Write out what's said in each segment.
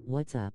What's up?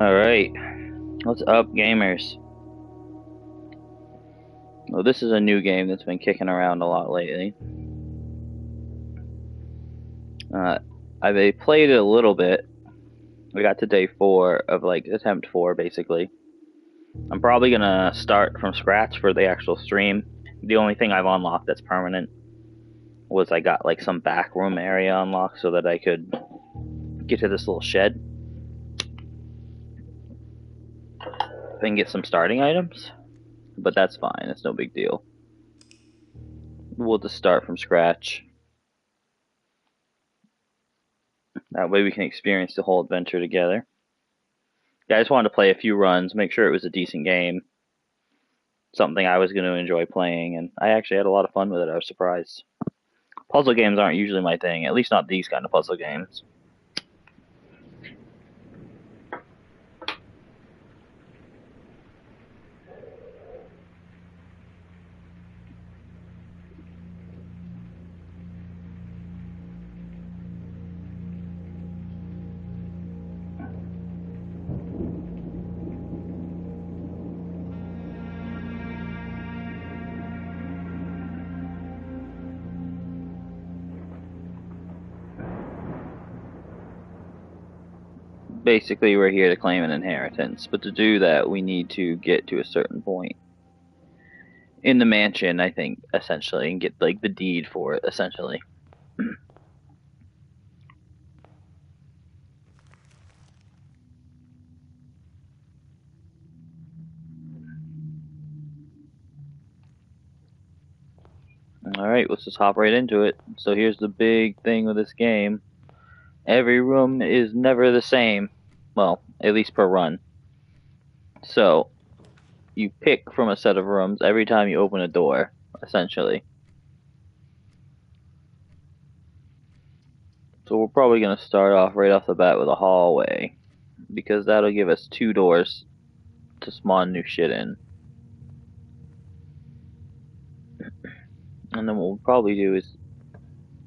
Alright, what's up, gamers? Well, this is a new game that's been kicking around a lot lately. I've played it a little bit. We got to day 4 of attempt 4, basically. I'm probably gonna start from scratch for the actual stream. The only thing I've unlocked that's permanent was I got some back room area unlocked so that I could get to this little shed and get some starting items. But that's fine, it's no big deal. We'll just start from scratch. That way we can experience the whole adventure together. Yeah, I just wanted to play a few runs, make sure it was a decent game, something I was going to enjoy playing, and I actually had a lot of fun with it. I was surprised. Puzzle games aren't usually my thing, at least not these kind of puzzle games. Basically, we're here to claim an inheritance, but to do that, we need to get to a certain point in the mansion, I think, essentially, and get the deed for it, essentially. Alright, let's just hop right into it. So here's the big thing with this game. Every room is never the same. Well, at least per run. So, you pick from a set of rooms every time you open a door, essentially. So we're probably going to start off right off the bat with a hallway, because that'll give us 2 doors to spawn new shit in. And then what we'll probably do is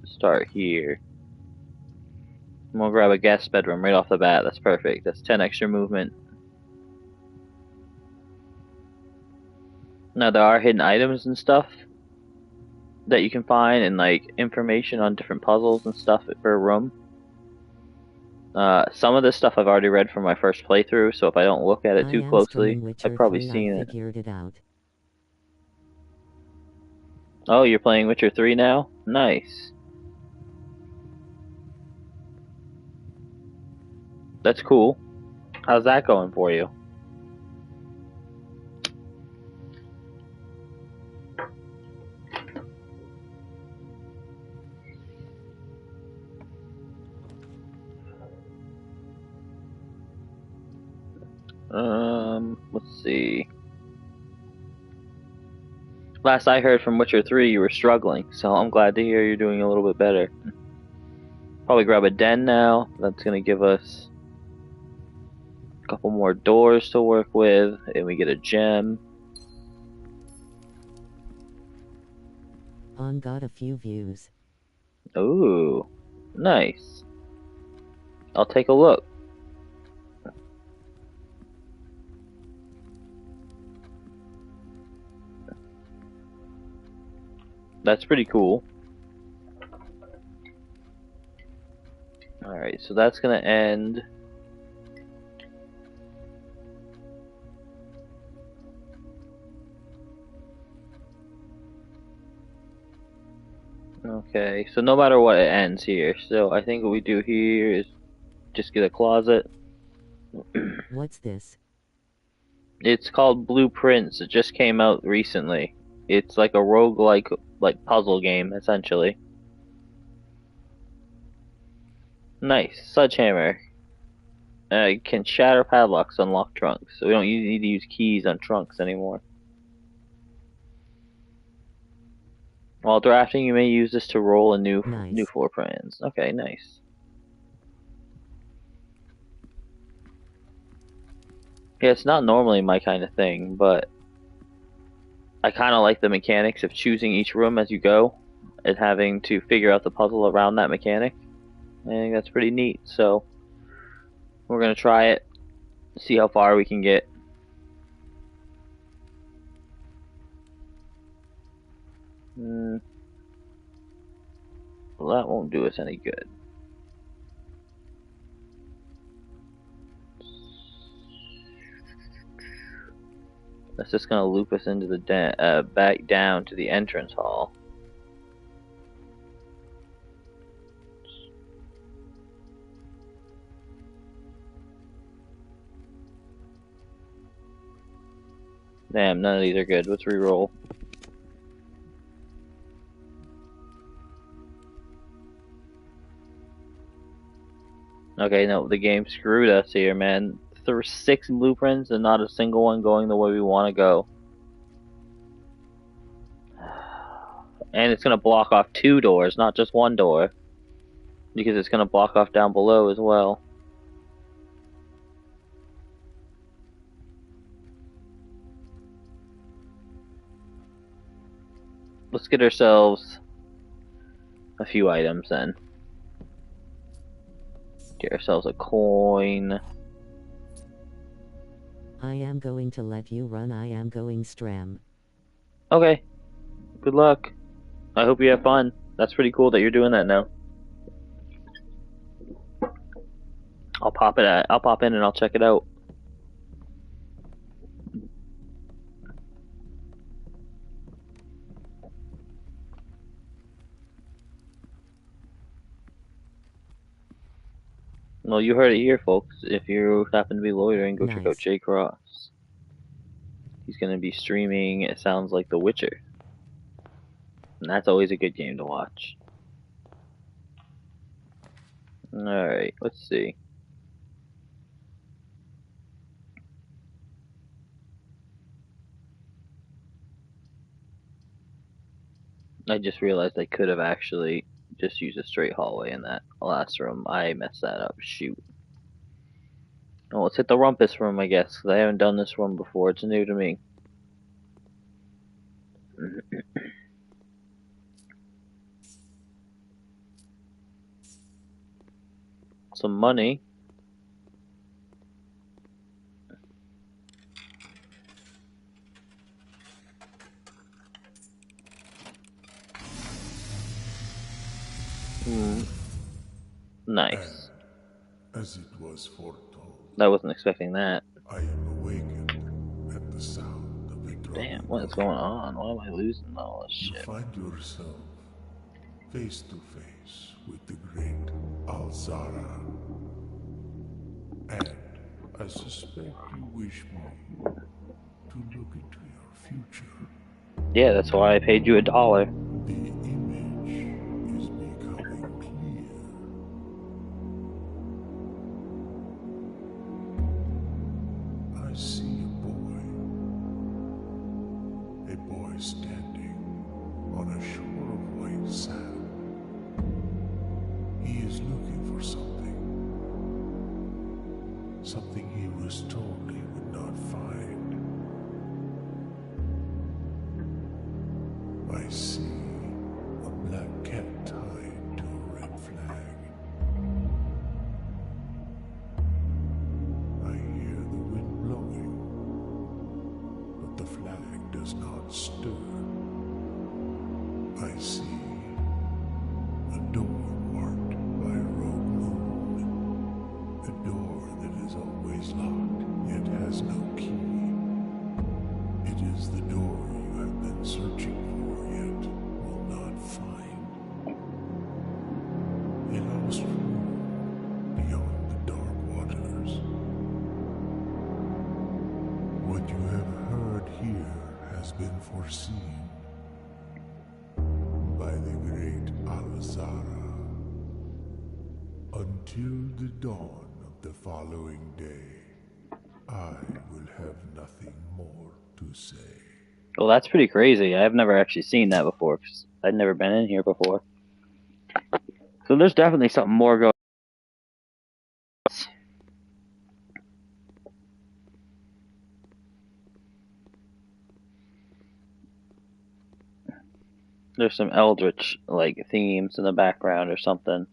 start here. And we'll grab a guest bedroom right off the bat. That's perfect. That's 10 extra movement. Now there are hidden items and stuff that you can find, and like information on different puzzles and stuff for a room. Some of this stuff I've already read from my first playthrough, so if I don't look at it too closely, I've probably seen it. Figured it out. Oh, you're playing Witcher 3 now? Nice. That's cool. How's that going for you? Let's see. Last I heard from Witcher 3, you were struggling, so I'm glad to hear you're doing a little bit better. Probably grab a den now. That's gonna give us a couple more doors to work with, and we get a gem. Got a few views. Ooh, nice. I'll take a look. That's pretty cool. Alright, so that's gonna end. Okay, so no matter what, it ends here. So I think what we do here is just get a closet. What's this? It's called Blueprints. It just came out recently. It's like a roguelike puzzle game, essentially. Nice. Sledgehammer. Can shatter padlocks, unlock trunks. So we don't need to use keys on trunks anymore. While drafting, you may use this to roll a new floor plans. Okay, nice. Yeah, it's not normally my kind of thing, but I kind of like the mechanics of choosing each room as you go and having to figure out the puzzle around that mechanic. I think that's pretty neat, so we're gonna try it, see how far we can get. Well, that won't do us any good. That's just gonna loop us into the back down to the entrance hall. Damn, none of these are good. Let's re-roll. Okay, no, the game screwed us here, man. There were 6 blueprints and not a single one going the way we want to go. And it's gonna block off 2 doors, not just 1 door. Because it's gonna block off down below as well. Let's get ourselves a few items then. Get ourselves a coin. I am going to let you run. I am going stram. Okay. Good luck. I hope you have fun. That's pretty cool that you're doing that now. I'll pop in and I'll check it out. Well, you heard it here, folks. If you happen to be loitering, go check out Jay Cross. He's gonna be streaming, it sounds like The Witcher. And that's always a good game to watch. Alright, let's see. I just realized I could have actually just used a straight hallway in that last room. I messed that up. Shoot. Oh, let's hit the rumpus room, I guess. 'Cause I haven't done this room before. It's new to me. Some money. Nice. As it was foretold, I wasn't expecting that. I am awakened at the sound of a Damn, drumming what is bell. going on? Why am I losing all this You shit? find yourself face to face with the great Alzara. And I suspect you wish me to look into your future. Yeah, that's why I paid you $1. The image is becoming clear. I see a boy standing on a shore of white sand. He is looking for something he was told he would not find. I see a black cat tied to a red flag. I hear the wind blowing, but the flag does not stir. I see a door marked by a rogue moon. A door that is always locked, yet has no key. It is the door you have been searching for, yet will not find. A lost room beyond the dark waters. What you have heard here has been foreseen by the great Alazara. Until the dawn of the following day, I will have nothing more to say. Well, that's pretty crazy. I've never actually seen that before. 'Cause I'd never been in here before. So there's definitely something more going on. There's some eldritch like themes in the background or something.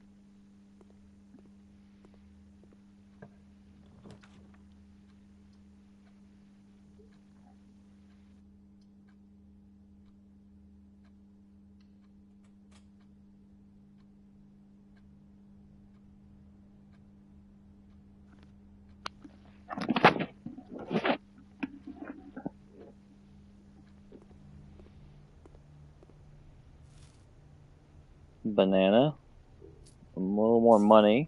Banana. A little more money.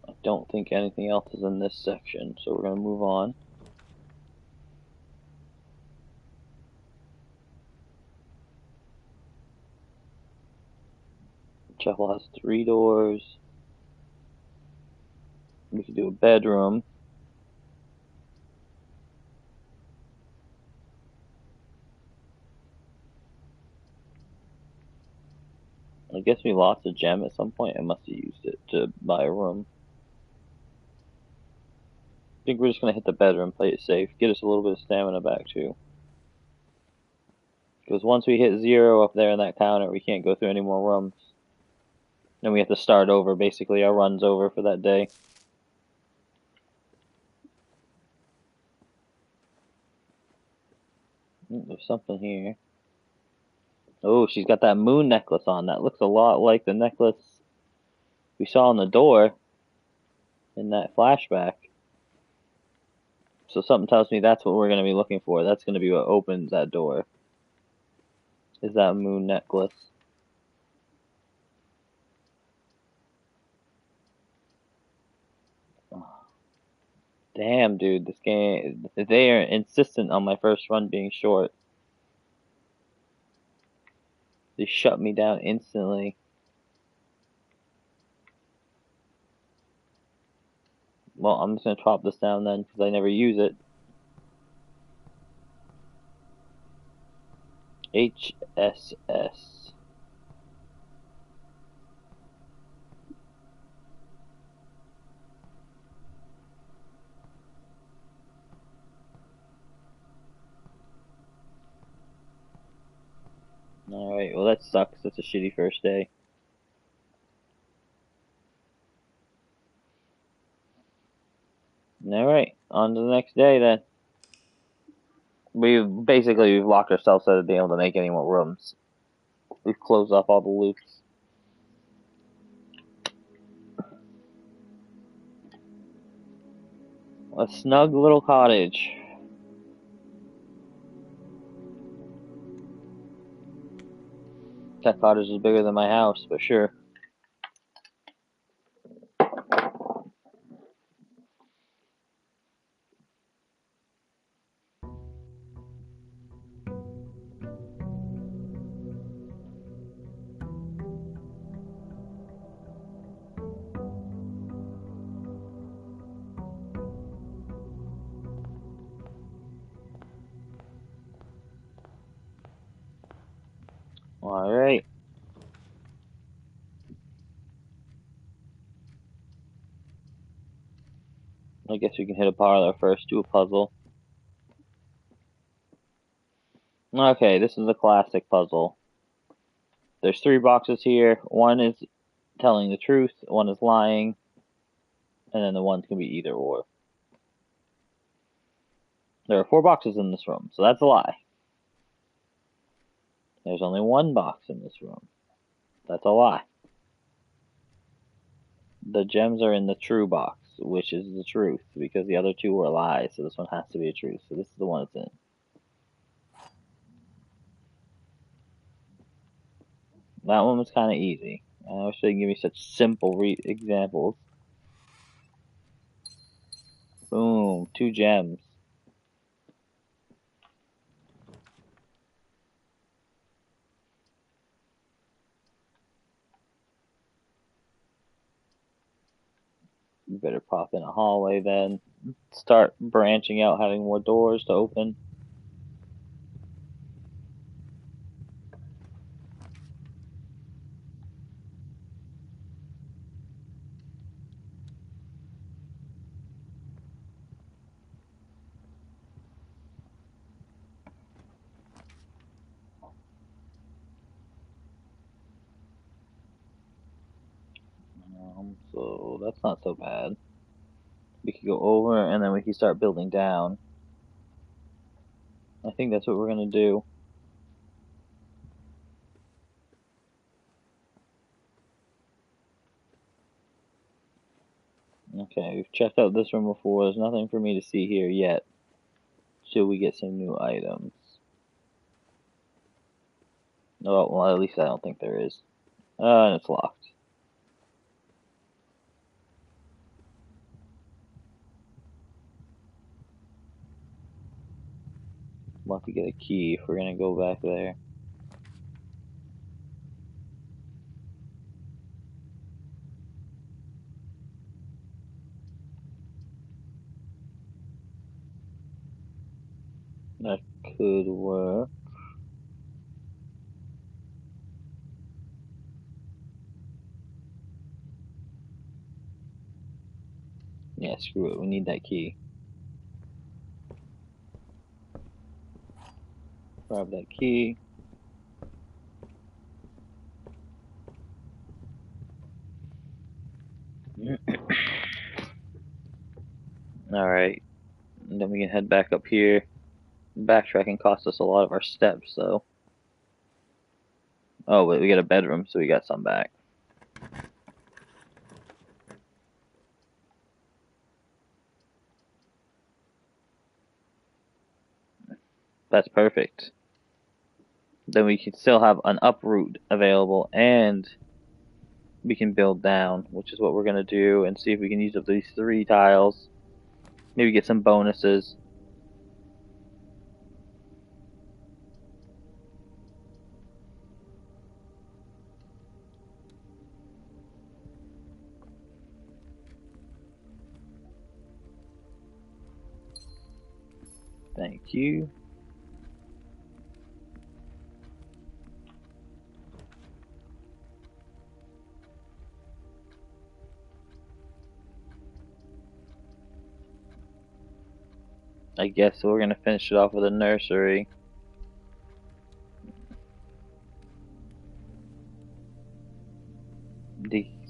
I don't think anything else is in this section, so we're gonna move on. Chapel has 3 doors. We could do a bedroom. I guess we lost a gem at some point. I must have used it to buy a room. I think we're just gonna hit the bedroom, play it safe, get us a little bit of stamina back too. Because once we hit 0 up there in that counter, we can't go through any more rooms. Then we have to start over. Basically, our run's over for that day. There's something here. Oh, she's got that moon necklace on. That looks a lot like the necklace we saw on the door in that flashback. So something tells me that's what we're going to be looking for. That's going to be what opens that door. Is that moon necklace. Damn, dude, this game, they are insistent on my first run being short. They shut me down instantly. Well, I'm just gonna chop this down then, because I never use it. HSS. Alright, well that sucks. That's a shitty first day. Alright, on to the next day then. We've locked ourselves out of being able to make any more rooms. We've closed off all the loops. A snug little cottage. That cottage is bigger than my house, for sure. Alright. I guess we can hit a parlor first, do a puzzle. Okay, this is a classic puzzle. There's 3 boxes here. One is telling the truth, one is lying, and then the ones can be either or. There are 4 boxes in this room, so that's a lie. There's only 1 box in this room. That's a lie. The gems are in the true box, which is the truth, because the other 2 were lies, so this one has to be a truth. So this is the one it's in. That one was kind of easy. I wish they could give me such simple examples. Boom, 2 gems. You better pop in a hallway then. Start branching out, having more doors to open. So that's not so bad. We could go over and then we can start building down. I think that's what we're gonna do. Okay, we've checked out this room before. There's nothing for me to see here yet. Should we get some new items? Oh, well, at least I don't think there is. And it's locked. We'll have to get a key if we're gonna go back there. That could work. Yeah, screw it. We need that key. Grab that key. Alright. And then we can head back up here. Backtracking cost us a lot of our steps, so. Oh, but we got a bedroom, so we got some back. That's perfect. Then we can still have an uproot available, and we can build down, which is what we're going to do, and see if we can use up these 3 tiles. Maybe get some bonuses. Thank you. I guess we're gonna finish it off with a nursery.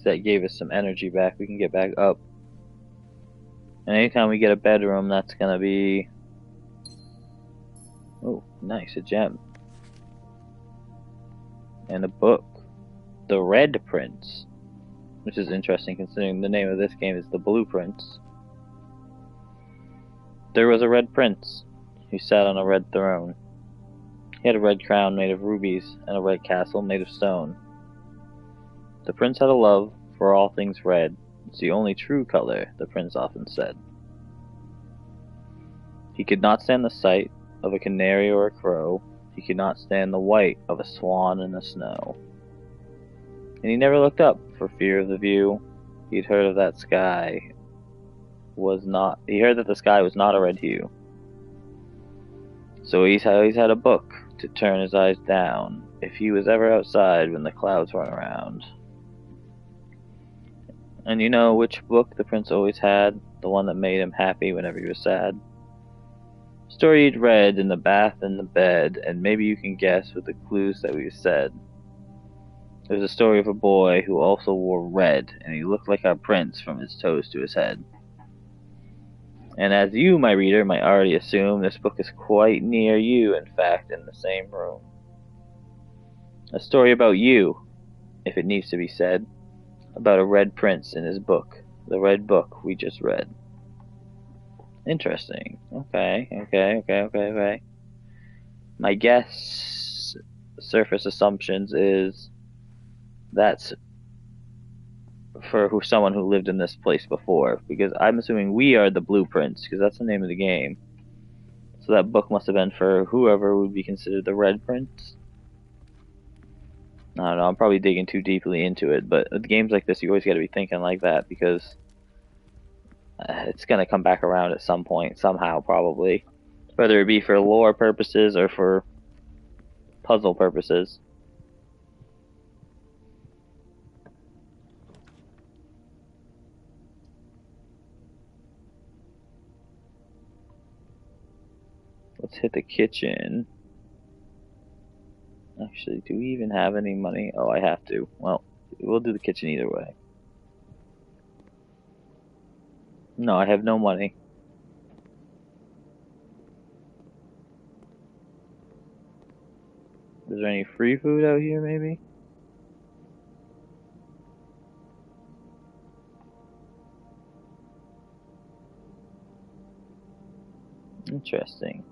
That gave us some energy back. We can get back up. And anytime we get a bedroom, that's gonna be... Oh, nice, a gem. And a book. The Red Prince. Which is interesting considering the name of this game is The Blue Prince. There was a red prince who sat on a red throne. He had a red crown made of rubies and a red castle made of stone. The prince had a love for all things red. It's the only true color, the prince often said. He could not stand the sight of a canary or a crow. He could not stand the white of a swan in the snow. And he never looked up for fear of the view. He'd heard of that sky he heard that the sky was not a red hue. So he's always had a book to turn his eyes down if he was ever outside when the clouds run around. And you know which book the prince always had? The one that made him happy whenever he was sad? Story he'd read in the bath and the bed, and maybe you can guess with the clues that we've said. It was a story of a boy who also wore red, and he looked like our prince from his toes to his head. And as you, my reader, might already assume, this book is quite near you, in fact, in the same room. A story about you, if it needs to be said, about a red prince in his book, the red book we just read. Interesting. Okay. My guess, surface assumptions, is that's for someone who lived in this place before, because I'm assuming we are the blueprints, because that's the name of the game. So that book must have been for whoever would be considered the red prince. I don't know, I'm probably digging too deeply into it, but with games like this you always got to be thinking like that, because it's going to come back around at some point, somehow, probably. Whether it be for lore purposes or for puzzle purposes. Let's hit the kitchen. Actually, do we even have any money? Oh, I have to. Well, we'll do the kitchen either way. No, I have no money. Is there any free food out here, maybe? Interesting.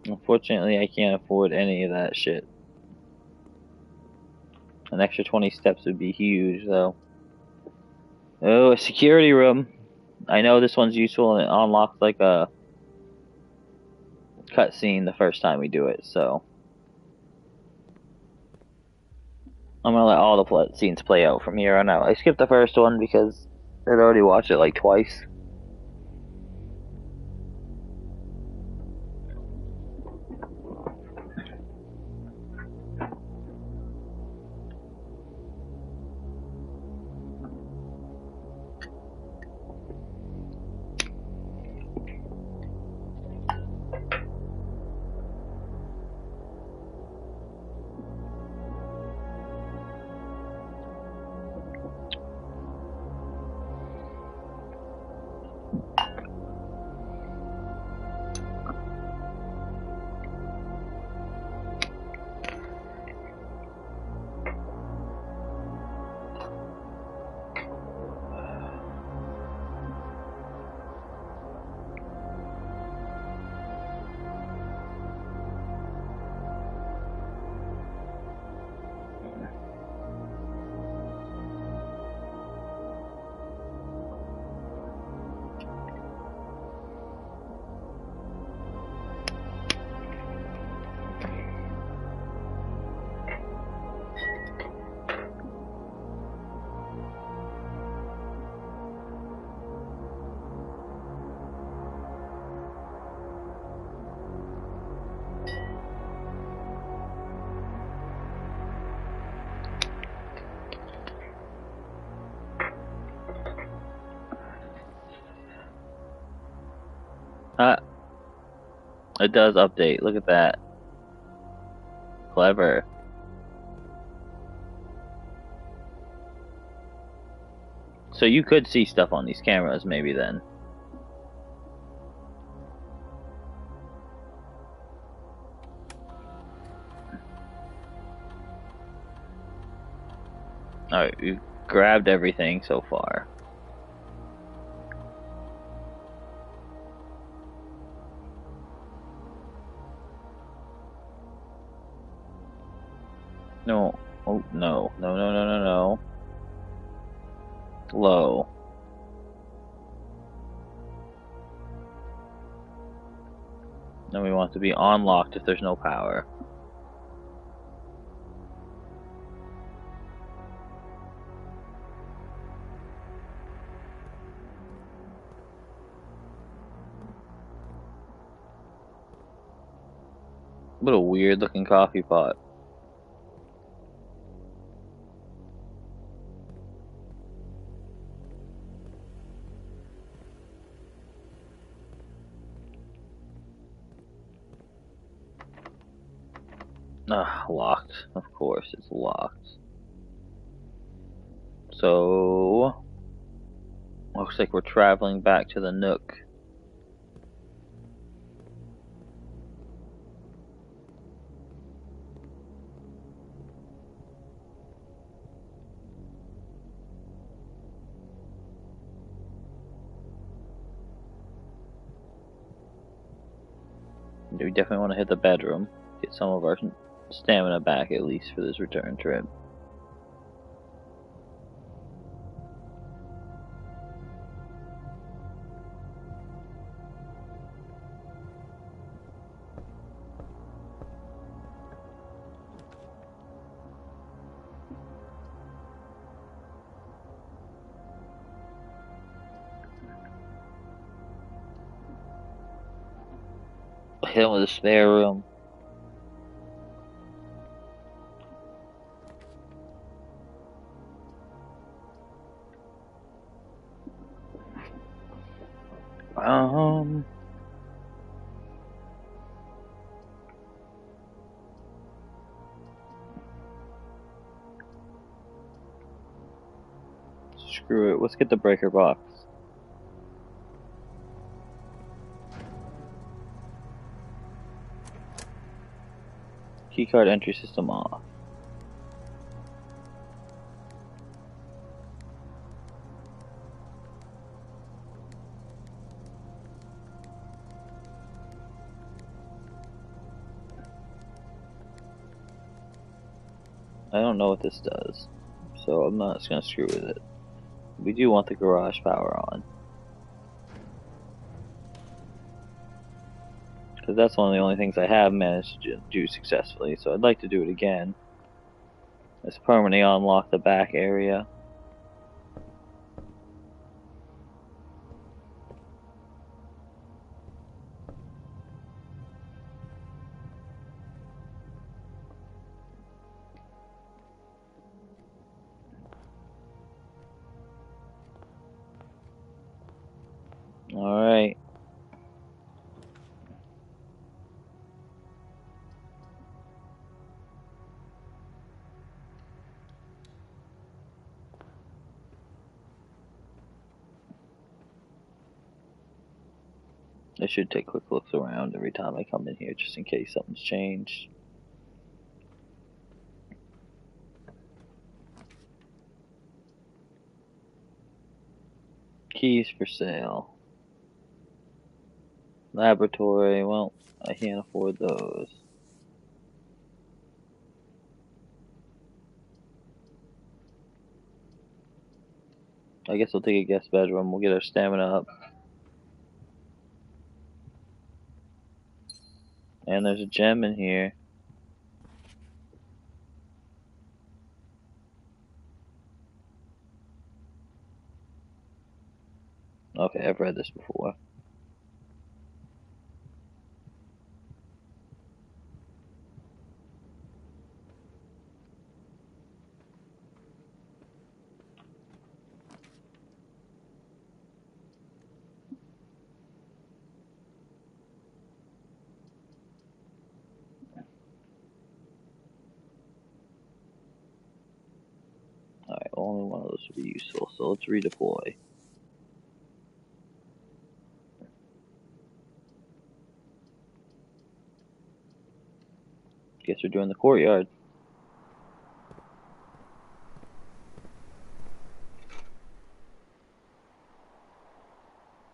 Unfortunately, I can't afford any of that shit. An extra 20 steps would be huge, though. Oh, a security room. I know this one's useful and it unlocks like a cutscene the first time we do it, so I'm gonna let all the scenes play out from here on out. I skipped the first one because I'd already watched it like twice. Uh, it does update. Look at that. Clever. So you could see stuff on these cameras maybe then. Alright, we've grabbed everything so far. No. Oh, no. No, no, no, no, no. Low. Then we want to be unlocked if there's no power. What a weird looking coffee pot. Ah, locked. Of course, it's locked. So, looks like we're traveling back to the Nook. We definitely want to hit the bedroom. Get some of our stamina back at least for this return trip. Hit him with a spare room. Um, Screw it. Let's get the breaker box. Keycard entry system off. I don't know what this does, so I'm not just gonna screw with it. We do want the garage power on, because that's one of the only things I have managed to do successfully, so I'd like to do it again. Let's permanently unlock the back area. Alright. I should take quick looks around every time I come in here, just in case something's changed. Keys for sale. Laboratory, well, I can't afford those. I guess we'll take a guest bedroom, we'll get our stamina up. And there's a gem in here. Okay, I've read this before. only one of those would be useful, so let's redeploy. Guess we're doing the courtyard.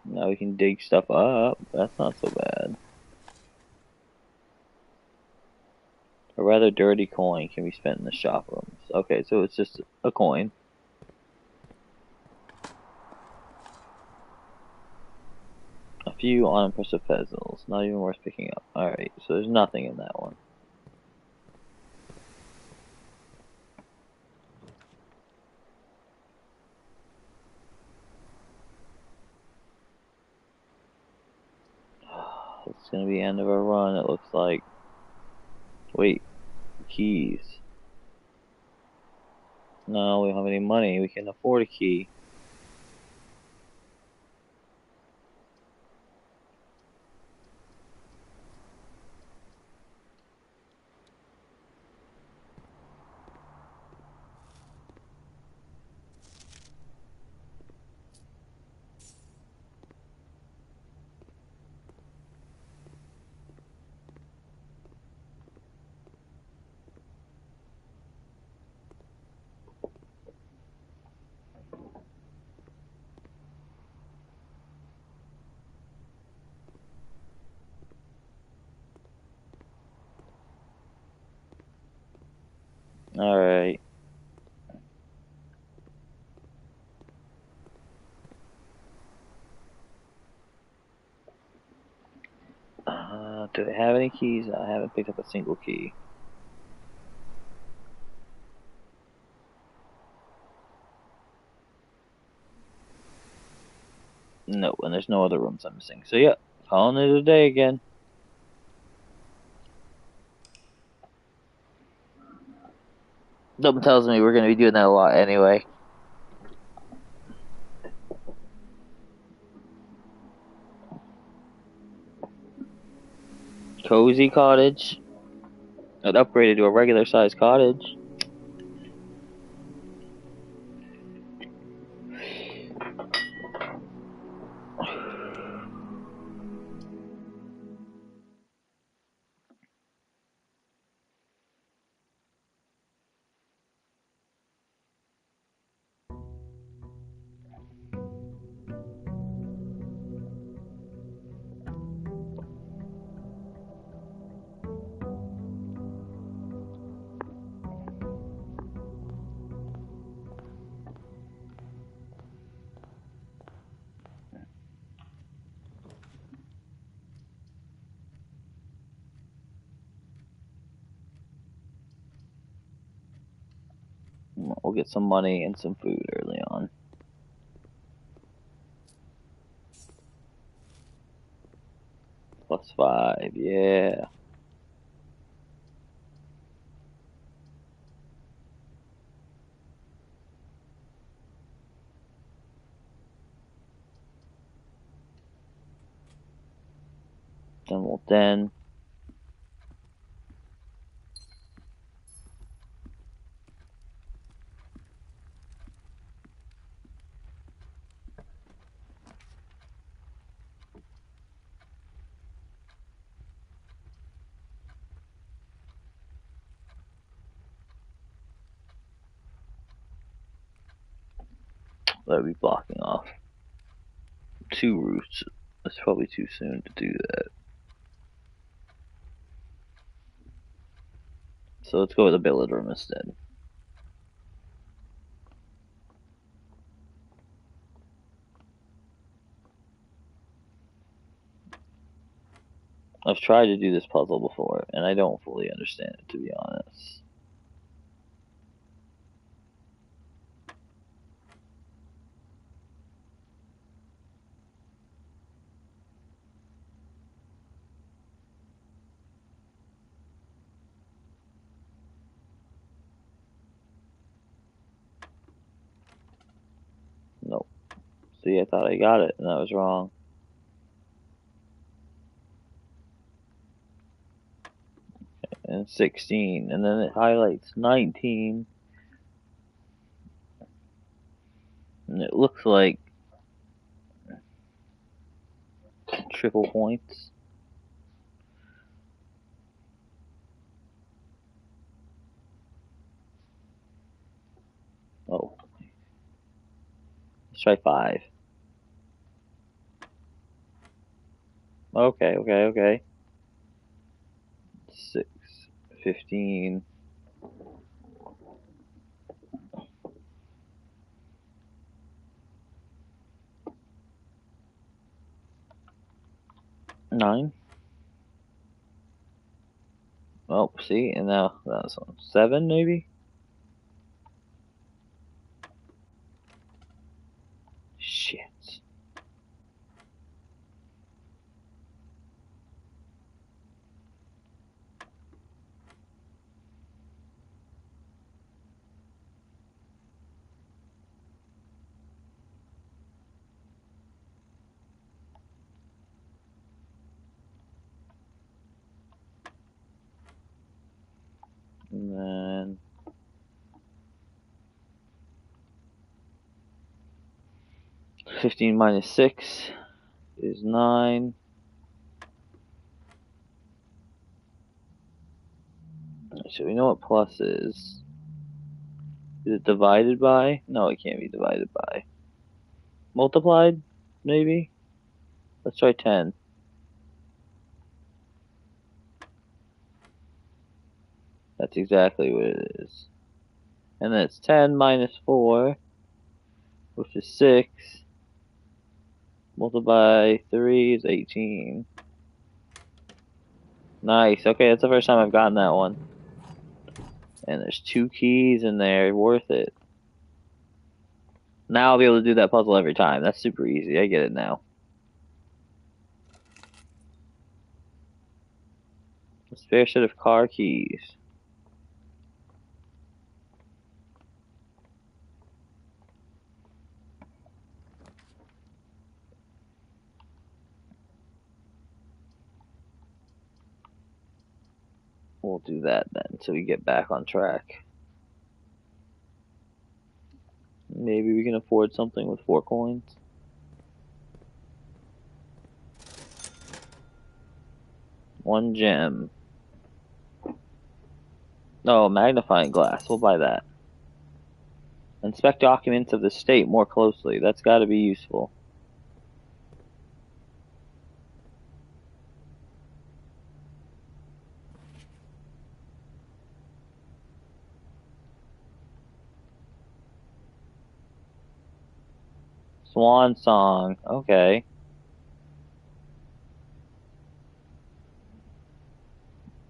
Now we can dig stuff up. That's not so bad. A rather dirty coin can be spent in the shop rooms. Okay, so it's just a coin. A few unimpressive puzzles. Not even worth picking up. Alright, so there's nothing in that one. It's gonna be the end of our run, it looks like. Wait, keys. No, we don't have any money. We can afford a key. Alright. Do they have any keys? I haven't picked up a single key. No, and there's no other rooms I'm missing. So yeah, calling it a day again. Something tells me we're gonna be doing that a lot anyway. Cozy cottage. It upgraded to a regular sized cottage. We'll get some money and some food early on. +5, yeah. Then we'll den. That'll be blocking off 2 routes. That's probably too soon to do that. So let's go with a billet room instead. I've tried to do this puzzle before, and I don't fully understand it, to be honest. Nope. See, I thought I got it, and I was wrong. And 16, and then it highlights 19. And it looks like triple points. Oh. Let's try 5. Okay, okay, okay. 6, 15. Nine. Oh, see, and now that's 7 maybe? Shit. And then 15 minus 6 is 9. So we know what plus is. Is it divided by? No, it can't be divided by. Multiplied? Maybe? Let's try 10. That's exactly what it is. And then it's 10 minus 4, which is 6. Multiplied by 3 is 18. Nice. Okay, that's the first time I've gotten that one. And there's 2 keys in there. Worth it. Now I'll be able to do that puzzle every time. That's super easy. I get it now. A spare set of car keys. We'll do that then until we get back on track. Maybe we can afford something with 4 coins. One gem. Oh, magnifying glass. We'll buy that. Inspect documents of the state more closely. That's got to be useful. Swan song. Okay.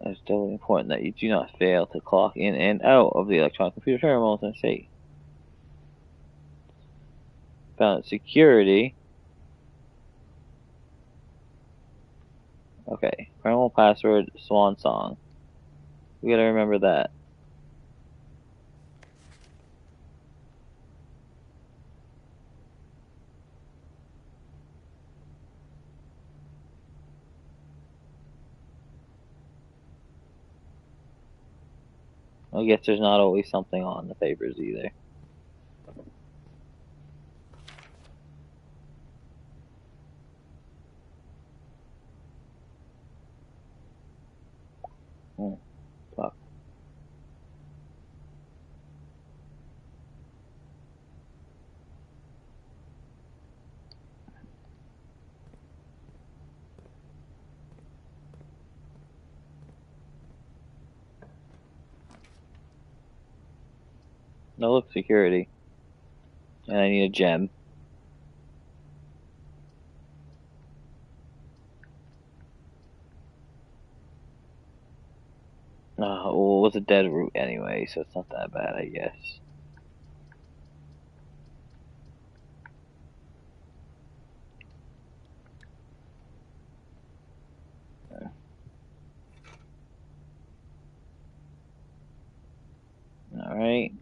It's definitely important that you do not fail to clock in and out of the electronic computer terminals and state. Found security. Okay. Primal password, swan song. We gotta remember that. I guess there's not always something on the papers either. Fuck. No, look, security. And I need a gem. Well, it was a dead root anyway, so it's not that bad, I guess. Alright.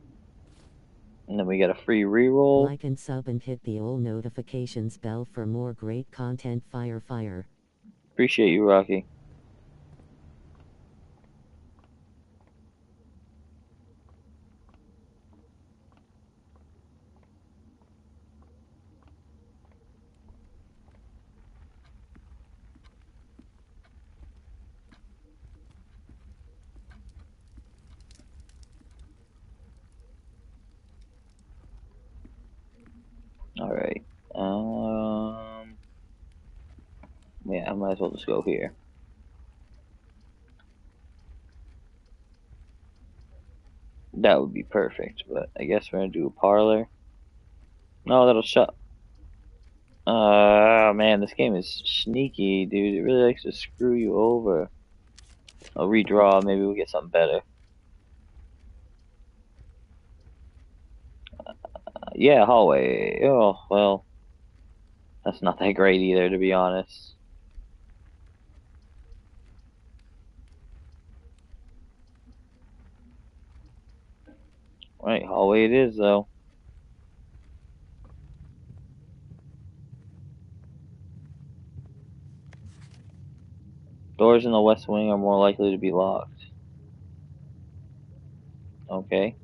And then we get a free reroll. Like and sub and hit the old notifications bell for more great content. Fire. Appreciate you, Rocky. Alright. Yeah, I might as well just go here. That would be perfect, but I guess we're gonna do a parlor. No, that'll shut. Man, this game is sneaky, dude. It really likes to screw you over. I'll redraw, maybe we'll get something better. Yeah, hallway. Oh, well. That's not that great either, to be honest. Right, hallway it is, though. Doors in the west wing are more likely to be locked. Okay.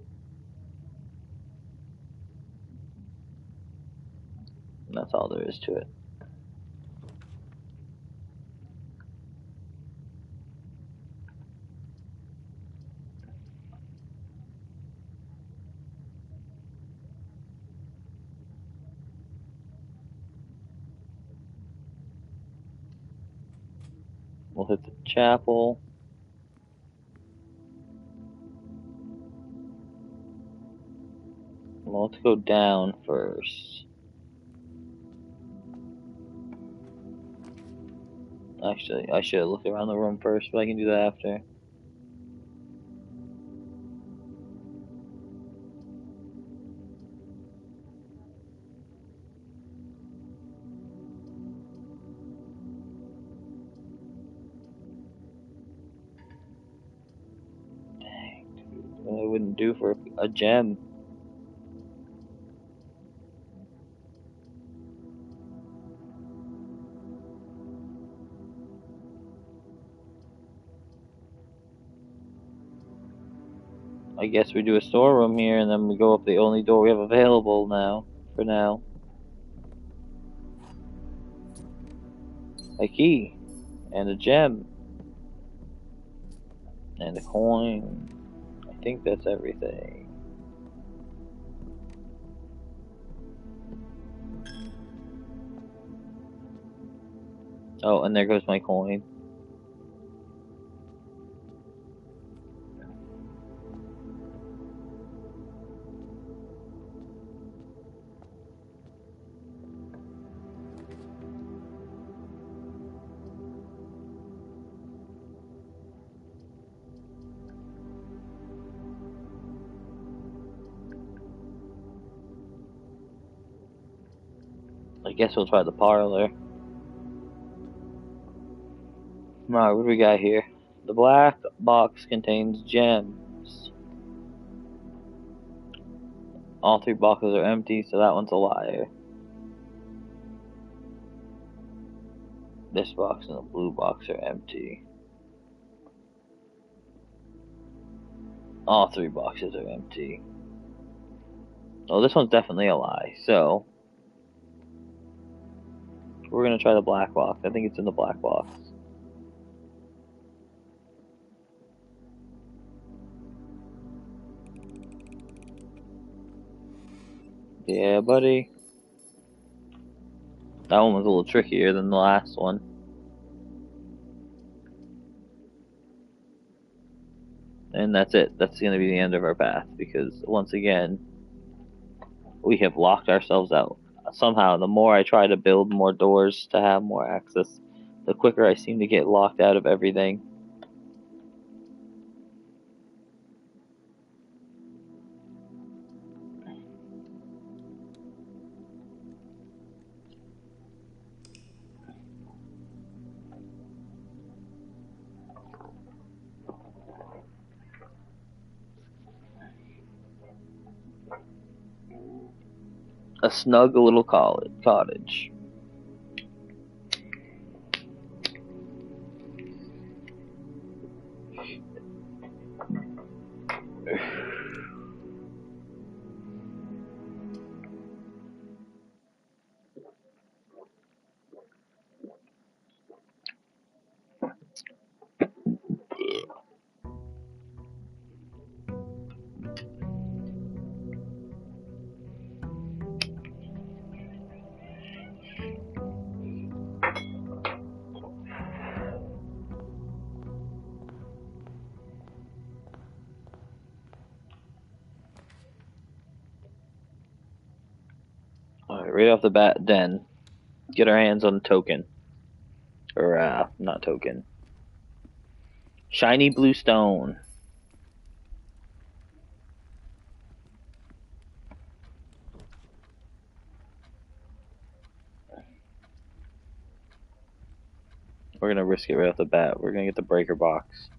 That's all there is to it. We'll hit the chapel. Well, let's go down first. Actually, I should look around the room first, but I can do that after. Dang, dude. Well, I wouldn't do for a gem. I guess we do a storeroom here, and then we go up the only door we have available now, for now. A key, and a gem, and a coin. I think that's everything. Oh, and there goes my coin. I guess we'll try the parlor. Alright, what do we got here? The black box contains gems. All 3 boxes are empty, so that one's a liar. This box and the blue box are empty. All 3 boxes are empty. Oh, this one's definitely a lie, so we're gonna try the black box. I think it's in the black box. Yeah, buddy. That one was a little trickier than the last one. And that's it. That's gonna be the end of our path, because once again, we have locked ourselves out. Somehow, the more I try to build more doors to have more access, the quicker I seem to get locked out of everything. A snug little cottage. right off the bat, then get our hands on the token. Or, not token. Shiny blue stone. We're gonna risk it right off the bat. We're gonna get the breaker box.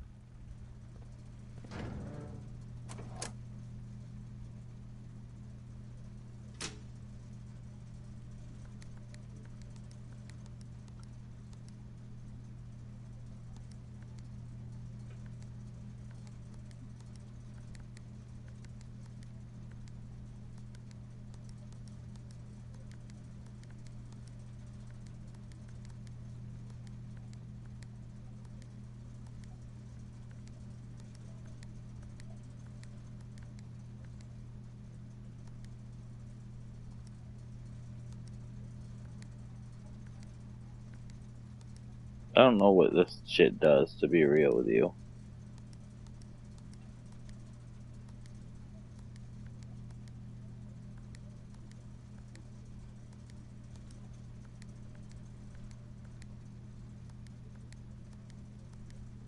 I don't know what this shit does, to be real with you.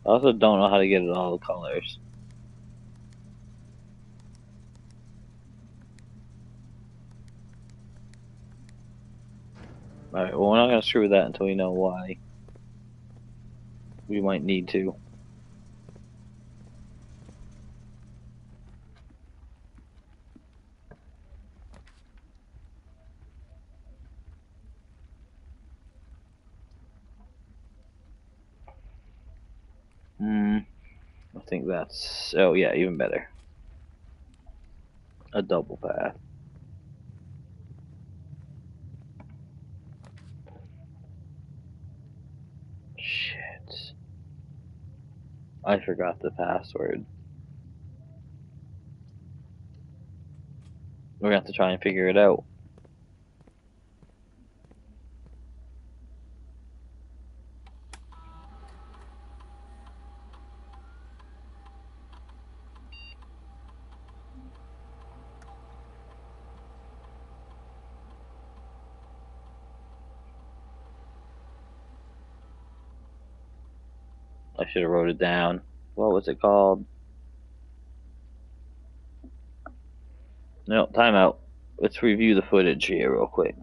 I also don't know how to get it all the colors. Alright, well, we're not gonna screw with that until we know why. We might need to. I think that's... Oh, yeah, even better. A double path. Shit. I forgot the password. We're gonna have to try and figure it out. I should have wrote it down. What was it called? No, timeout. Let's review the footage here real quick.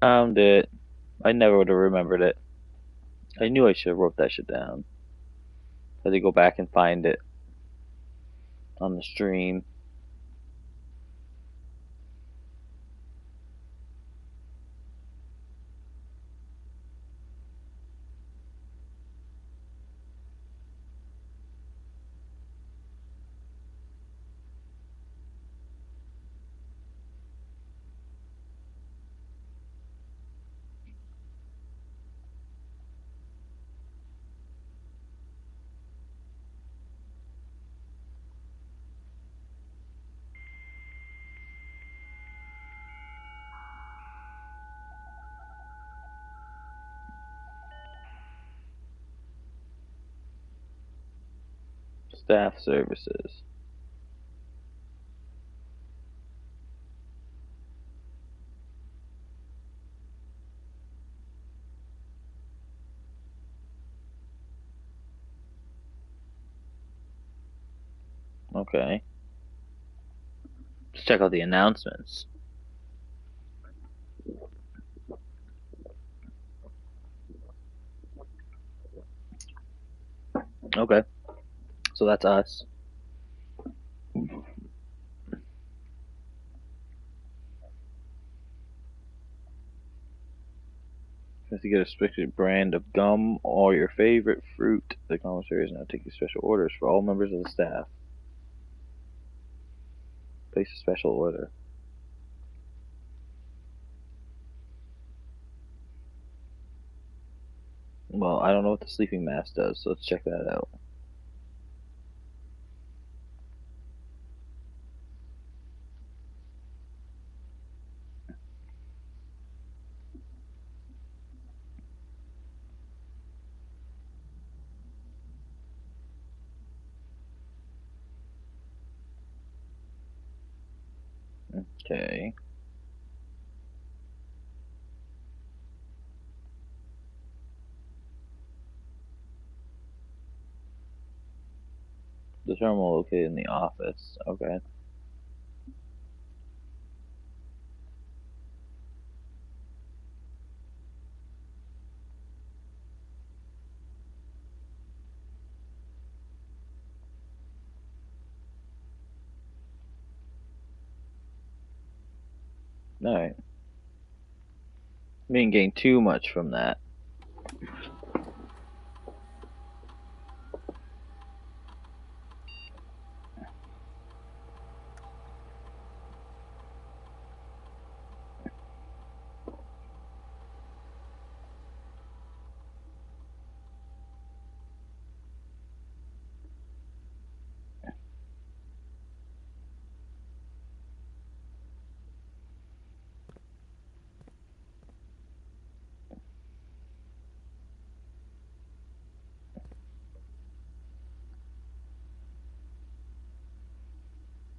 Found it. I never would have remembered it. I knew I should have wrote that shit down. I had to go back and find it on the stream. Staff services. Okay. Let's check out the announcements. Okay. So that's us. If you get a specific brand of gum or your favorite fruit, the commissary is now taking special orders for all members of the staff. Place a special order. Well, I don't know what the sleeping mask does, so let's check that out. Okay. The terminal located in the office. Okay. Alright. We didn't gain too much from that.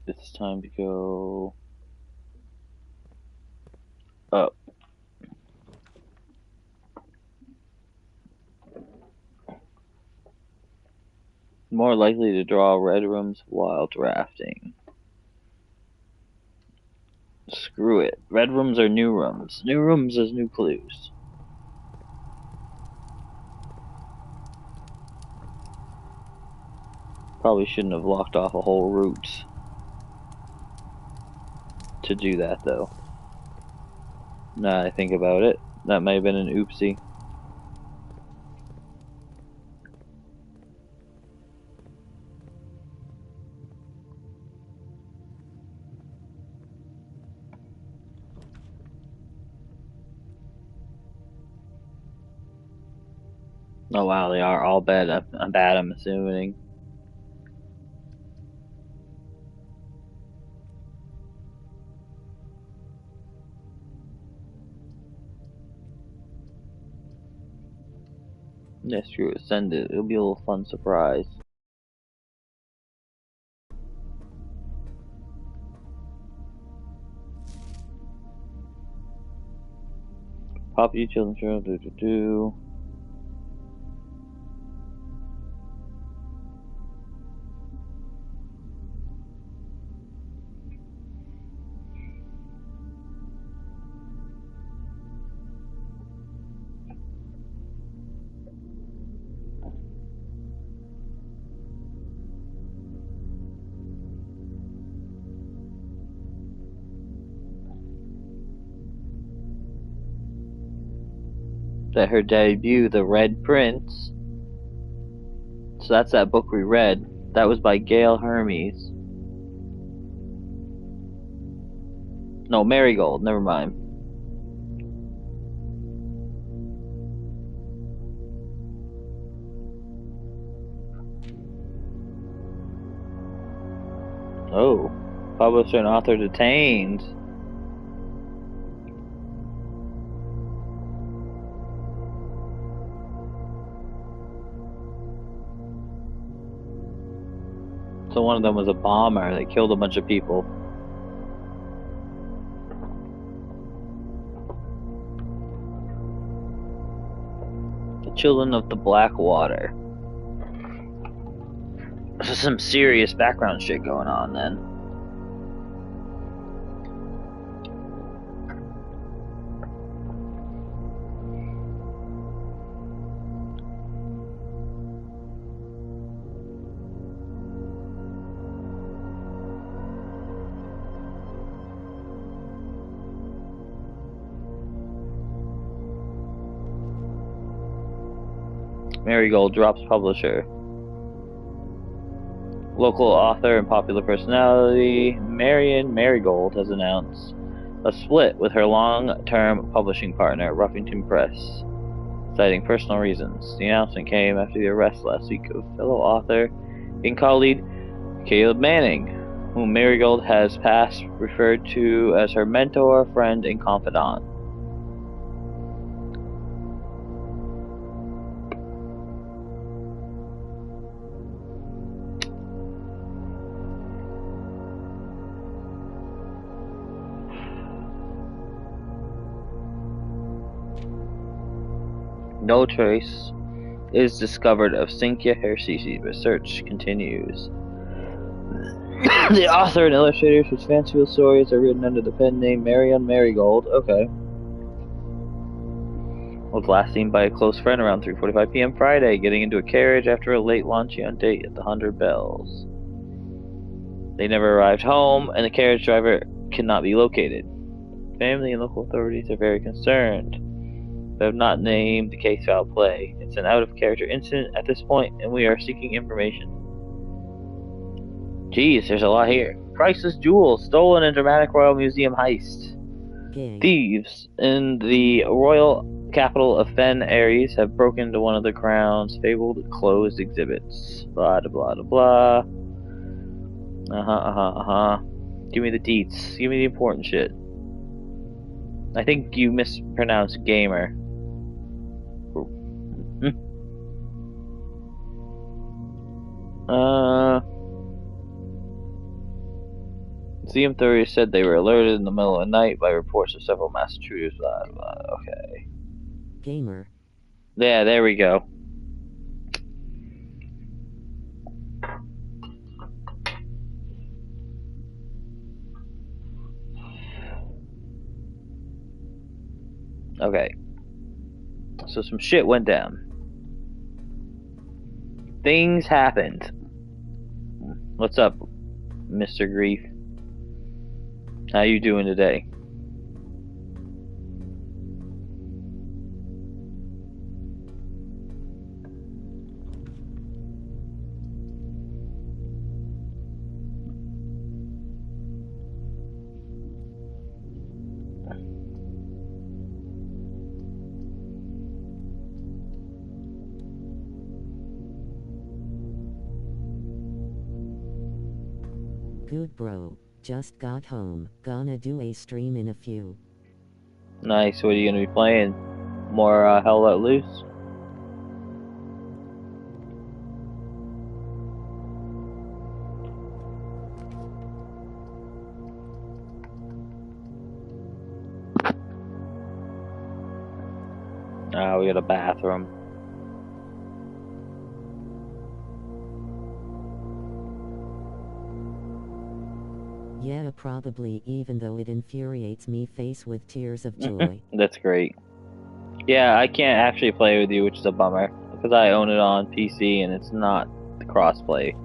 It's time to go up. More likely to draw red rooms while drafting. Screw it. Red rooms are new rooms. New rooms is new clues. Probably shouldn't have locked off a whole route to do that, though. Now I think about it, that may have been an oopsie. Oh wow, they are all bad. I'm assuming. Yeah, screw it. Send it. It'll be a little fun surprise. Pop you children, do. That her debut, The Red Prince. So that's that book we read. That was by Gail Hermes. No, Marigold. Never mind. Oh, publisher and author detained. So one of them was a bomber that killed a bunch of people. The Children of the Black Water. There's some serious background shit going on then. Marigold drops publisher. Local author and popular personality Marion Marigold has announced a split with her long-term publishing partner, Ruffington Press, citing personal reasons. The announcement came after the arrest last week of fellow author and colleague Caleb Manning, whom Marigold has past referred to as her mentor, friend, and confidant. No trace is discovered of Cynthia Hersisi, but search continues. The author and illustrators whose fanciful stories are written under the pen name Marion Marigold, okay, was last seen by a close friend around 3:45 p.m. Friday, getting into a carriage after a late luncheon date at the 100 Bells. They never arrived home, and the carriage driver cannot be located. Family and local authorities are very concerned, but have not named the case foul play. It's an out-of-character incident at this point, and we are seeking information. Geez, there's a lot here. Priceless jewels stolen in dramatic Royal Museum heist. Gang. Thieves in the royal capital of Fen Ares have broken into one of the crown's fabled closed exhibits. Blah, blah, blah, blah. Give me the deets. Give me the important shit. I think you mispronounced gamer. Museum authorities said they were alerted in the middle of the night by reports of several mass intruders. Blah, blah, okay. Gamer. Yeah, there we go. Okay. So some shit went down. Things happened. What's up, Mr. Grief? How you doing today? Good bro. Just got home. Gonna do a stream in a few. Nice. What are you gonna be playing? More Hell Let Loose? Ah, we got a bathroom. Yeah, probably, even though it infuriates me face with tears of joy. That's great. Yeah, I can't actually play with you, which is a bummer, because I own it on PC and it's not the crossplay.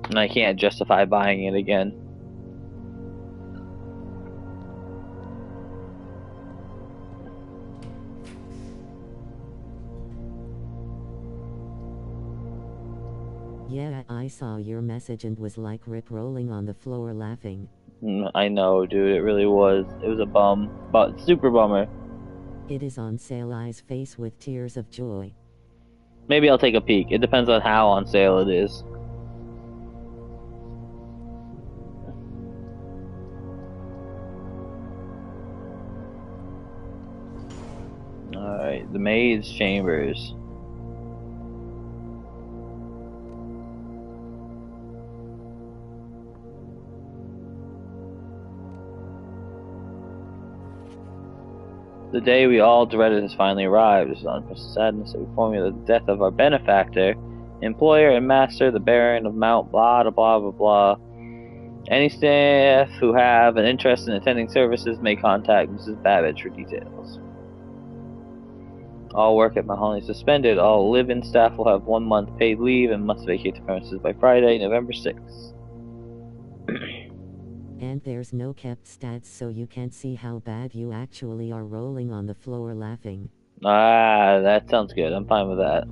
And I can't justify buying it again. Yeah, I saw your message and was like rip rolling on the floor laughing. I know, dude, it really was. It was a bum, but super bummer. It is on sale, eyes face with tears of joy. Maybe I'll take a peek. It depends on how on sale it is. Alright, the maid's chambers. The day we all dreaded has finally arrived. It is with sadness that we inform you of the death of our benefactor, employer and master, the Baron of Mount blah blah blah blah. Any staff who have an interest in attending services may contact Mrs. Babbage for details. All work at Mahoney is suspended. All live-in staff will have 1 month paid leave and must vacate the premises by Friday, November 6th. And there's no kept stats, so you can't see how bad you actually are rolling on the floor laughing. Ah, that sounds good. I'm fine with that.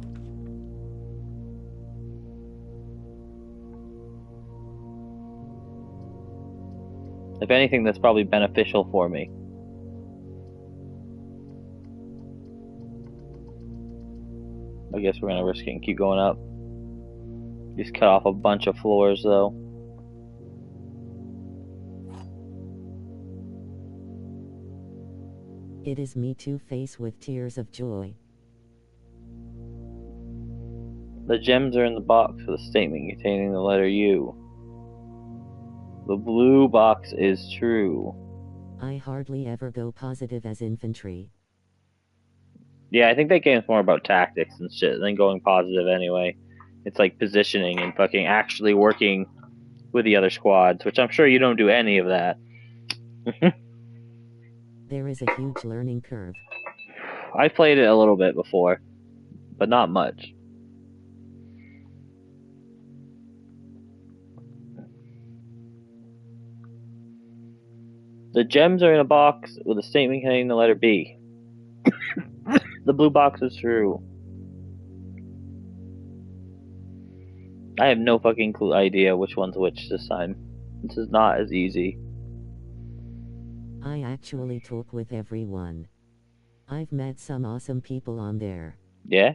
If anything, that's probably beneficial for me. I guess we're gonna risk it and keep going up. Just cut off a bunch of floors, though. It is me Two-Face with tears of joy. The gems are in the box with a statement containing the letter U. The blue box is true. I hardly ever go positive as infantry. Yeah, I think that game's more about tactics and shit than going positive anyway. It's like positioning and fucking actually working with the other squads, which I'm sure you don't do any of that. There is a huge learning curve. I played it a little bit before, but not much. The gems are in a box with a statement containing the letter B. The blue box is true. I have no fucking idea which one's which this time. This is not as easy. I actually talk with everyone. I've met some awesome people on there. Yeah?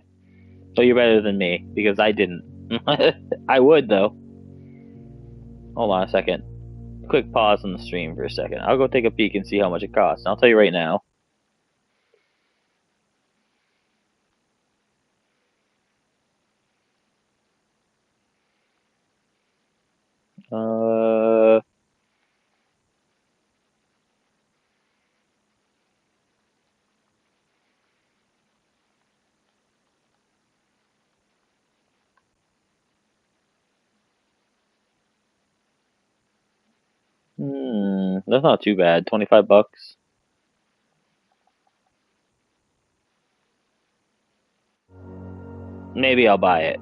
So you're better than me, because I didn't. I would, though. Hold on a second. Quick pause on the stream for a second. I'll go take a peek and see how much it costs. I'll tell you right now. That's not too bad. $25. Maybe I'll buy it.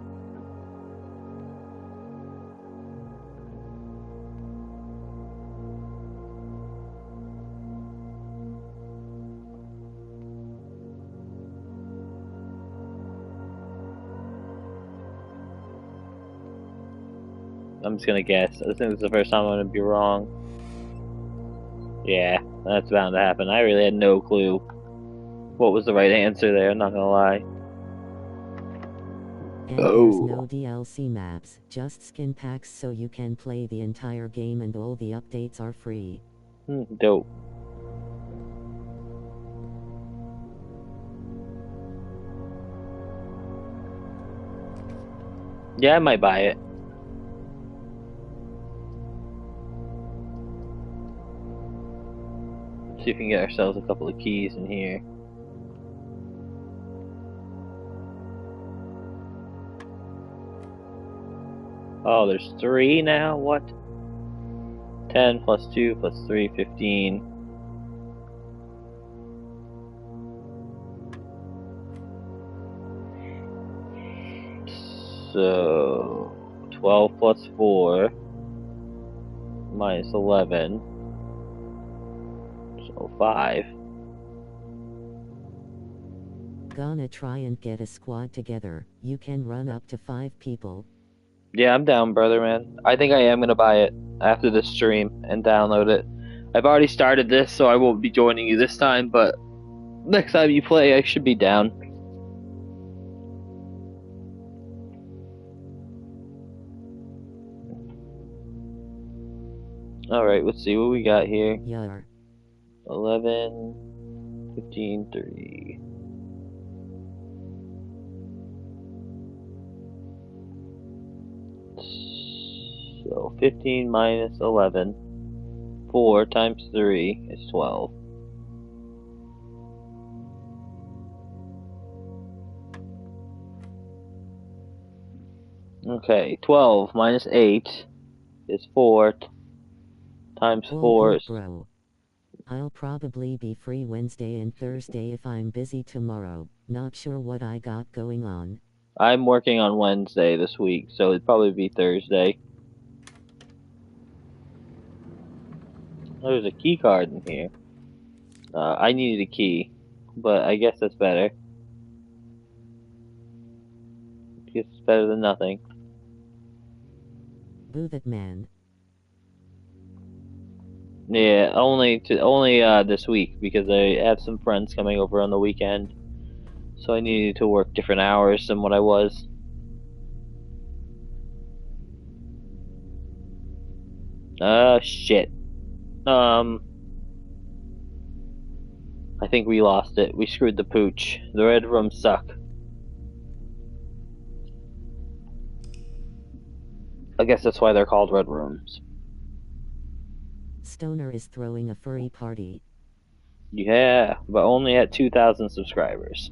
I'm just gonna guess. I think this is the first time I'm gonna be wrong. Yeah, that's bound to happen. I really had no clue what was the right answer there, I'm not gonna lie. And there's no DLC maps, just skin packs so you can play the entire game and all the updates are free. Dope. Yeah, I might buy it. See if we can get ourselves a couple of keys in here. Oh, there's 3 now? What? 10 plus 2 plus 3, 15. So, 12 plus 4 minus 11. So, 5. Gonna try and get a squad together. You can run up to 5 people. Yeah, I'm down, brother, man. I think I am gonna buy it after this stream and download it. I've already started this, so I won't be joining you this time, but next time you play, I should be down. Alright, let's see what we got here. Yar. 11, 15, 30. So 15 minus 11. 4 times 3 is 12. Okay, 12 minus 8 is 4 times Whoa, 4 is... bro. I'll probably be free Wednesday and Thursday if I'm busy tomorrow. Not sure what I got going on. I'm working on Wednesday this week, so it'd probably be Thursday. Oh, there's a key card in here. I needed a key, but I guess that's better. I guess it's better than nothing. Boo that man. Yeah, only this week because I have some friends coming over on the weekend, so I needed to work different hours than what I was. Shit. I think we lost it. We screwed the pooch. The red rooms suck. I guess that's why they're called red rooms. Stoner is throwing a furry party. Yeah, but only at 2,000 subscribers.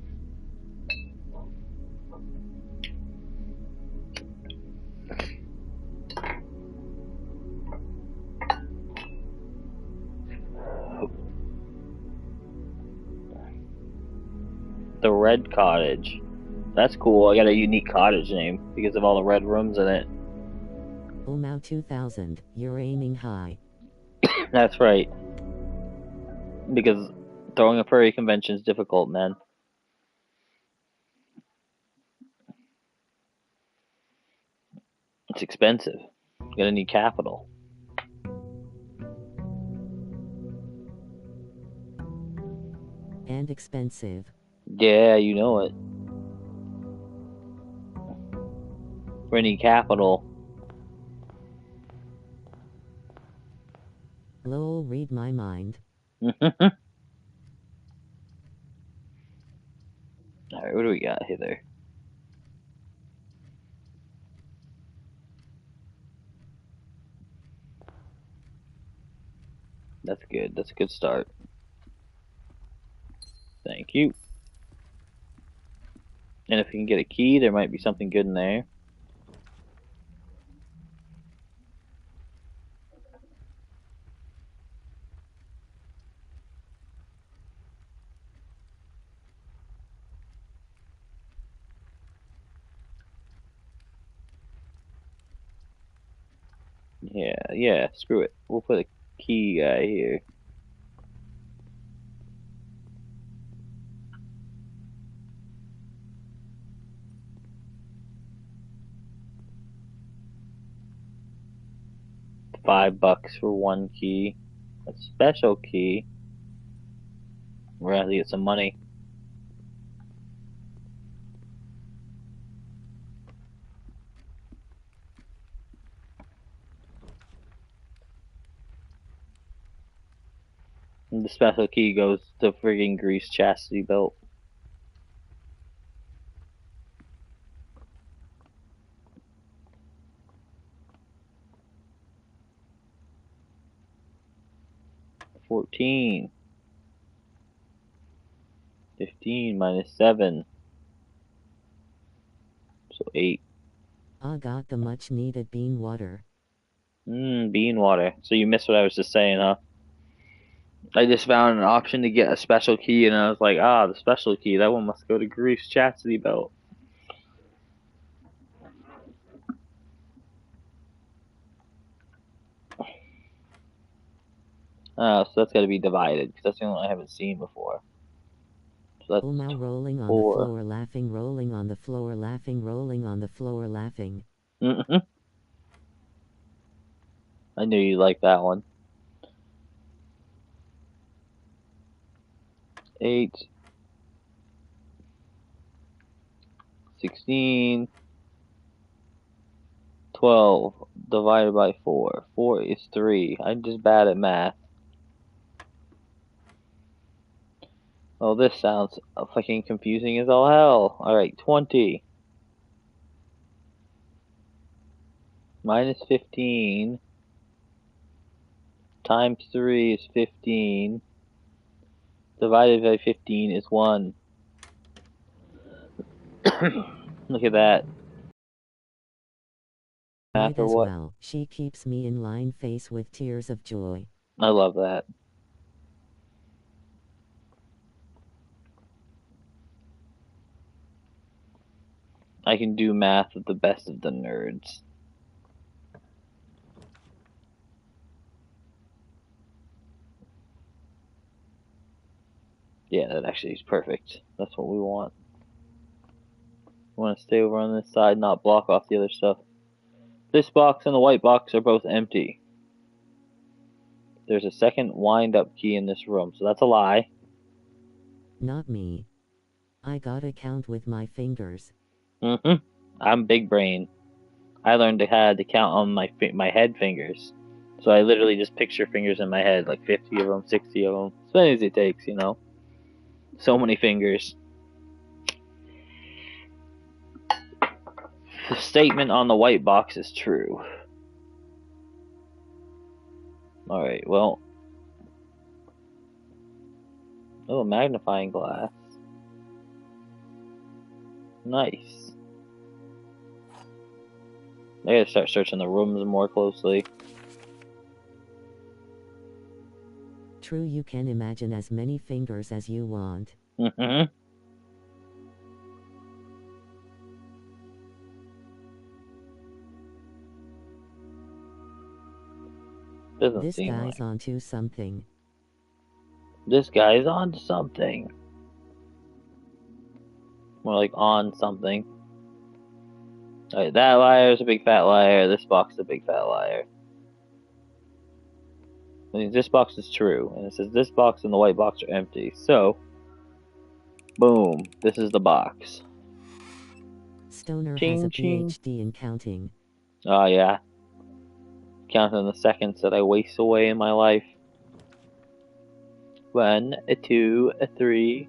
The Red Cottage. That's cool. I got a unique cottage name because of all the red rooms in it. Oh, Mao 2000, you're aiming high. That's right. Because throwing a furry convention is difficult, man. It's expensive. You're gonna need capital. And expensive. Yeah, you know it. We're gonna need capital. Lol, read my mind. Alright, what do we got here? That's good. That's a good start. Thank you. And if we can get a key, there might be something good in there. Yeah, screw it. We'll put a key guy here. $5 for one key. A special key. We're gonna have to get some money. And the special key goes to friggin' Grease Chastity Belt. $14. 15 minus 7. So 8. I got the much needed bean water. Bean water. So you missed what I was just saying, huh? I just found an option to get a special key, and I was like, the special key. That one must go to Grease Chastity Belt. So that's got to be divided, because that's the only one I haven't seen before. So that's Now rolling on 4. the floor laughing, rolling on the floor laughing, rolling on the floor laughing. I knew you'd like that one. 8. 16. 12 divided by 4. 4 is 3. I'm just bad at math. Oh, this sounds fucking confusing as all hell. Alright, 20. Minus 15. Times 3 is 15. Divided by 15 is 1. Look at that. Might or as what? well. She keeps me in line face with tears of joy. I love that. I can do math with the best of the nerds. Yeah, that actually is perfect. That's what we want. We want to stay over on this side, not block off the other stuff. This box and the white box are both empty. There's a second wind-up key in this room, so that's a lie. Not me. I gotta count with my fingers. I'm big brain. I learned how to count on my head fingers. So I literally just picture fingers in my head, like 50 of them, 60 of them. As many as it takes, you know. So many fingers. The statement on the white box is true. Alright, well. Oh, a magnifying glass. Nice. I gotta start searching the rooms more closely. True, you can imagine as many fingers as you want. Doesn't This seem guy's like. onto something. This guy's on something. More like on something. Alright, that liar is a big fat liar. This box is a big fat liar. I mean, this box is true. And it says this box and the white box are empty. So, boom. This is the box. Stoner Ching, has a ching. PhD in counting. Oh, yeah. Counting the seconds that I waste away in my life. 1, 2, 3.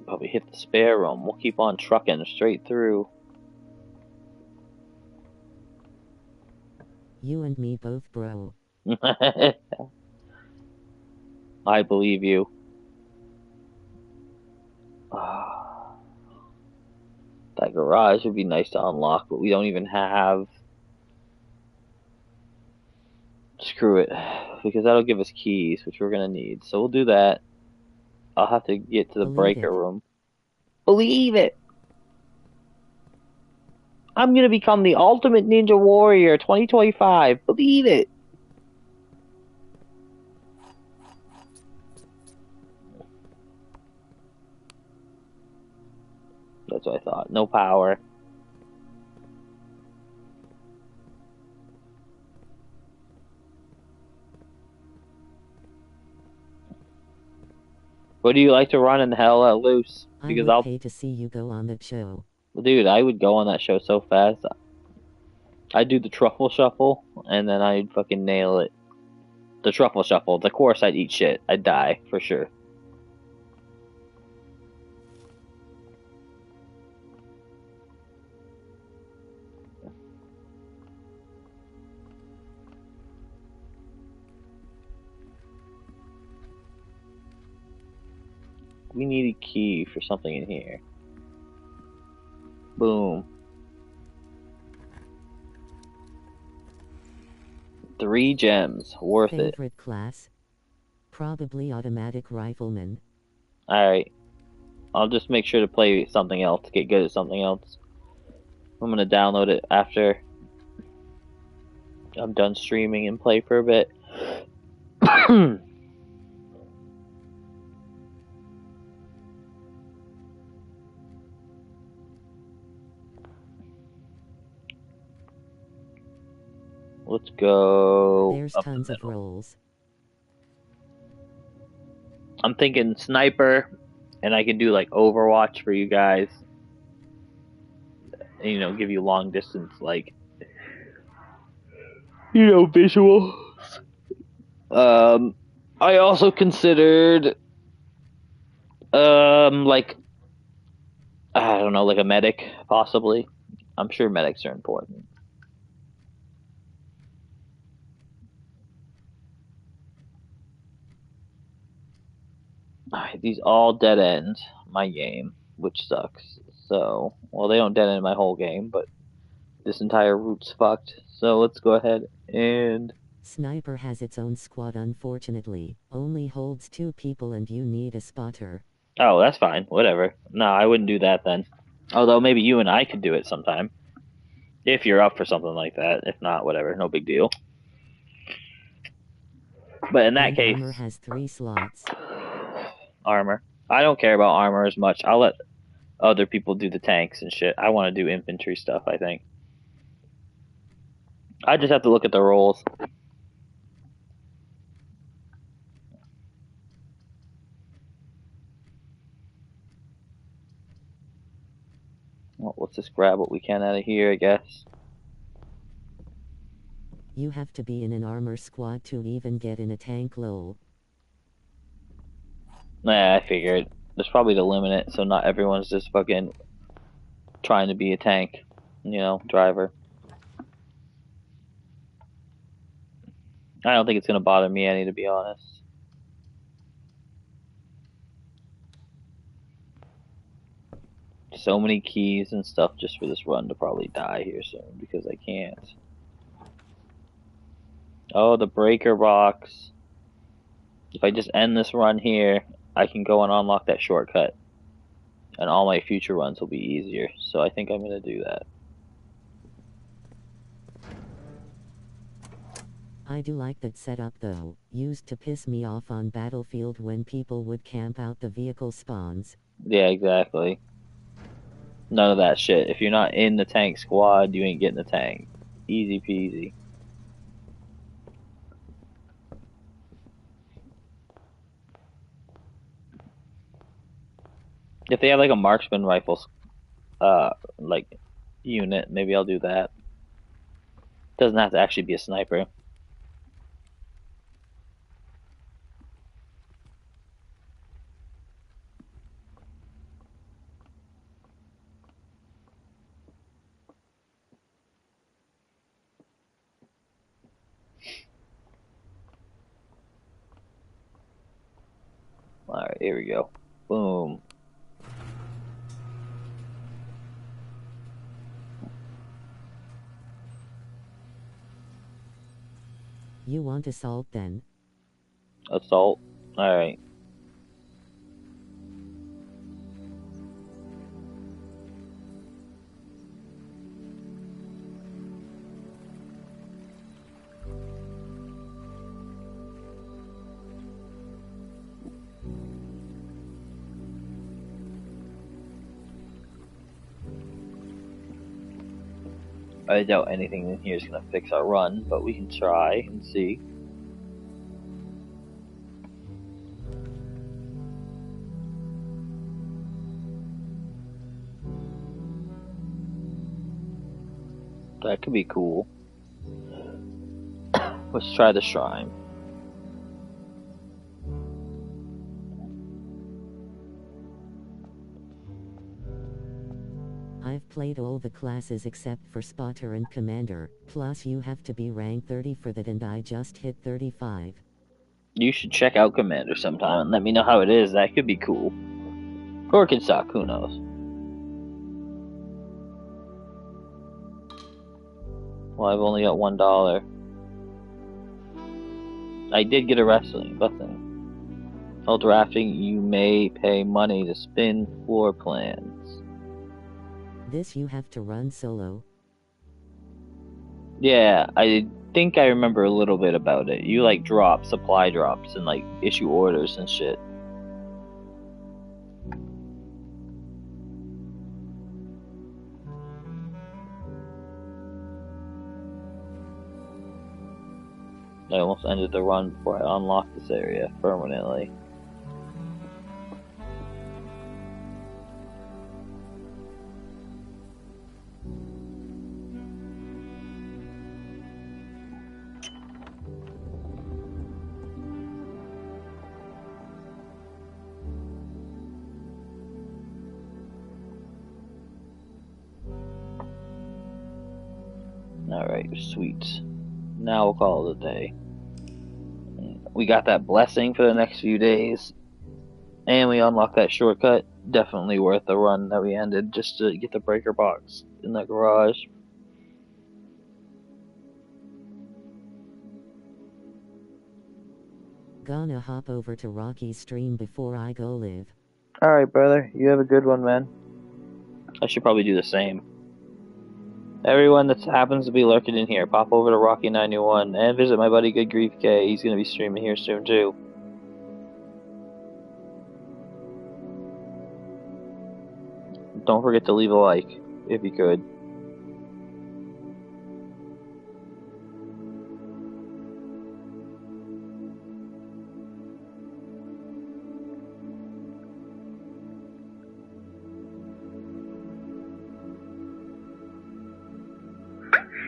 Probably hit the spare room. We'll keep on trucking straight through. You and me both, bro. I believe you. That garage would be nice to unlock, but we don't even have. Screw it, because that'll give us keys, which we're gonna need. So we'll do that. I'll have to get to the Believe breaker it. room. Believe it! I'm gonna become the ultimate ninja warrior 2025. Believe it! That's what I thought. No power. What do you like to run in hell let loose? I Because would pay to see you go on that show. Dude, I would go on that show so fast. I'd do the truffle shuffle, and then I'd fucking nail it. The truffle shuffle. The course, I'd eat shit. I'd die, for sure. We need a key for something in here. Boom. 3 gems. Worth it. Favorite class? Probably automatic rifleman. Alright. I'll just make sure to play something else. Get good at something else. I'm gonna download it after I'm done streaming and play for a bit. Let's go. There's up tons the of middle. rolls. I'm thinking sniper, and I can do like Overwatch for you guys. And, you know, give you long distance, like, you know, visuals. I also considered, like, I don't know, like a medic, possibly. I'm sure medics are important. Alright, these all dead ends. my game, which sucks. So, well, they don't dead end my whole game, but this entire route's fucked. So let's go ahead and... Sniper has its own squad unfortunately, only holds 2 people and you need a spotter. Oh, that's fine, whatever. No, I wouldn't do that then. Although maybe you and I could do it sometime. If you're up for something like that. If not, whatever, no big deal. But in that And case... armor has 3 slots. Armor. I don't care about armor as much. I'll let other people do the tanks and shit. I want to do infantry stuff, I think. I just have to look at the roles. Well, let's just grab what we can out of here, I guess. You have to be in an armor squad to even get in a tank lol. Nah, I figured. There's probably to limit it, so not everyone's just fucking trying to be a tank, you know, driver. I don't think it's gonna bother me any, to be honest. So many keys and stuff just for this run to probably die here soon because I can't. Oh, the breaker box. If I just end this run here, I can go and unlock that shortcut. And all my future runs will be easier. So I think I'm going to do that. I do like that setup though, used to piss me off on Battlefield when people would camp out the vehicle spawns. Yeah, exactly. None of that shit. If you're not in the tank squad, you ain't getting the tank. Easy peasy. If they have like a marksman rifles like unit, maybe I'll do that. Doesn't have to actually be a sniper. Alright, here we go. Boom. You want assault then? Assault. Alright. I doubt anything in here is going to fix our run, but we can try and see. That could be cool. Let's try the shrine. I've played all the classes except for Spotter and Commander, plus you have to be rank 30 for that and I just hit 35. You should check out Commander sometime and let me know how it is. That could be cool. Or it could suck, who knows. Well, I've only got $1. I did get a wrestling button. While drafting, you may pay money to spin floor plans. This you have to run solo. Yeah, I think I remember a little bit about it. You like drop supply drops and like issue orders and shit. I almost ended the run before I unlocked this area permanently. Alright, sweet. Now we'll call it a day. We got that blessing for the next few days. And we unlocked that shortcut. definitely worth the run that we ended just to get the breaker box in the garage. Gonna hop over to Rocky's stream before I go live. Alright, brother. You have a good one, man. I should probably do the same. Everyone that happens to be lurking in here, pop over to Rocky91 and visit my buddy Good Grief K. He's going to be streaming here soon, too. Don't forget to leave a like, if you could.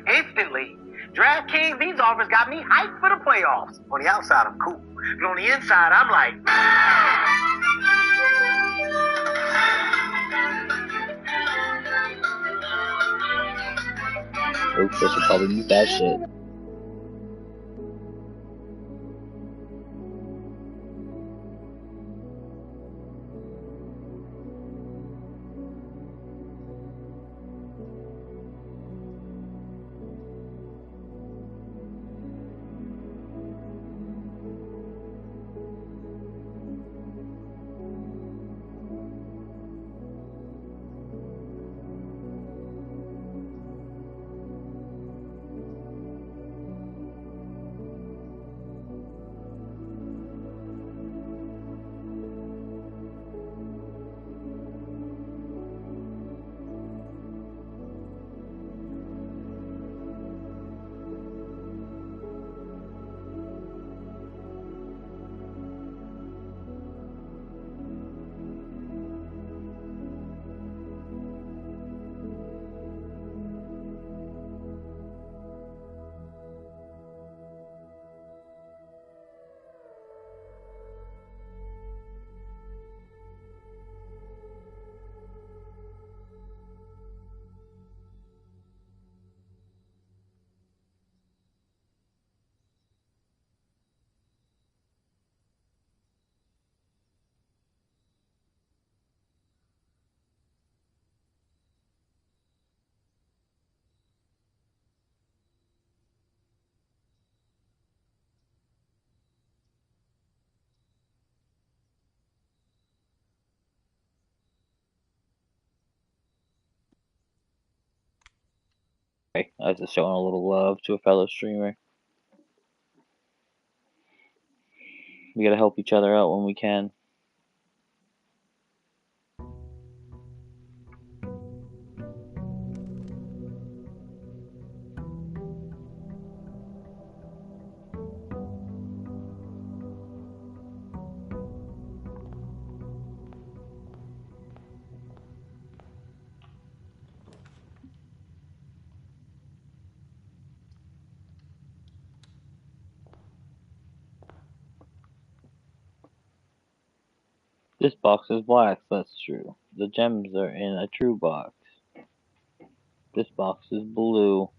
Instantly. DraftKings, these offers got me hyped for the playoffs. On the outside, I'm cool. But on the inside, I'm like... Oh, Chris will probably mute that shit. I was just showing a little love to a fellow streamer. We gotta help each other out when we can. This box is black, that's true. The gems are in a true box. This box is blue.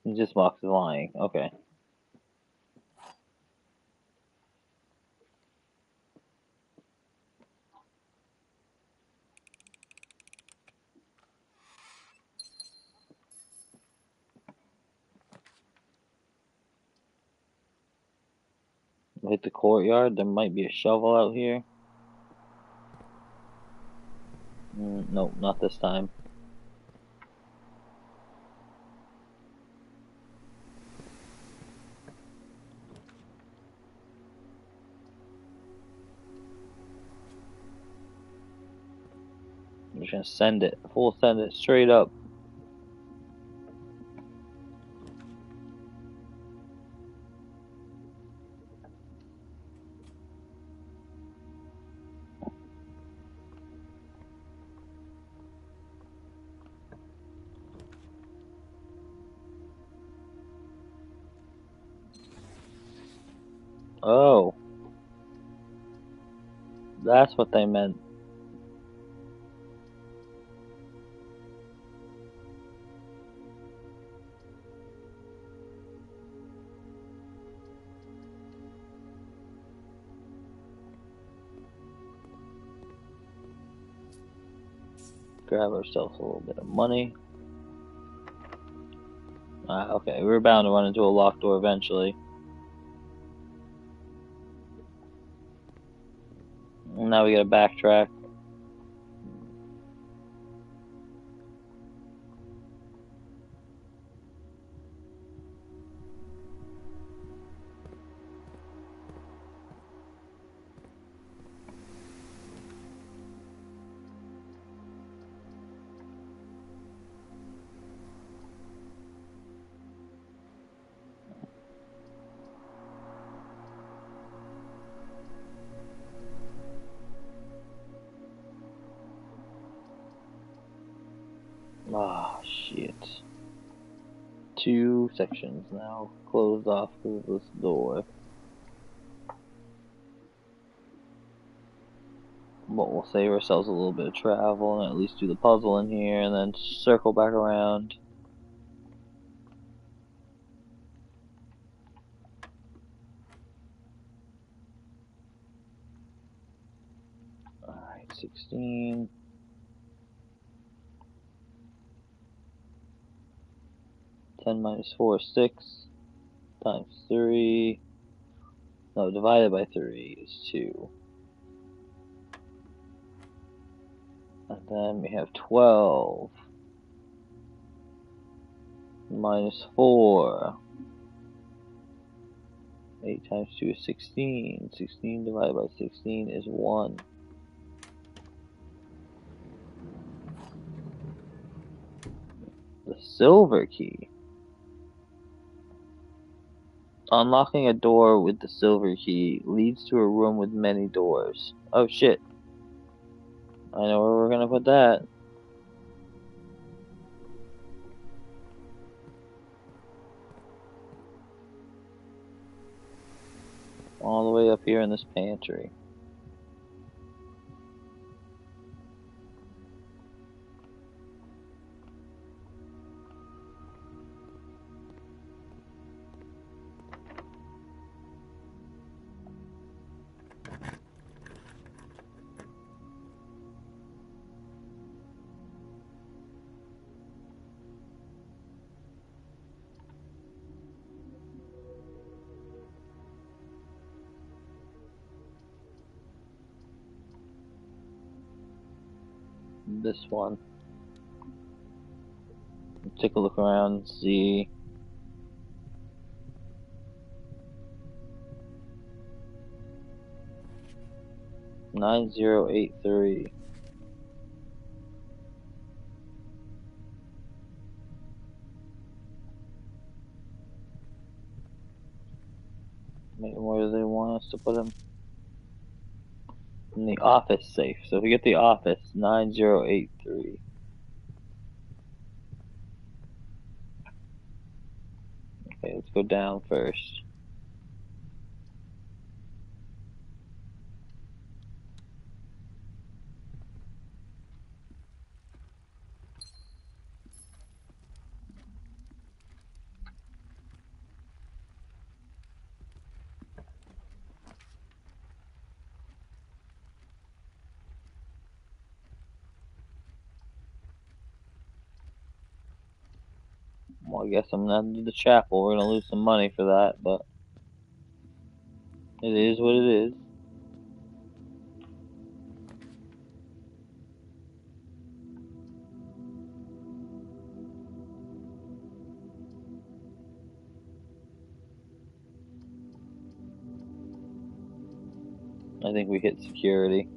This box is lying. Okay. Hit the courtyard. There might be a shovel out here. Nope, not this time. I'm just gonna send it. Full send it straight up. Oh. That's what they meant. Grab ourselves a little bit of money. Okay, we were bound to run into a locked door eventually. Now we gotta backtrack. Ah, shit. 2 sections now closed off because of this door. But we'll save ourselves a little bit of travel and at least do the puzzle in here and then circle back around. Alright, 16. 10 minus 4 is 6. Times 3. No, divided by 3 is 2. And then we have 12. Minus 4. 8 times 2 is 16. 16 divided by 16 is 1. The silver key. Unlocking a door with the silver key leads to a room with many doors. Oh shit. I know where we're gonna put that. All the way up here in this pantry. This one. Take a look around and see. $9083. Maybe where do they want us to put them? In the office safe. So if we get the office, 9083. Okay, let's go down first. Well, I guess I'm gonna have to do the chapel. We're gonna lose some money for that, but it is what it is. I think we hit security.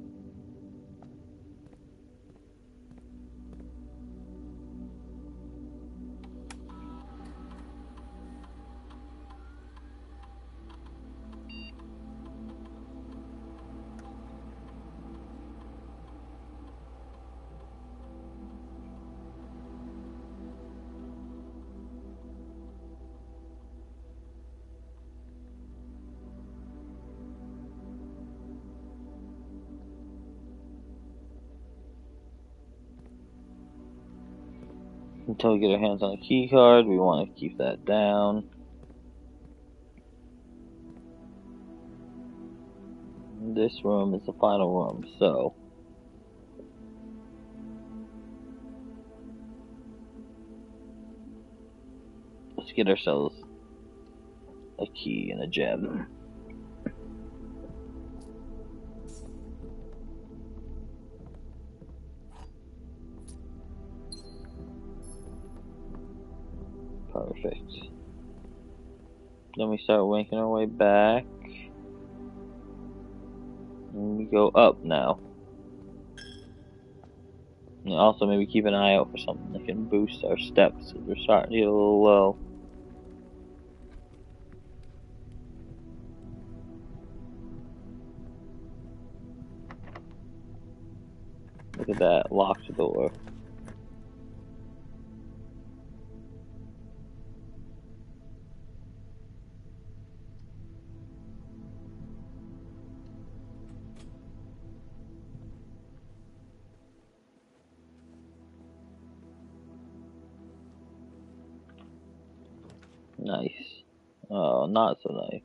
Until we get our hands on a key card, we want to keep that down. This room is the final room, so Let's get ourselves a key and a gem. Perfect. Then we start making our way back. And we go up now. And also maybe keep an eye out for something that can boost our steps if we're starting to get a little low. Look at that, locked door. Nice. Oh, not so nice.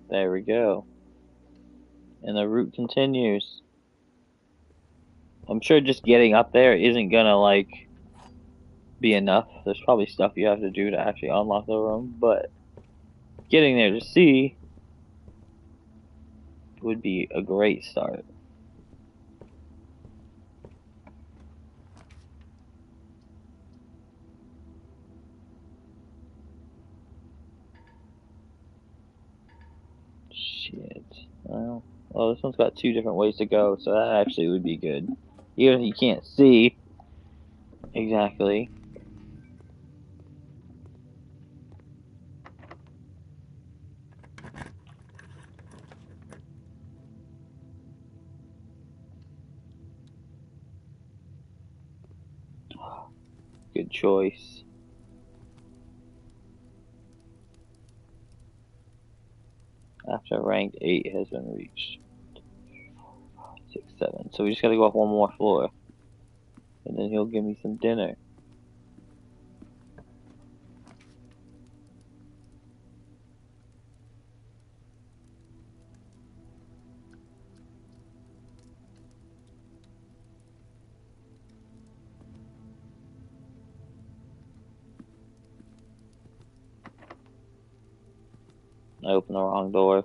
There we go. And the route continues. I'm sure just getting up there isn't gonna, like, be enough. There's probably stuff you have to do to actually unlock the room, but getting there to see would be a great start. Shit. Well, this one's got 2 different ways to go, so that actually would be good. Even if you can't see exactly. Good choice. After rank 8 has been reached. 6, 7. So we just gotta go up one more floor. And then he'll give me some dinner. I opened the wrong door.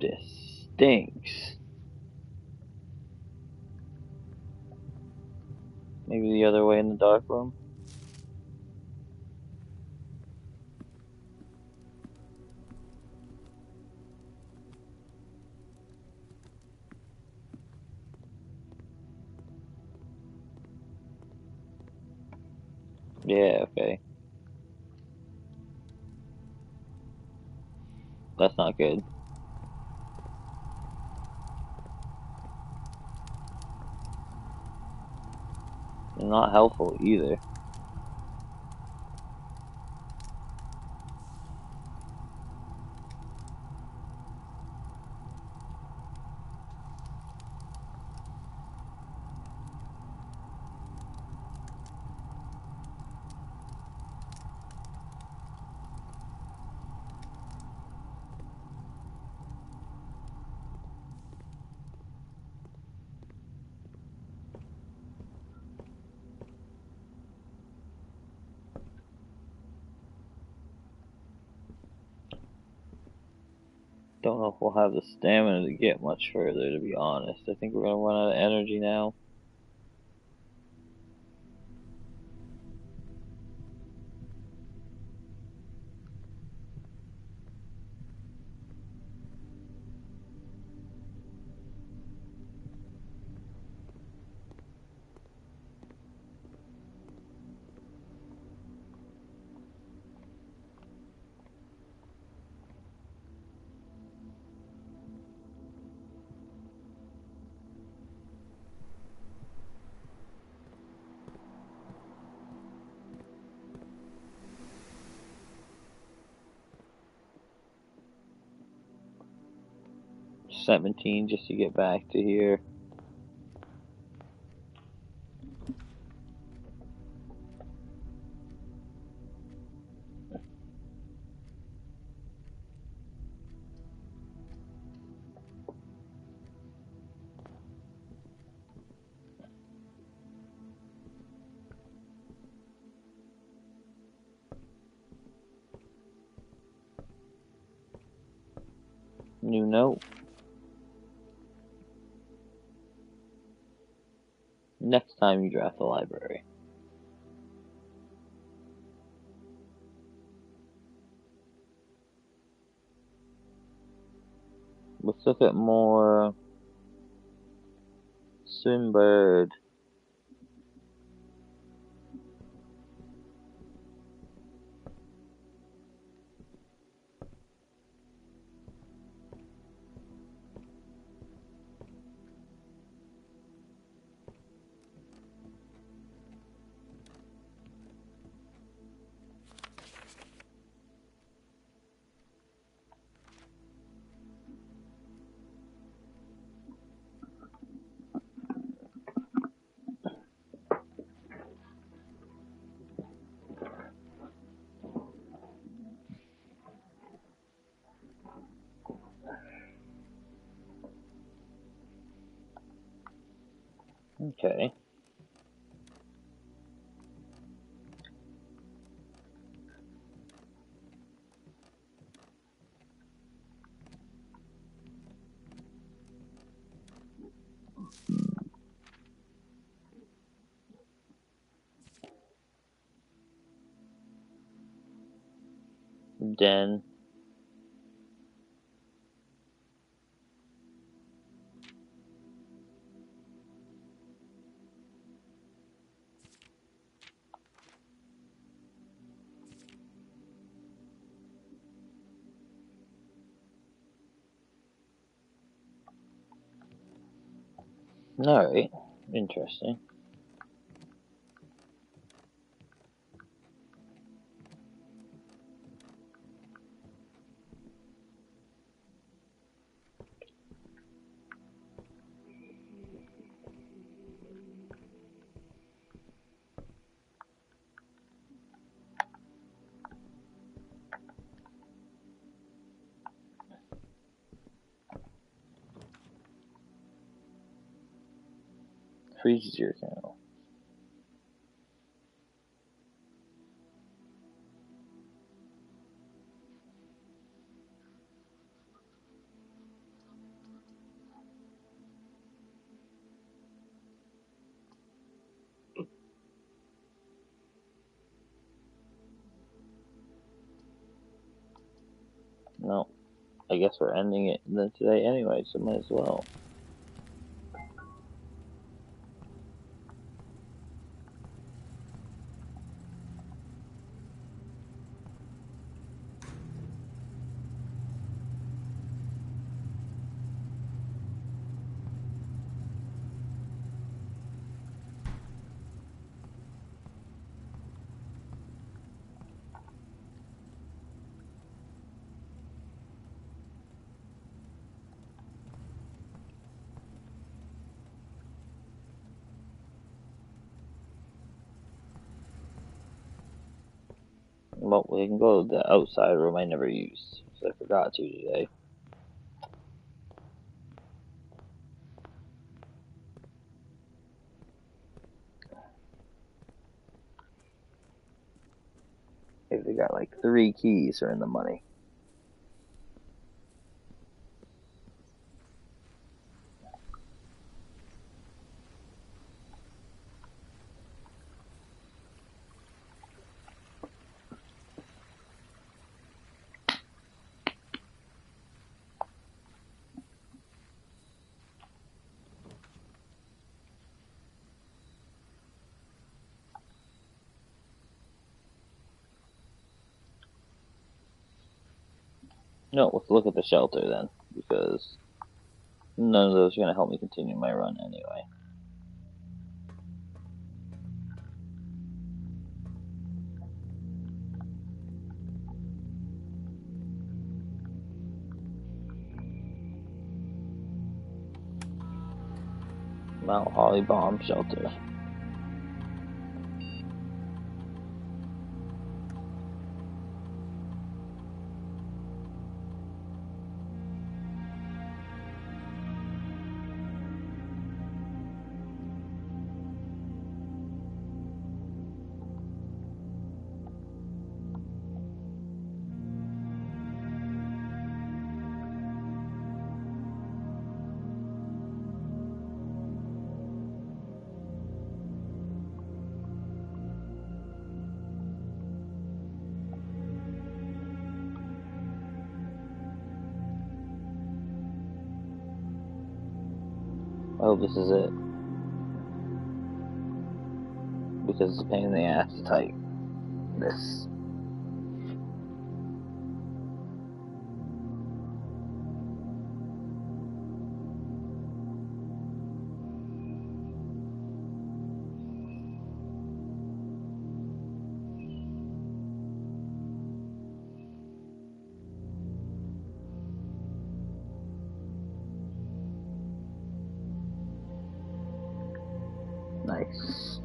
This stinks. Maybe the other way in the dark room. Yeah, okay. That's not good. And not helpful either. Don't know if we'll have the stamina to get much further, to be honest. I think we're gonna run out of energy now. $17 just to get back to here. New note. Next time you draft the library. Let's look at more Swinbird. Okay. Den. Alright. Interesting. Freezes your account. No. I guess we're ending it today anyway, so might as well. Well, we can go to the outside room I never used, so I forgot to today. If they got like 3 keys or in the money. No, let's look at the shelter then, because none of those are going to help me continue my run anyway. Mount Holly Bomb Shelter. I hope this is it. Because it's a pain in the ass to type this. Nice.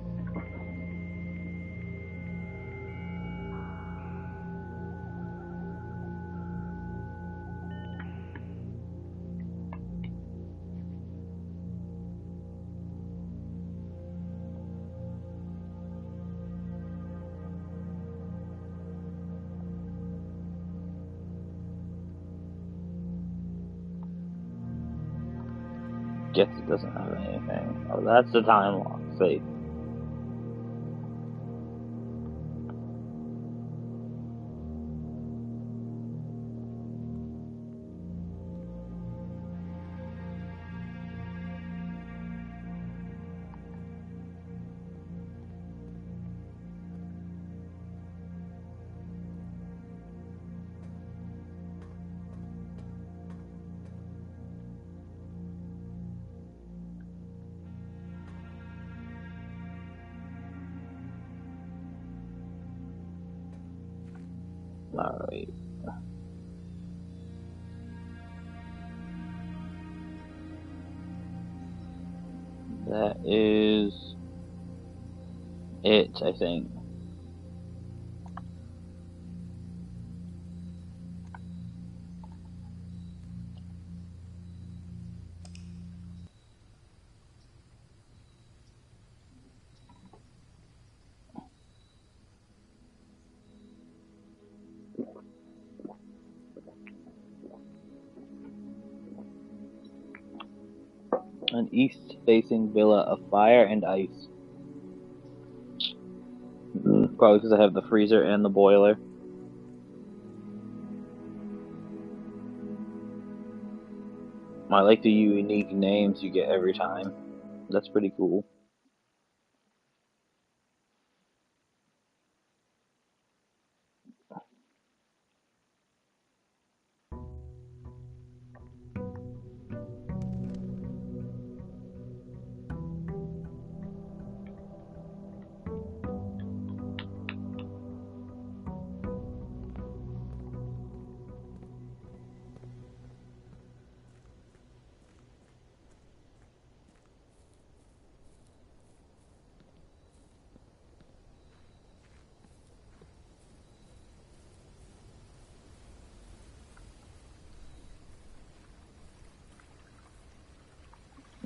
Guess it doesn't have anything. Oh, that's the time lock. Safe. Alright. That is it, I think. An east-facing villa of fire and ice. Probably because I have the freezer and the boiler. I like the unique names you get every time. That's pretty cool.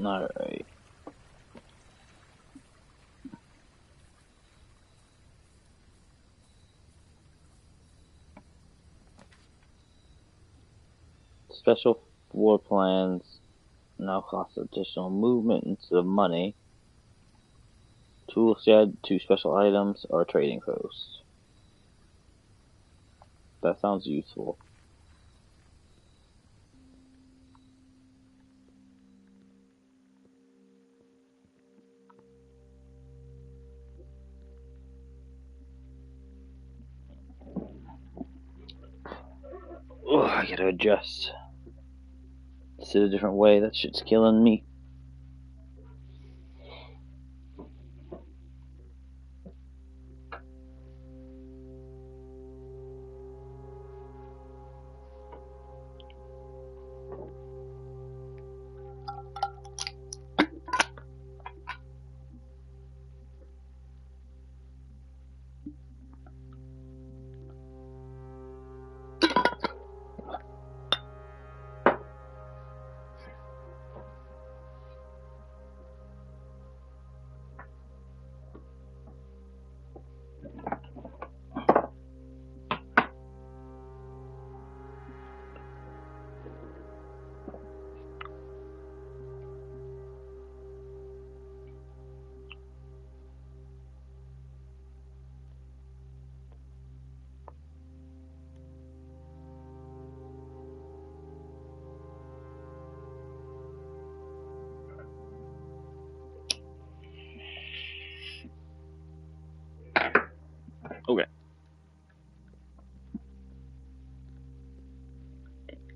Alright. Special floor plans now cost additional movement instead of money. Tool shed, 2 special items, or trading post. That sounds useful. Ugh, I gotta adjust. Sit a different way, that shit's killing me.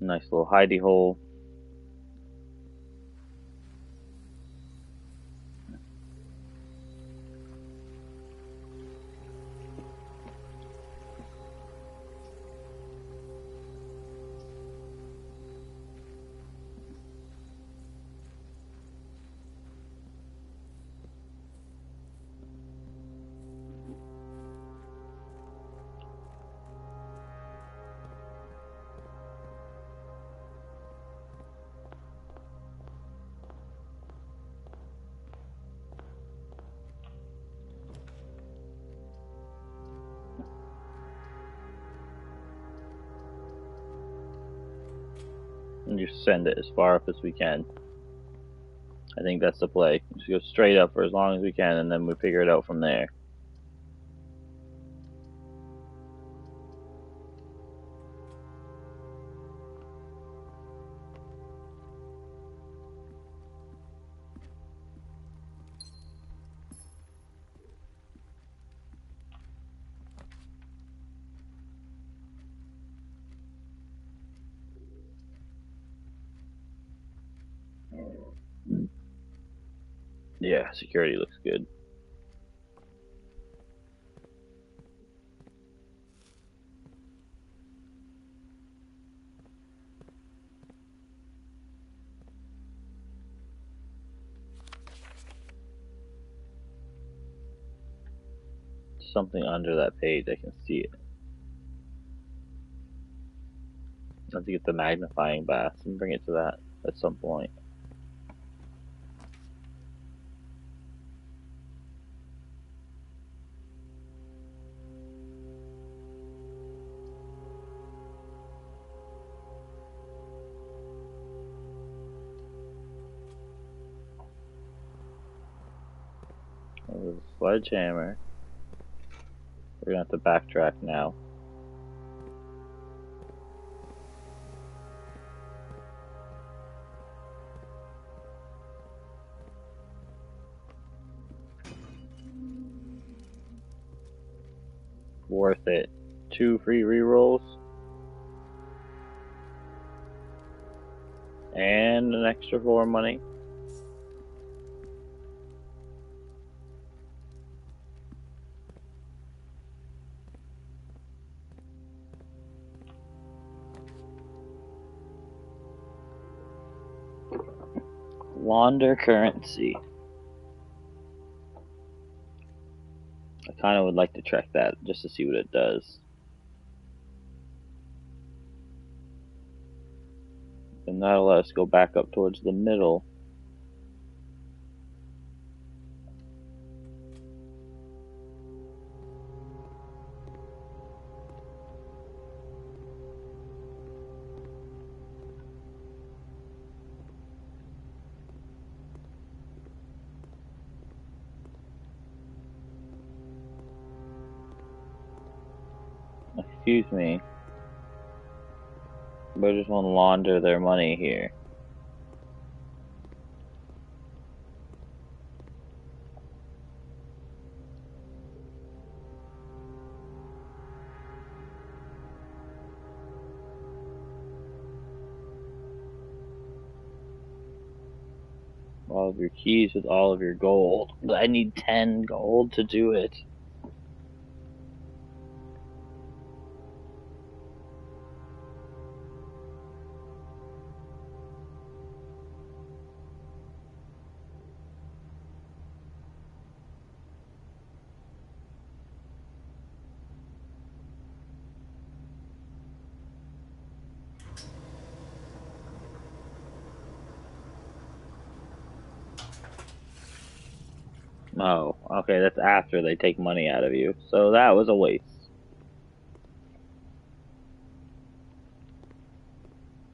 Nice little hidey hole. And just send it as far up as we can. I think that's the play. Just go straight up for as long as we can, and then we figure it out from there. Yeah, security looks good. Something under that page, I can see it. I have to get the magnifying glass and bring it to that at some point. There's a sledgehammer. We're gonna have to backtrack now. Worth it. 2 free rerolls. And an extra 4 money. Launder currency. I kind of would like to check that just to see what it does. And that'll let us go back up towards the middle. Excuse me. But I just want to launder their money here. All of your keys with all of your gold. But I need 10 gold to do it. Oh, okay, that's after they take money out of you. So that was a waste.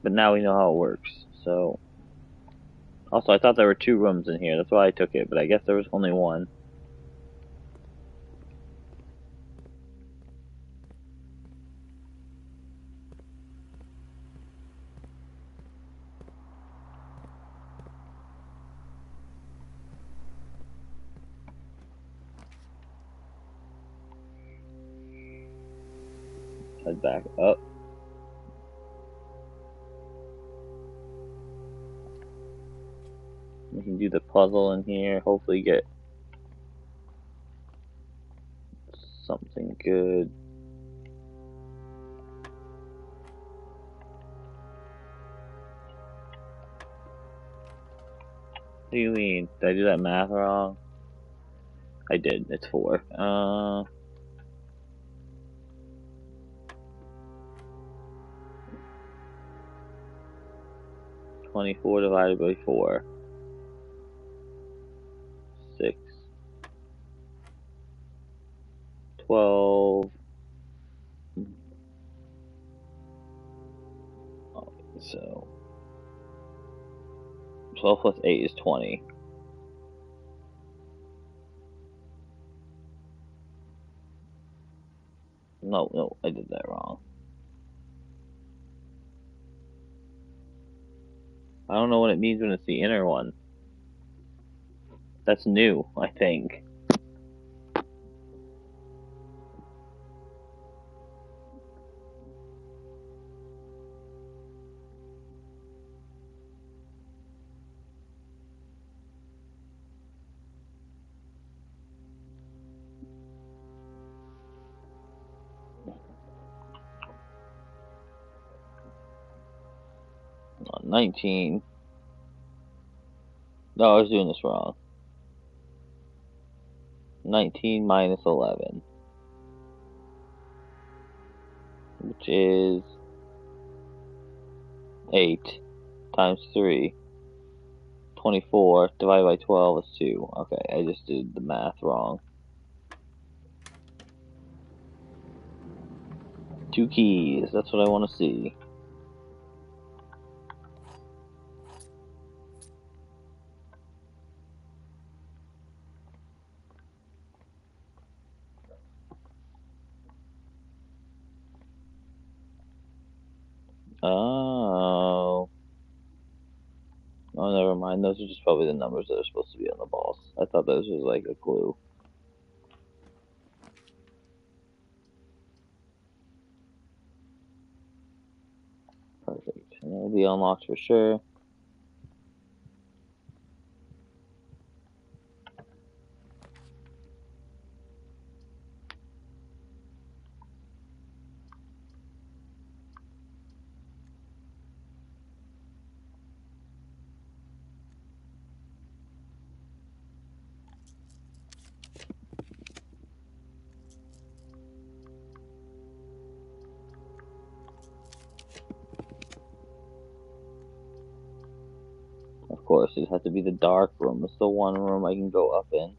But now we know how it works. So, also I thought there were 2 rooms in here. That's why I took it, but I guess there was only 1. Head back up. We can do the puzzle in here. Hopefully get something good. What do you mean? Did I do that math wrong? I did. It's 4. 24 divided by 4. 6. 12. So 12 plus 8 is 20. No, I did that wrong. I don't know what it means when it's the inner one. That's new, I think. Oh, 19. No, I was doing this wrong. 19 minus 11. Which is 8 times 3. 24 divided by 12 is 2. Okay, I just did the math wrong. 2 keys, that's what I want to see. Oh. Oh, never mind. Those are just probably the numbers that are supposed to be on the balls. I thought those was like a clue. Perfect. And it'll be unlocked for sure. Of course, it has to be the dark room. It's the one room I can go up in.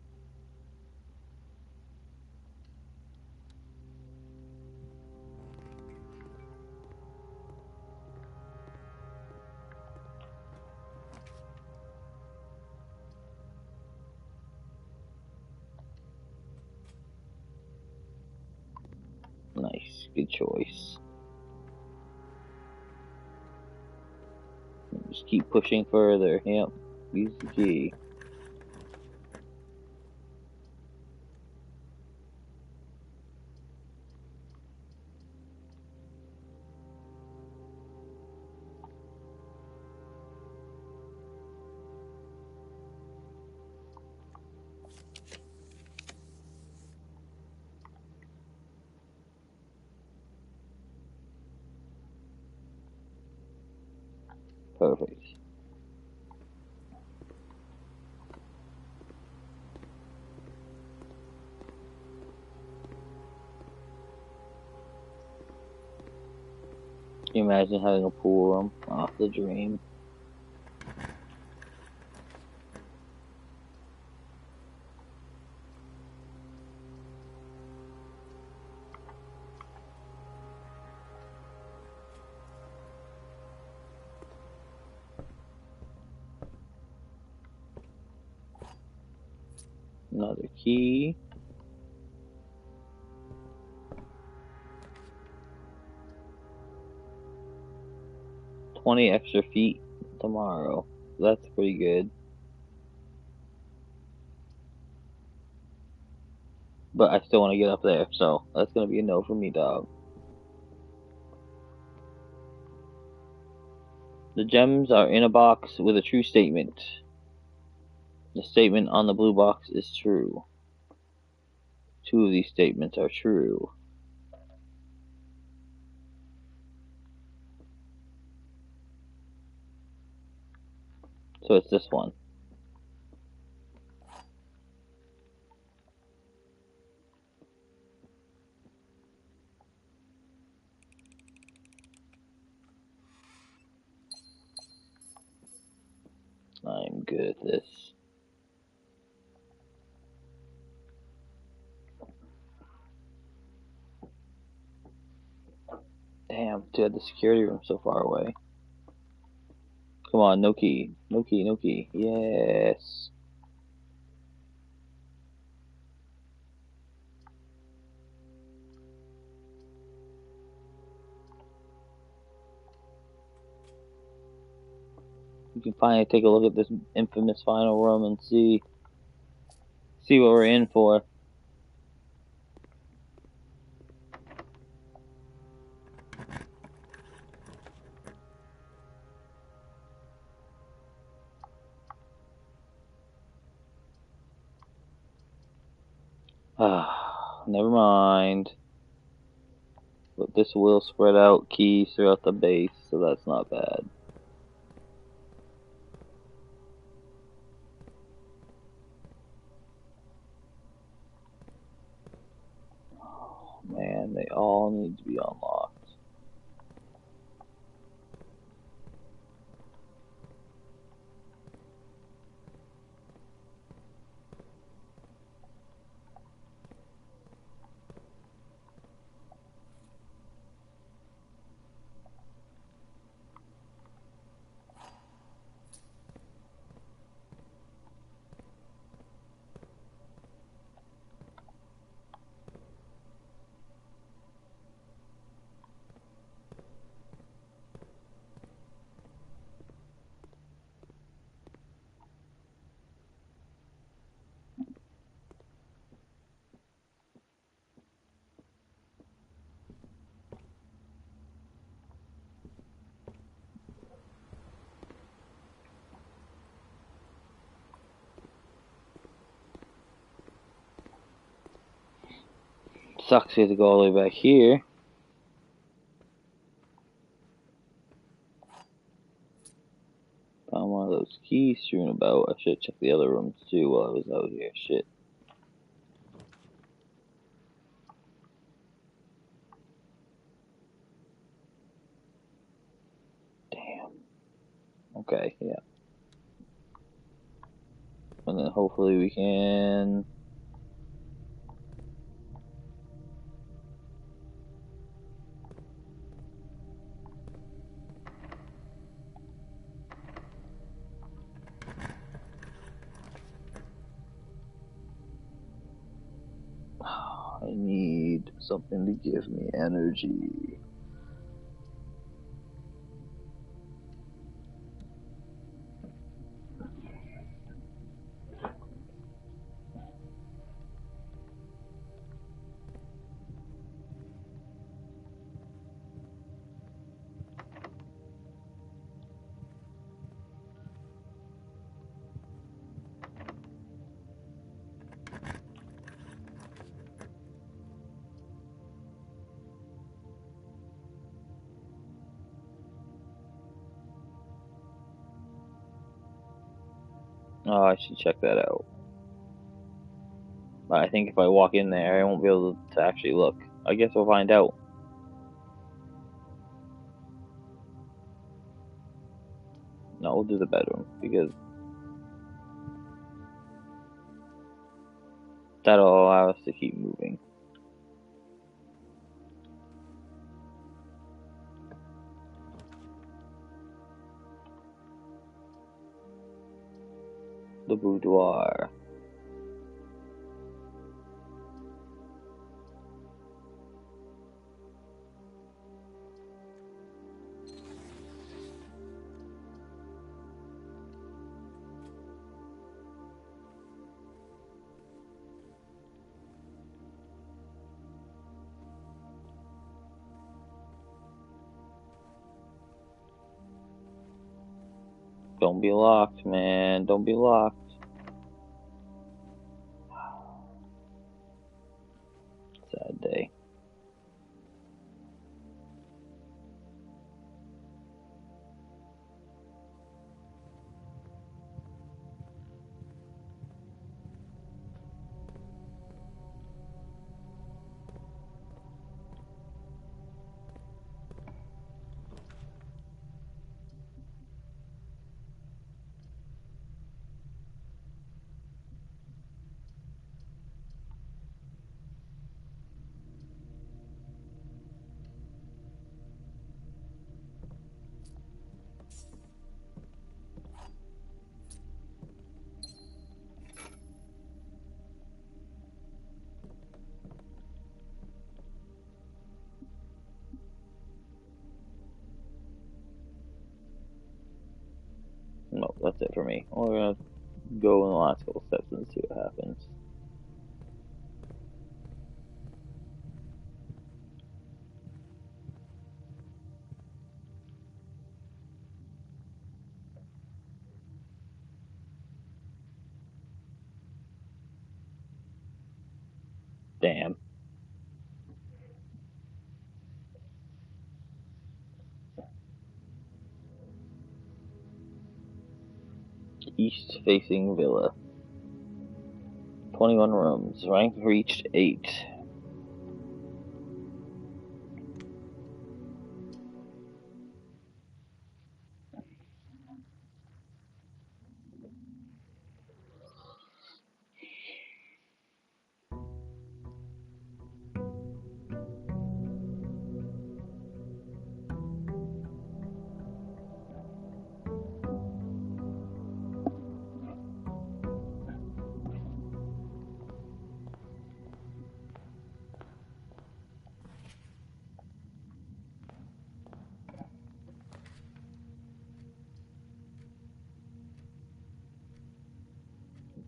Nice, good choice. Just keep pushing further. Yep, use the key. Perfect. Can you imagine having a pool room? Off the dream. Another key. $20 extra feet tomorrow. That's pretty good. But I still want to get up there, so that's gonna be a no for me, dog. The gems are in a box with a true statement. The statement on the blue box is true. 2 of these statements are true. So it's this one. I'm good at this. Damn, dude, the security room's so far away. Come on, no key. No key, no key. Yes. We can finally take a look at this infamous final room and see what we're in for. Never mind. But this will spread out keys throughout the base, so that's not bad. Oh, man, they all need to be unlocked. Sucks we have to go all the way back here. Found one of those keys strewn about. I should have checked the other rooms too while I was out here. Shit. Damn. Okay, yeah. And then hopefully we can... I need something to give me energy. Oh, I should check that out. But I think if I walk in there, I won't be able to actually look. I guess we'll find out. No, we'll do the bedroom, because that'll allow us to keep moving. The boudoir. Don't be locked, man. Don't be locked. No, that's it for me. We're gonna go in the last couple steps and see what happens. Damn. East facing villa. 21 rooms. Rank reached 8.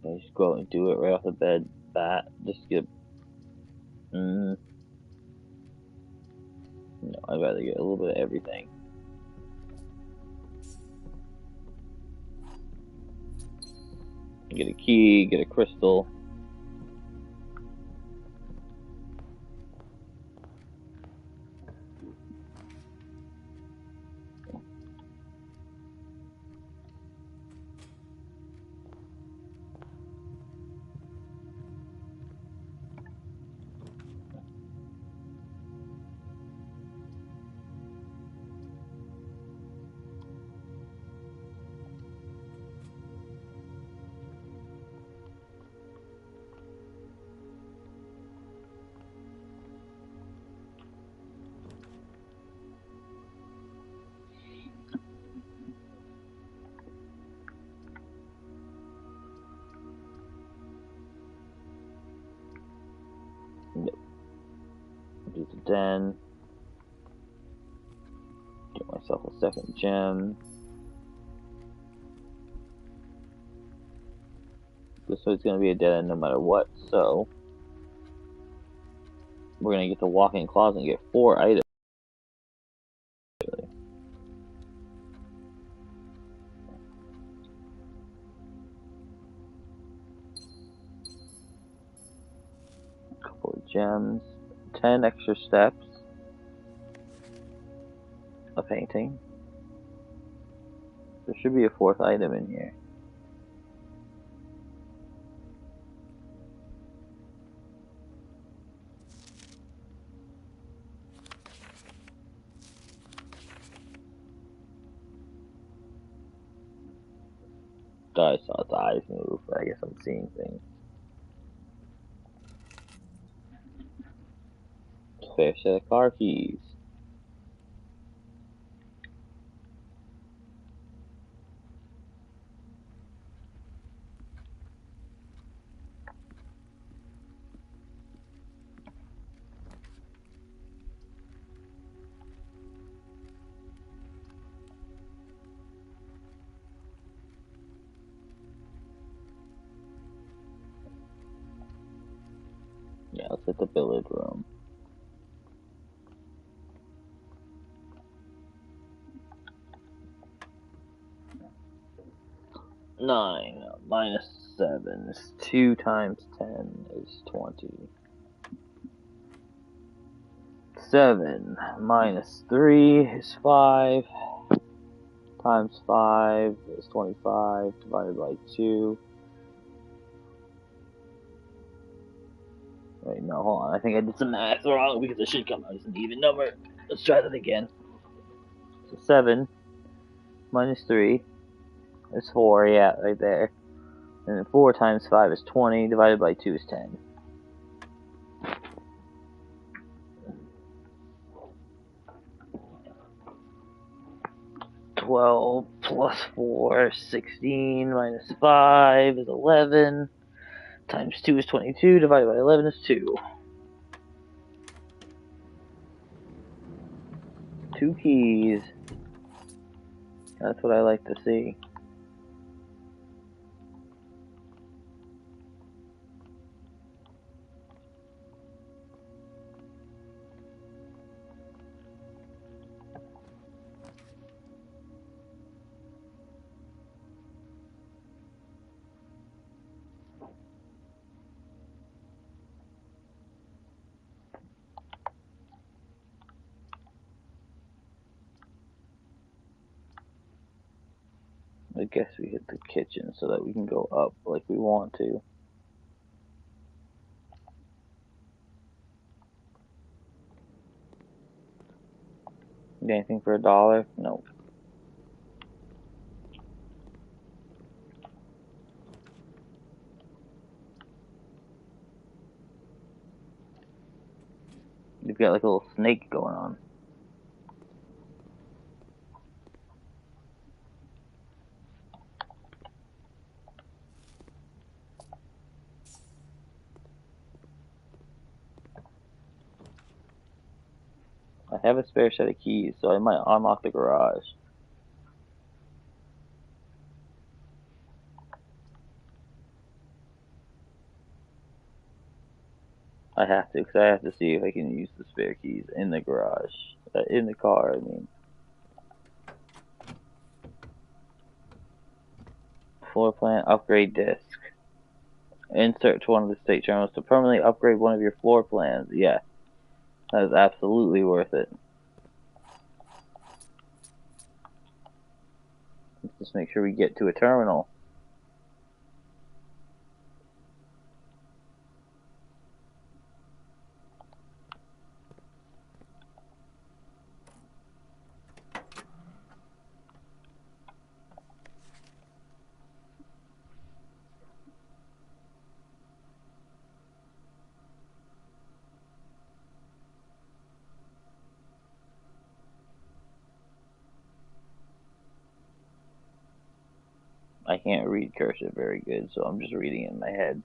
I just go out and do it right off the bed. Just get. No, I'd rather get a little bit of everything. Get a key, get a crystal. Do the den. Get myself a second gem. This one's gonna be a dead end no matter what, so we're gonna get the walk-in closet and get 4 items. A couple of gems. 10 extra steps. A painting. There should be a 4th item in here. I saw its eyes move, but I guess I'm seeing things. Fair set of car keys. Yeah, let's hit the billiard room. Nine minus 7 is 2 times 10 is 20. 7 minus 3 is 5 times 5 is 25 divided by 2. Wait, no, hold on. I think I did some math wrong because it should come out as an even number. Let's try that again. So 7 minus 3 is 4, yeah, right there. And then 4 times 5 is 20, divided by 2 is 10. 12 plus 4 is 16, minus 5 is 11, times 2 is 22, divided by 11 is 2. 2 keys. That's what I like to see. I guess we hit the kitchen so that we can go up like we want to. Get anything for $1? No. You've got like a little snake going on. I have a spare set of keys, so I might unlock the garage. I have to, because I have to see if I can use the spare keys in the garage. In the car, I mean. Floor plan, upgrade disc. Insert to one of the state journals to permanently upgrade one of your floor plans. Yeah, that is absolutely worth it. Let's just make sure we get to a terminal. I can't read cursive very good, so I'm just reading it in my head.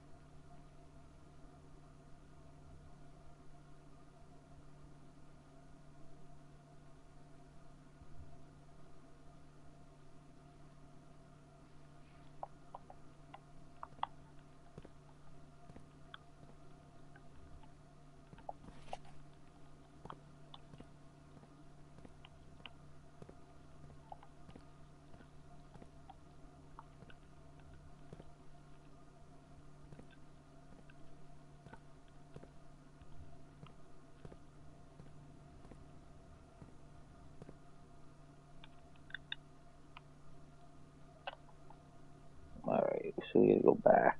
Alright, so we gotta go back.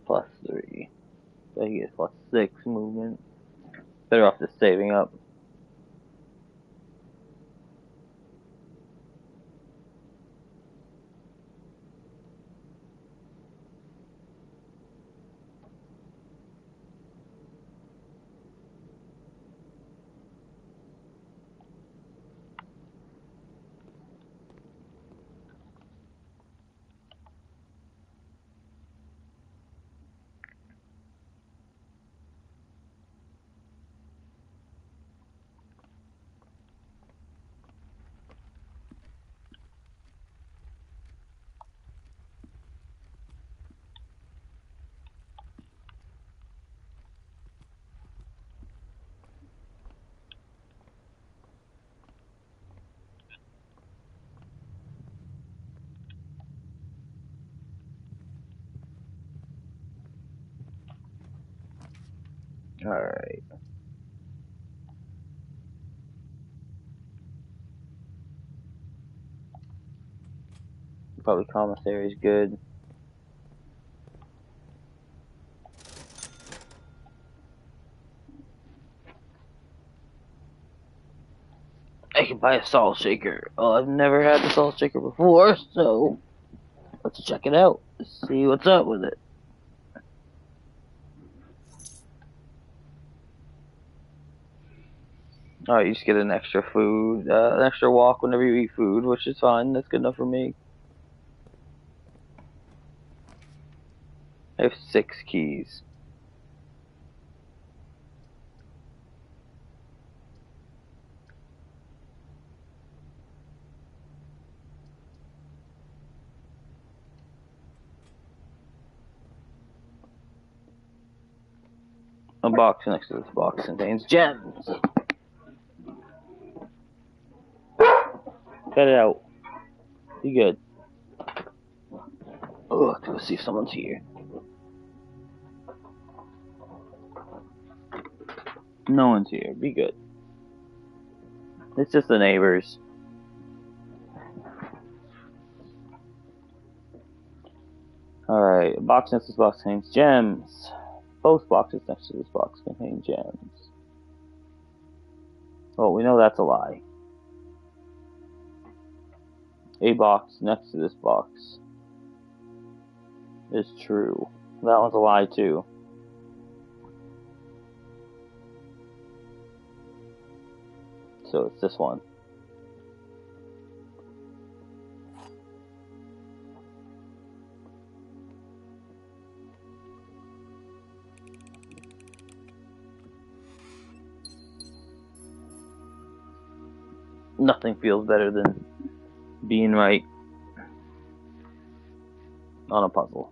+3. So he gets +6 movement. Better off just saving up. Alright. Probably commissary is good. I can buy a salt shaker. Oh, I've never had the salt shaker before, so let's check it out. See what's up with it. Alright, you just get an extra food, an extra walk whenever you eat food, which is fine. That's good enough for me. I have 6 keys. A box next to this box contains gems. Cut it out. Be good. Oh, let's go see if someone's here. No one's here. Be good. It's just the neighbors. Alright, a box next to this box contains gems. Both boxes next to this box contain gems. Well, we know that's a lie. A box next to this box is true. That one's a lie too. So it's this one. Nothing feels better than being right on a puzzle.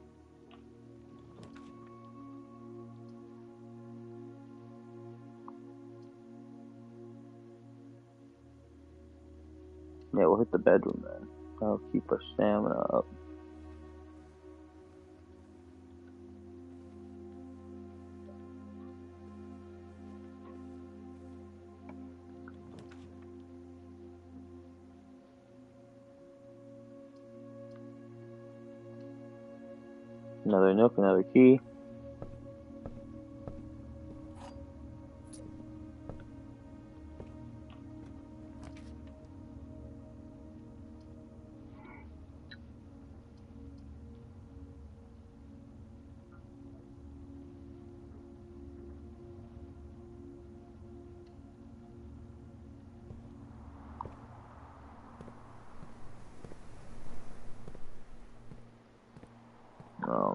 Yeah, we'll hit the bedroom then. That'll keep our stamina up. Another nook, another key.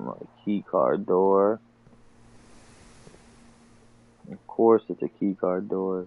My key card door. Of course it's a key card door.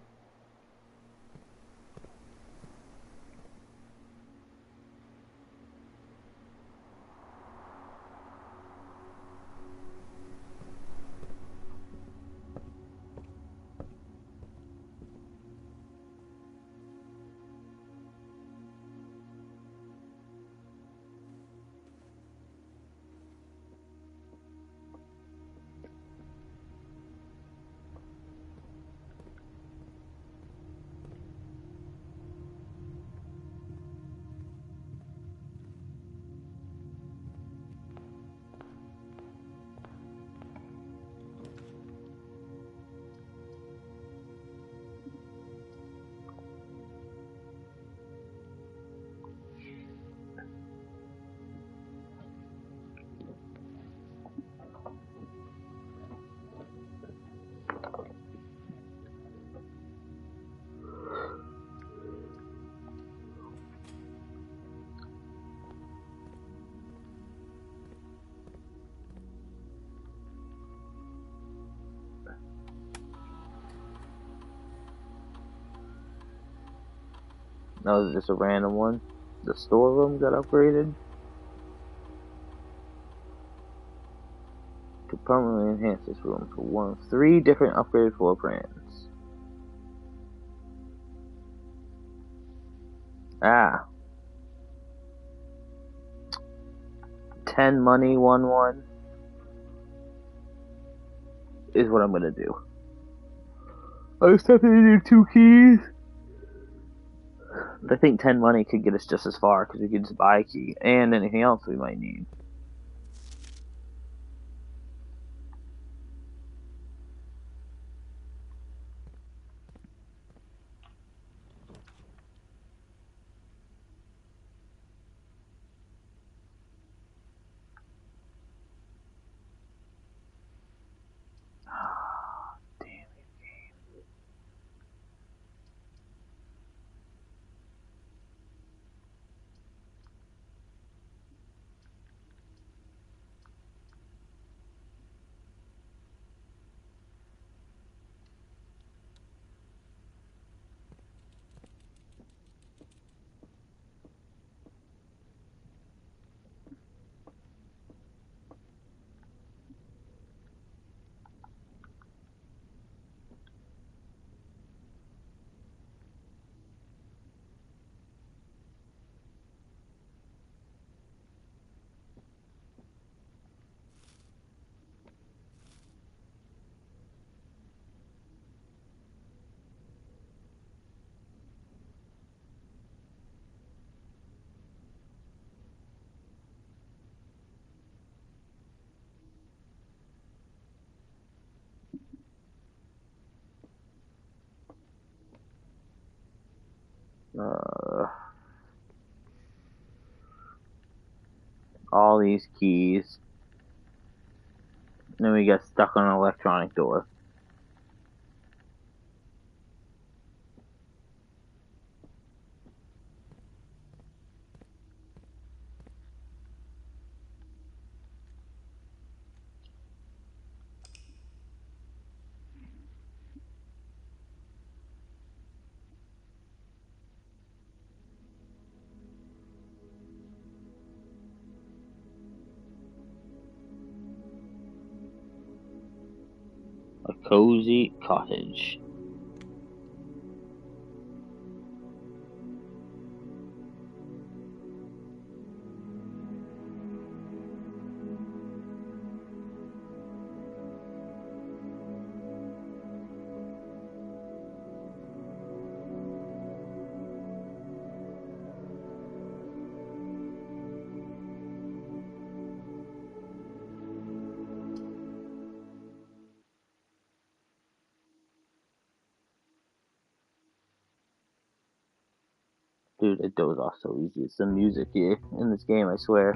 No, it's just a random one. The storeroom got upgraded to permanently enhance this room for one of 3 different upgraded floor plans. Ah. 10 money, 1-1 is what I'm gonna do. I just have to do 2 keys. I think 10 money could get us just as far because we could just buy a key and anything else we might need. All these keys. Then we get stuck on an electronic door. A cozy cottage. Dude, it doze off so easy. It's the music here in this game, I swear.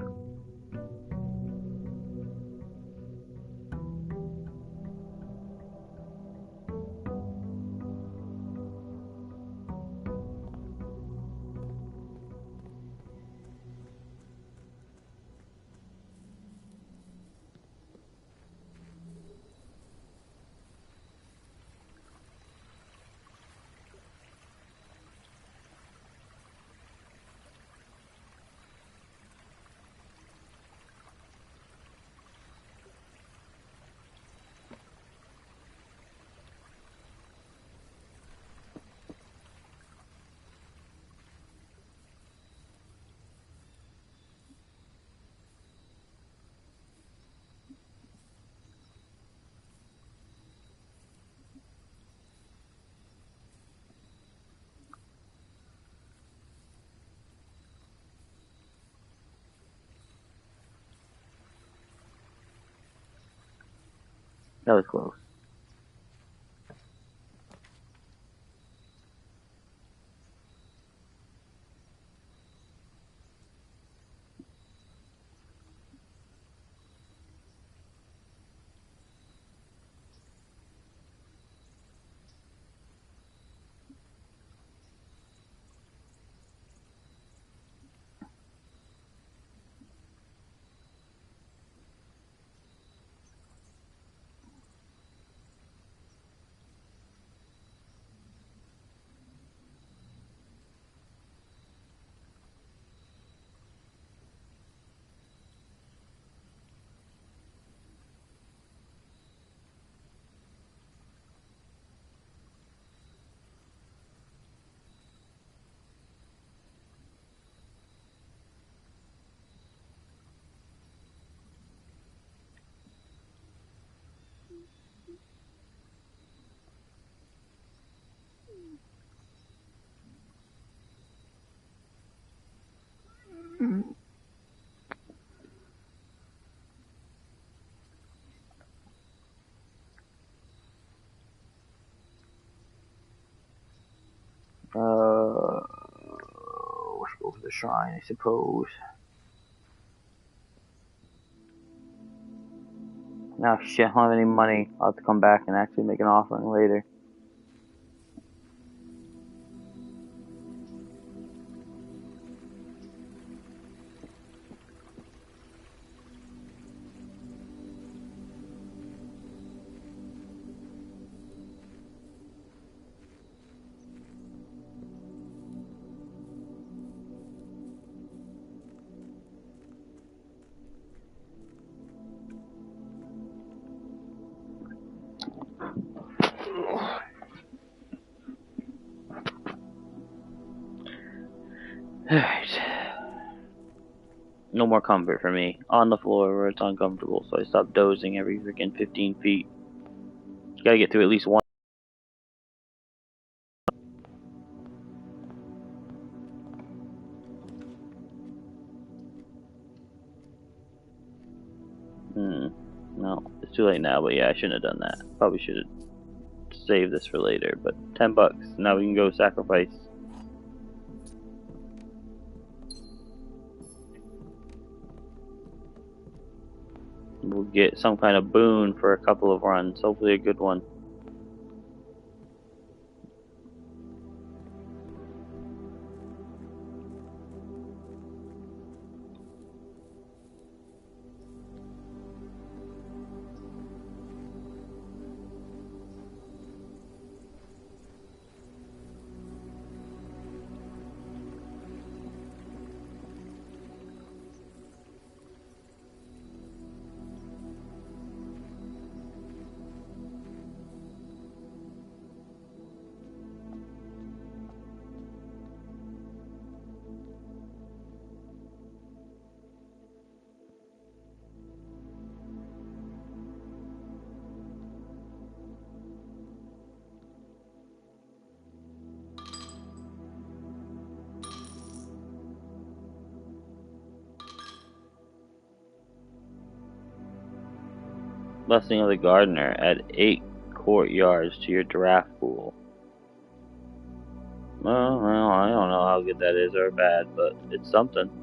That was close. Let's go for the shrine, I suppose. Now, shit, I don't have any money. I'll have to come back and actually make an offering later. Alright. No more comfort for me. On the floor where it's uncomfortable, so I stop dozing every freaking 15 feet. Gotta get through at least one. No, it's too late now, but yeah, I shouldn't have done that. Probably should have saved this for later, but $10. Now we can go sacrifice we'll get some kind of boon for a couple of runs. Hopefully a good one. Blessing of the Gardener. Add 8 courtyards to your draft pool. Well, I don't know how good that is or bad, but it's something.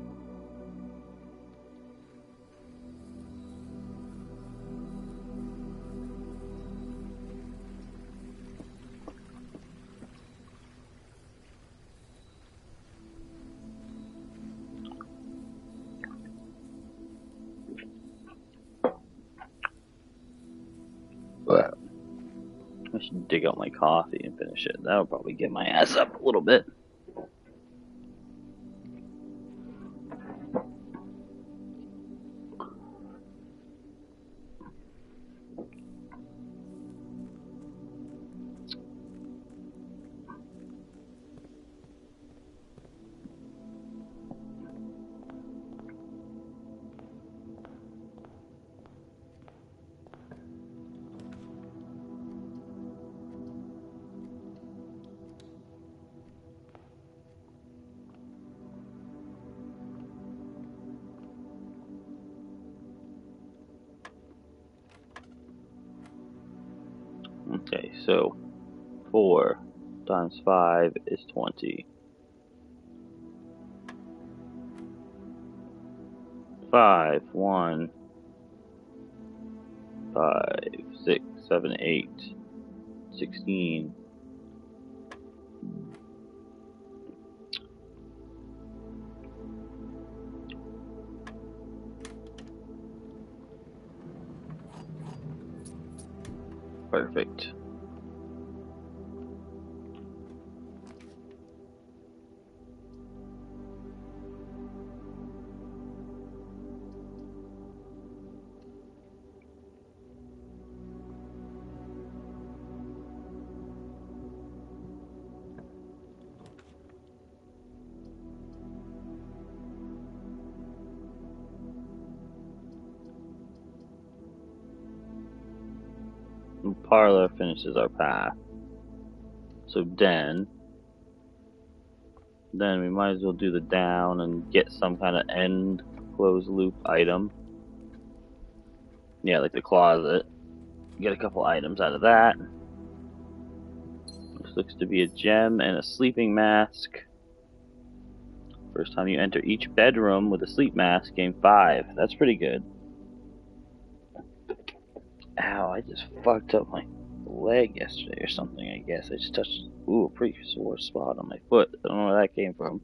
But I should dig out my coffee and finish it. That'll probably get my ass up a little bit. Okay, so 4 times 5 is 20. 5, 1, 5, 6, 7, 8, 16. Perfect. Parlor finishes our path. So then we might as well do the down and get some kind of end closed loop item. Yeah, like the closet. Get a couple items out of that. This looks to be a gem and a sleeping mask. First time you enter each bedroom with a sleep mask, gain 5. That's pretty good. Ow, I just fucked up my leg yesterday or something, I guess. I just touched, a pretty sore spot on my foot. I don't know where that came from.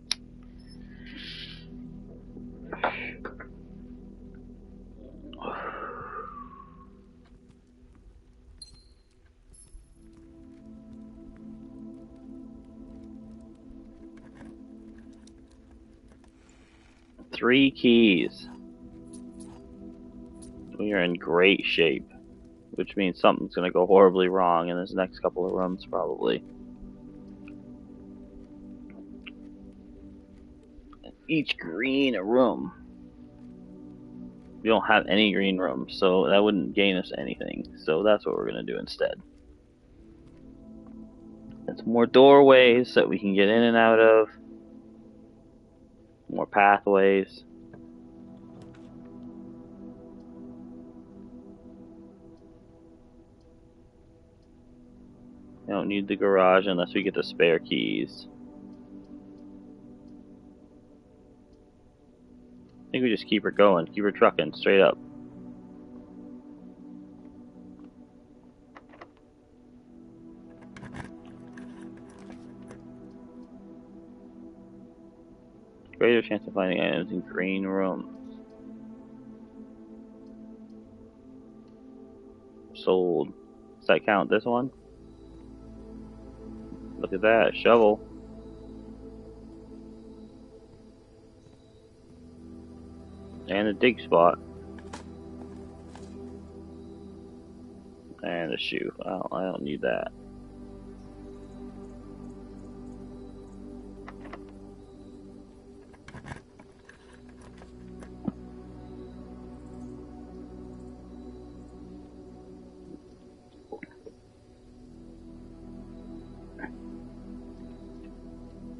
Three keys. We are in great shape, which means something's going to go horribly wrong in this next couple of rooms, probably. Each green a room. We don't have any green rooms, so that wouldn't gain us anything. So that's what we're going to do instead. It's more doorways that we can get in and out of. More pathways. We don't need the garage unless we get the spare keys. I think we just keep her going, keep her trucking straight up. Greater chance of finding items in green rooms. Sold. Does that count this one? Look at that, shovel. And a dig spot. And a shoe. I don't need that.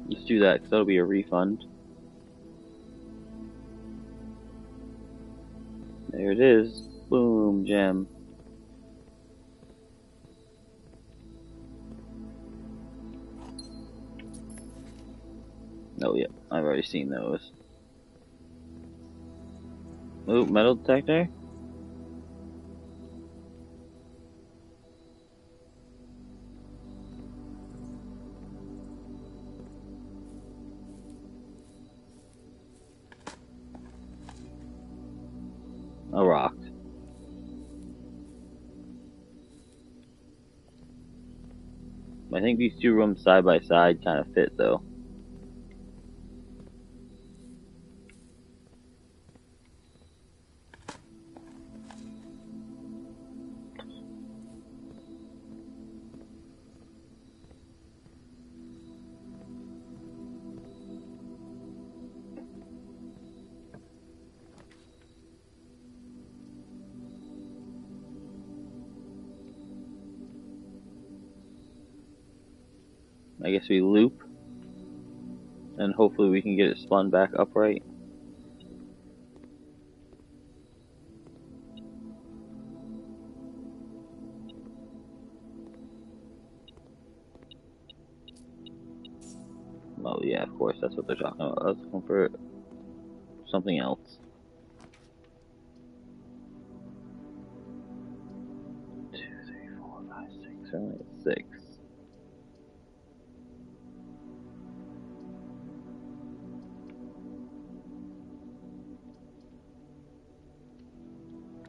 Let's do that, because that'll be a refund. There it is. Boom, gem. Oh, yeah, I've already seen those. Oh, metal detector? A rock. I think these two rooms side by side kind of fit, though. I guess we loop, and hopefully we can get it spun back upright. Oh yeah, of course, that's what they're talking about. I was looking for something else. 2, 3, 4, 5, 6, only 6.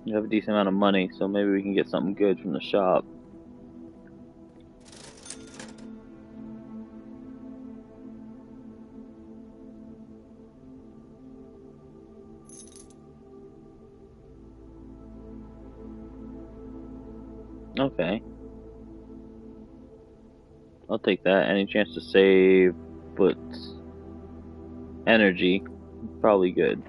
You have a decent amount of money, so maybe we can get something good from the shop. Okay. I'll take that. Any chance to save, but energy, probably good.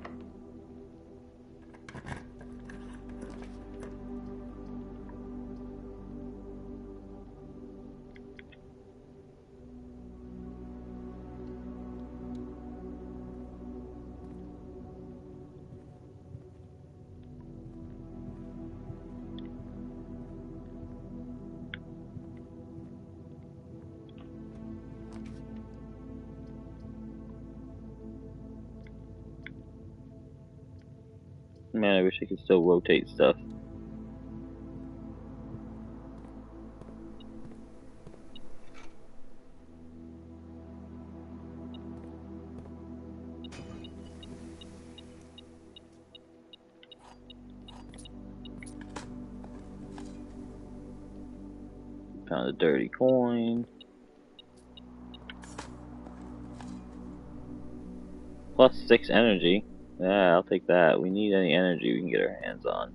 Man, I wish I could still rotate stuff. Found a dirty coin. Plus 6 energy. Yeah, I'll take that. We need any energy we can get our hands on.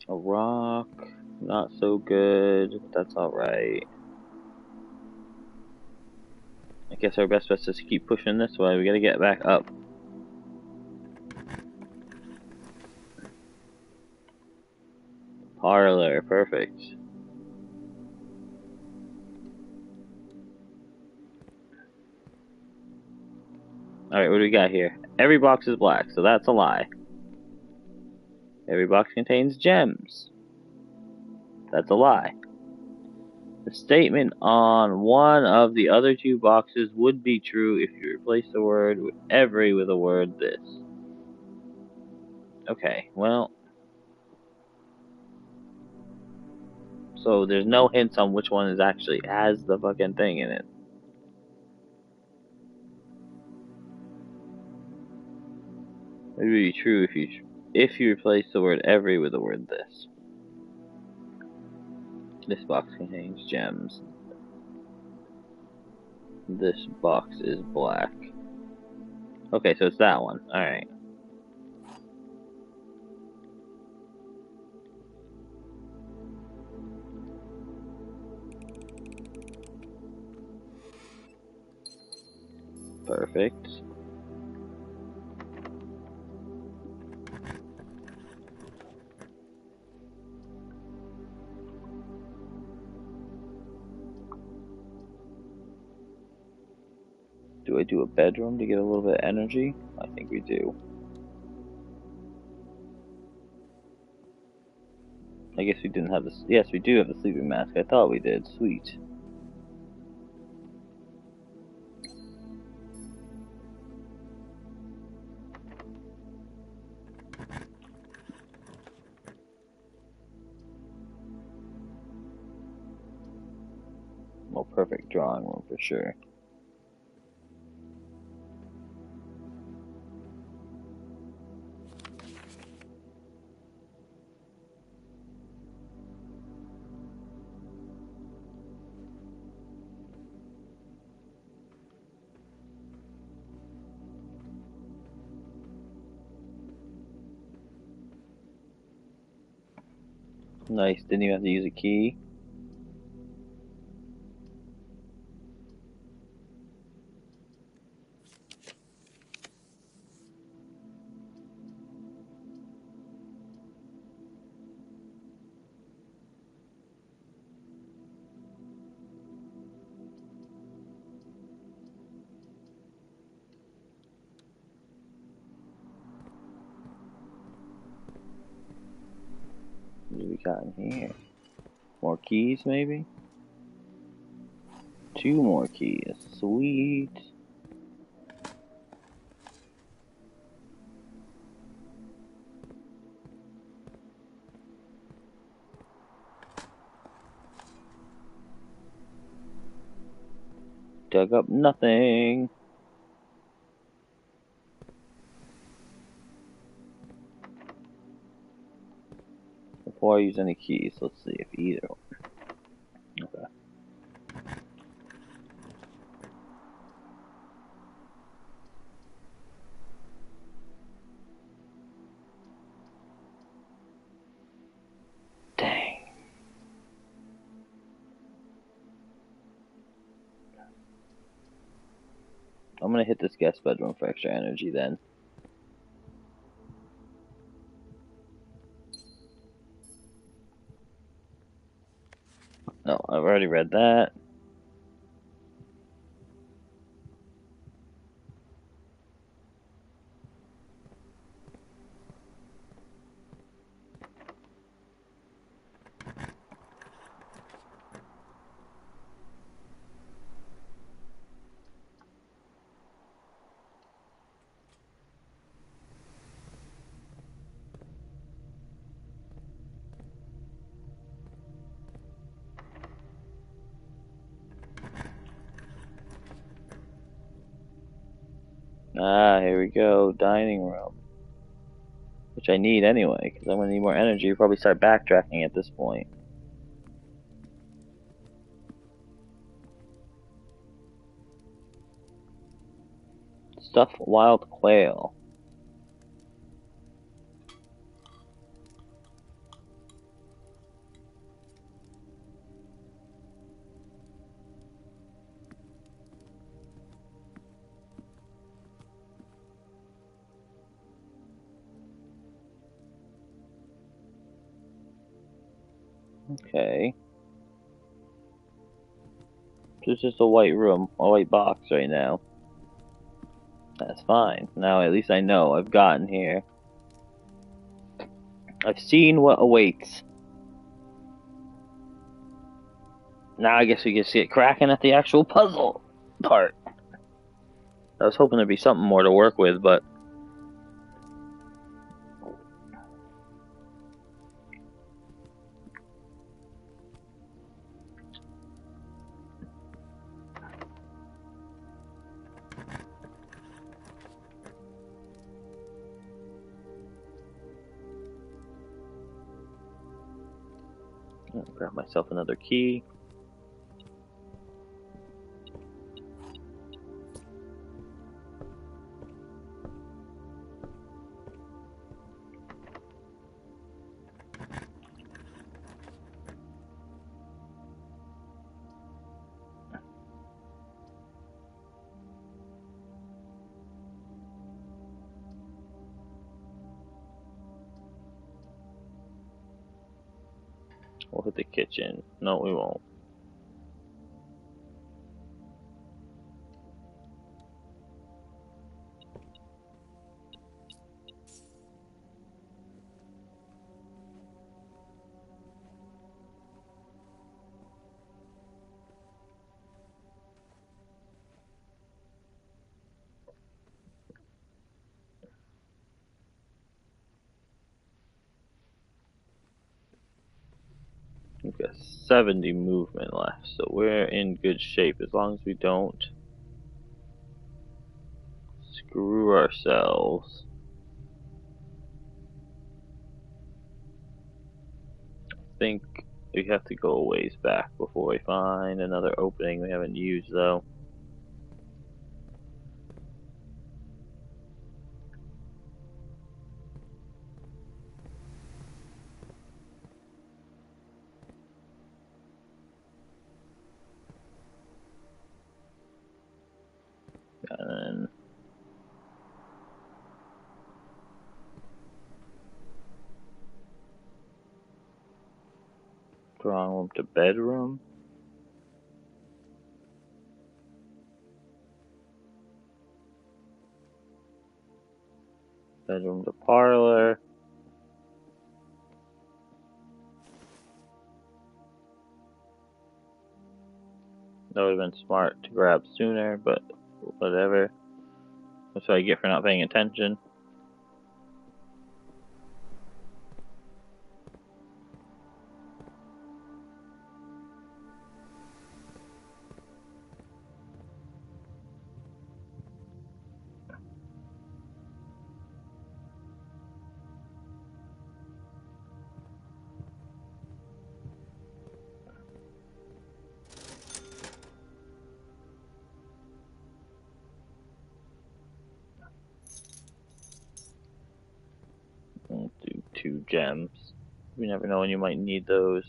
A rock, not so good. That's alright. I guess our best bet is to keep pushing this way. We gotta get back up. Parlor, perfect. Alright, what do we got here? Every box is black, so that's a lie. Every box contains gems. That's a lie. The statement on one of the other two boxes would be true if you replace the word every with a word this. Okay, well. So there's no hints on which one is actually has the fucking thing in it. It would be true if you replace the word every with the word this. This box contains gems. This box is black. Okay, so it's that one. Alright. Perfect. Do I do a bedroom to get a little bit of energy? I think we do. I guess we didn't have this. Yes, we do have the sleeping mask. I thought we did. Sweet. Well, perfect drawing room for sure. Nice. Didn't even have to use a key. What do we got in here? More keys, maybe? 2 more keys. Sweet. Dug up nothing. Before I use any keys, let's see if either one. Okay. Dang. I'm gonna hit this guest bedroom for extra energy then. No, I've already read that. Ah, here we go. Dining room. Which I need anyway, because I'm gonna need more energy. Probably start backtracking at this point. Stuff wild quail. Okay. This is just a white room, a white box right now. That's fine. Now at least I know I've gotten here. I've seen what awaits. Now I guess we can get cracking at the actual puzzle part. I was hoping there'd be something more to work with, but Grab myself another key. We'll hit the kitchen. No, we won't. We've got 70 movement left, so we're in good shape as long as we don't screw ourselves. I think we have to go a ways back before we find another opening we haven't used though. And drawing room to bedroom. Bedroom to parlor. That would have been smart to grab sooner, but whatever. That's what I get for not paying attention. We'll do 2 gems. You never know when you might need those.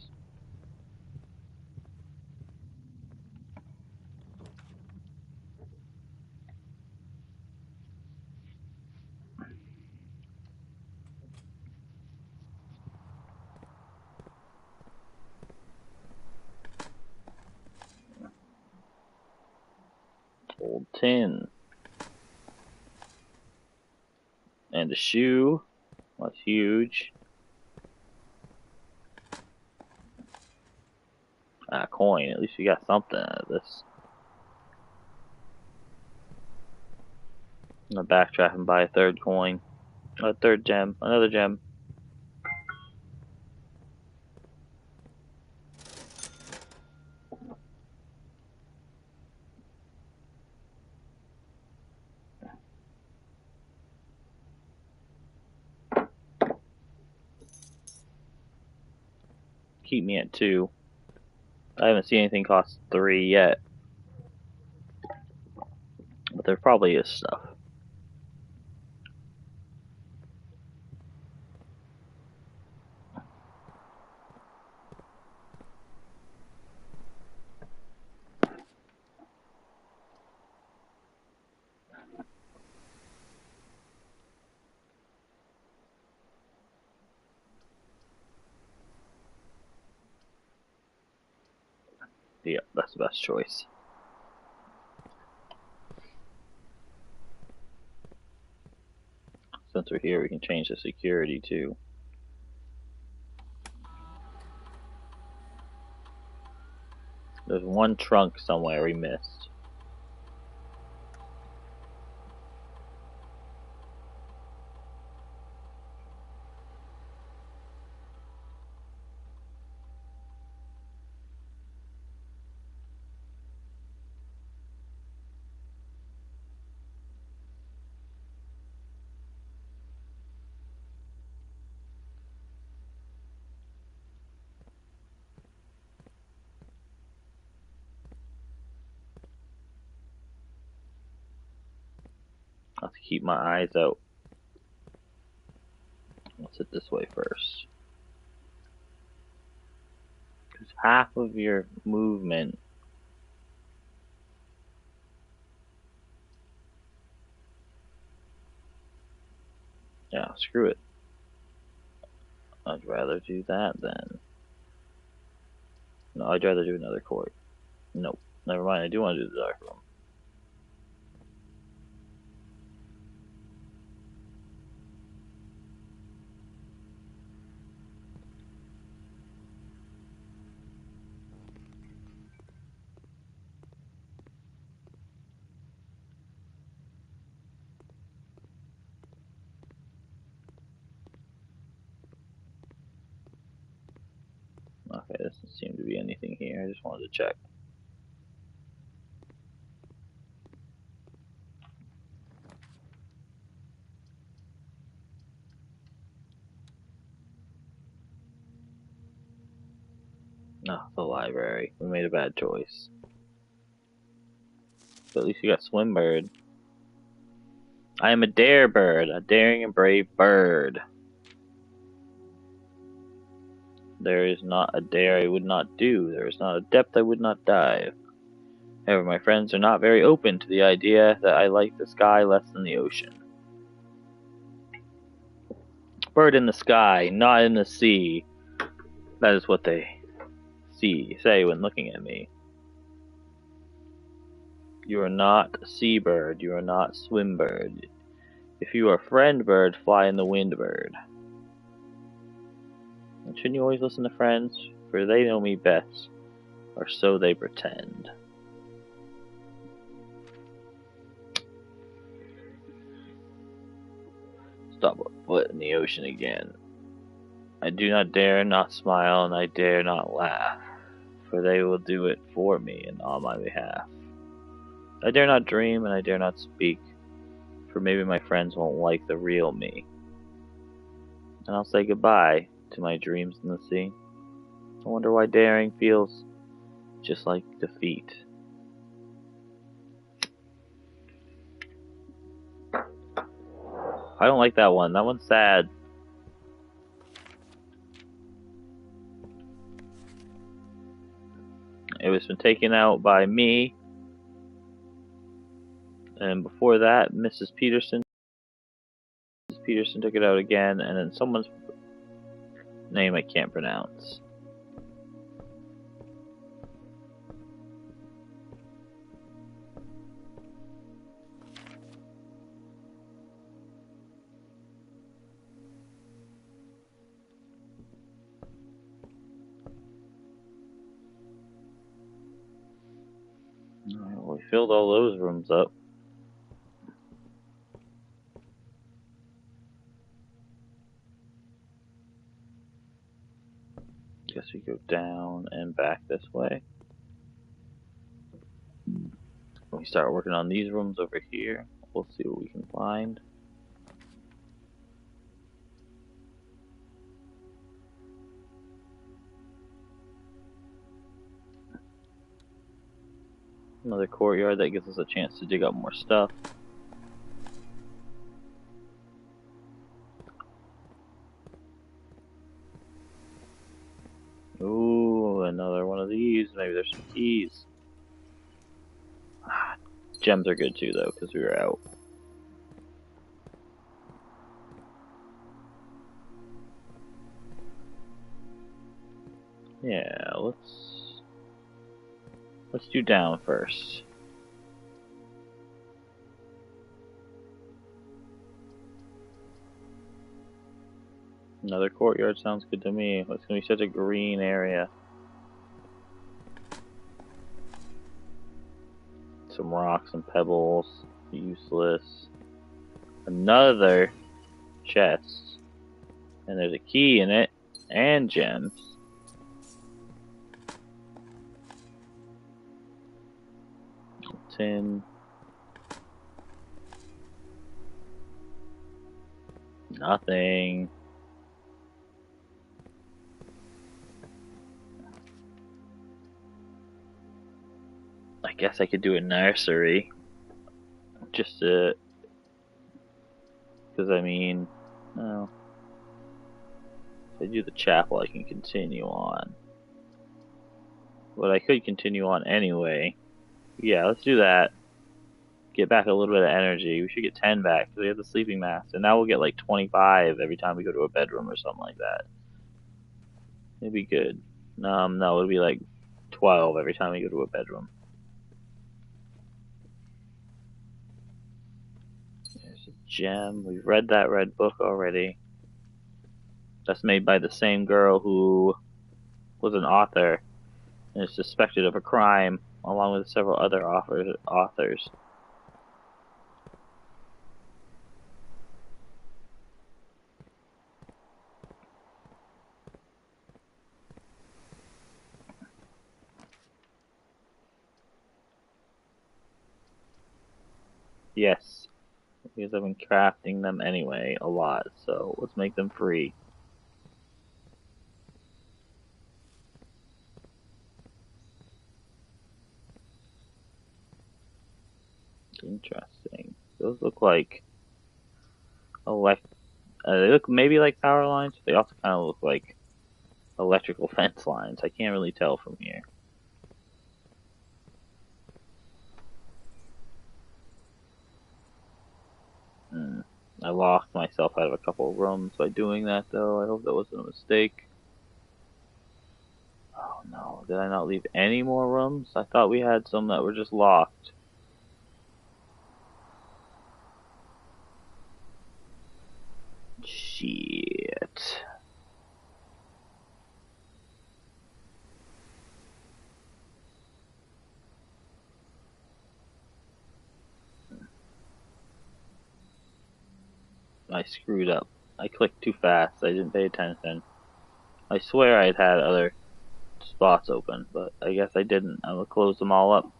Old tin. And a shoe. That's huge. Ah, coin. At least we got something out of this. I'm gonna backtrack and buy a 3rd coin. A 3rd gem. Another gem. Keep me at 2. I haven't seen anything cost 3 yet. But there probably is stuff. Yeah, that's the best choice. Since we're here, we can change the security too. There's one trunk somewhere we missed. I'll have to keep my eyes out. Let's hit this way first. Because half of your movement yeah, screw it. I'd rather do that then. No, I'd rather do another court. Nope. Never mind, I do want to do the dark room. Okay, there doesn't seem to be anything here. I just wanted to check. No, the library. We made a bad choice. But at least you got swim bird. I am a dare bird, a daring and brave bird. There is not a dare I would not do. There is not a depth I would not dive. However, my friends are not very open to the idea that I like the sky less than the ocean. Bird in the sky, not in the sea. That is what they say when looking at me. You are not a seabird. You are not swim bird. If you are friend bird, fly in the wind bird. And shouldn't you always listen to friends? For they know me best, or so they pretend. Stop a foot in the ocean again. I do not dare not smile, and I dare not laugh, for they will do it for me and on my behalf. I dare not dream, and I dare not speak, for maybe my friends won't like the real me. And I'll say goodbye to my dreams in the sea. I wonder why daring feels just like defeat. I don't like that one. That one's sad. It was been taken out by me. And before that, Mrs. Peterson. Mrs. Peterson took it out again, and then someone's name I can't pronounce. Well, we filled all those rooms up. Guess we go down and back this way. We start working on these rooms over here. We'll see what we can find. Another courtyard that gives us a chance to dig up more stuff. Ooh, another one of these. Maybe there's some keys. Gems are good too, though, because we were out. Yeah, let's do down first. Another courtyard sounds good to me. It's gonna be such a green area. Some rocks and pebbles, useless. Another chest, and there's a key in it, and gems. Tin. Nothing. I guess I could do a nursery just to Because, I mean, well, if I do the chapel, I can continue on. But I could continue on anyway. Yeah, let's do that. Get back a little bit of energy. We should get 10 back because we have the sleeping mask. And now we'll get like 25 every time we go to a bedroom or something like that. It'd be good. No, it'd be like 12 every time we go to a bedroom. There's a gem. We've read that red book already. That's made by the same girl who was an author and is suspected of a crime, along with several other authors. Yes, because I've been crafting them anyway a lot, so let's make them free. Interesting. Those look like they look maybe like power lines, but they also kind of look like electrical fence lines. I can't really tell from here. I locked myself out of a couple of rooms by doing that, though. I hope that wasn't a mistake. Oh no, did I not leave any more rooms? I thought we had some that were just locked. Shit. I screwed up. I clicked too fast. I didn't pay attention. I swear I'd had other spots open, but I guess I didn't. I will close them all up.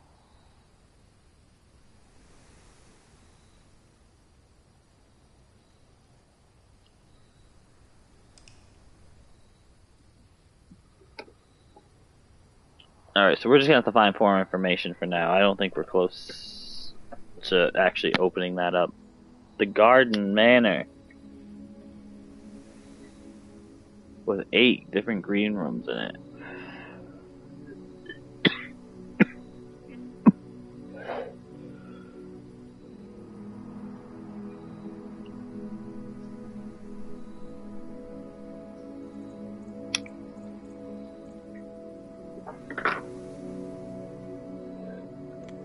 Alright, so we're just gonna have to find more information for now. I don't think we're close to actually opening that up. The Garden Manor. With 8 different green rooms in it.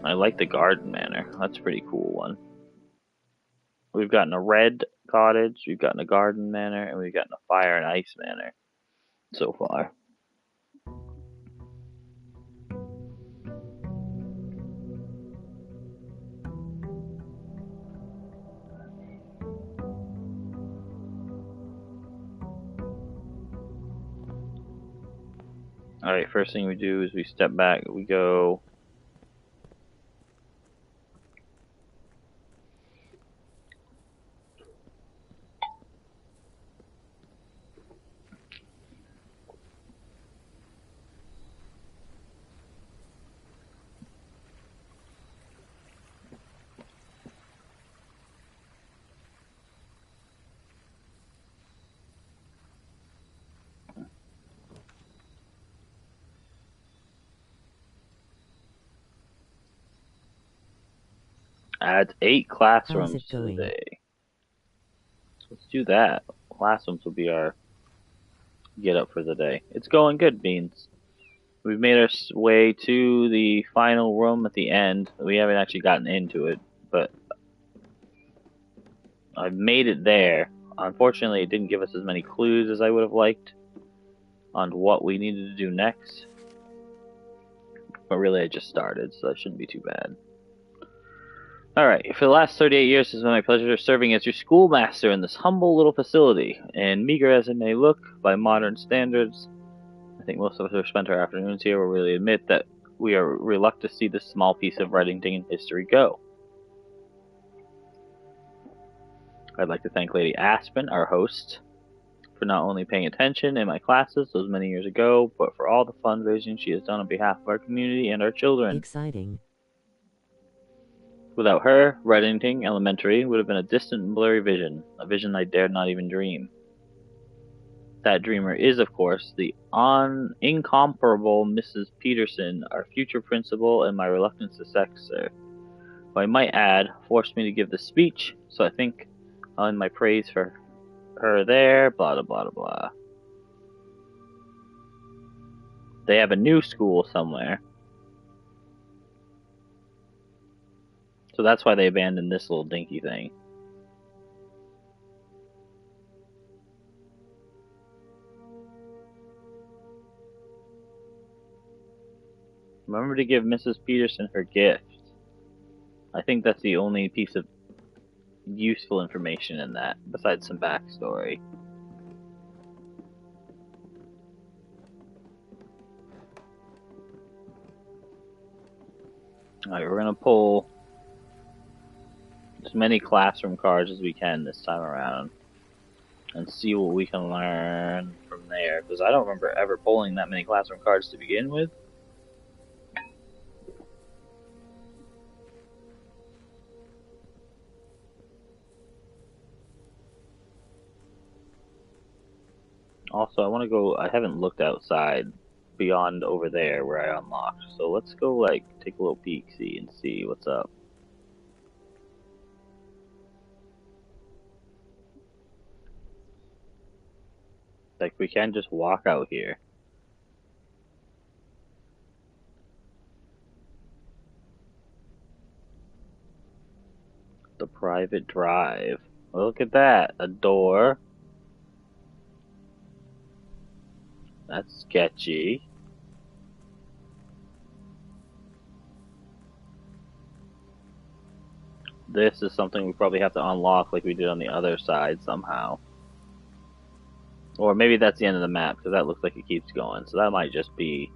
I like the Garden Manor. That's a pretty cool one. We've gotten a red cottage, we've gotten a garden manor, and we've gotten a fire and ice manor so far. Alright, first thing we do is we step back, we go... Adds 8 classrooms to the day. So let's do that. Classrooms will be our get up for the day. It's going good, Beans. We've made our way to the final room at the end. We haven't actually gotten into it, but I've made it there. Unfortunately, it didn't give us as many clues as I would have liked on what we needed to do next. But really, I just started, so that shouldn't be too bad. Alright, for the last 38 years, it's been my pleasure serving as your schoolmaster in this humble little facility. And meager as it may look by modern standards, I think most of us who have spent our afternoons here will really admit that we are reluctant to see this small piece of Reddington history go. I'd like to thank Lady Aspen, our host, for not only paying attention in my classes those many years ago, but for all the fundraising she has done on behalf of our community and our children. Exciting. Without her, Reddington Elementary would have been a distant and blurry vision, a vision I dared not even dream. That dreamer is, of course, the incomparable Mrs. Peterson, our future principal and my reluctant successor, who I might add forced me to give this speech, so I think I'll end my praise for her there, blah blah blah blah. They have a new school somewhere. So that's why they abandoned this little dinky thing. Remember to give Mrs. Peterson her gift. I think that's the only piece of useful information in that, besides some backstory. Alright, we're gonna pull as many classroom cards as we can this time around and see what we can learn from there, because I don't remember ever pulling that many classroom cards to begin with. Also, I haven't looked outside beyond over there where I unlocked, so let's go like take a little peek, and see what's up. Like, we can just walk out here. The private drive. Look at that. A door. That's sketchy. This is something we probably have to unlock like we did on the other side somehow. Or maybe that's the end of the map, because that looks like it keeps going. So that might just be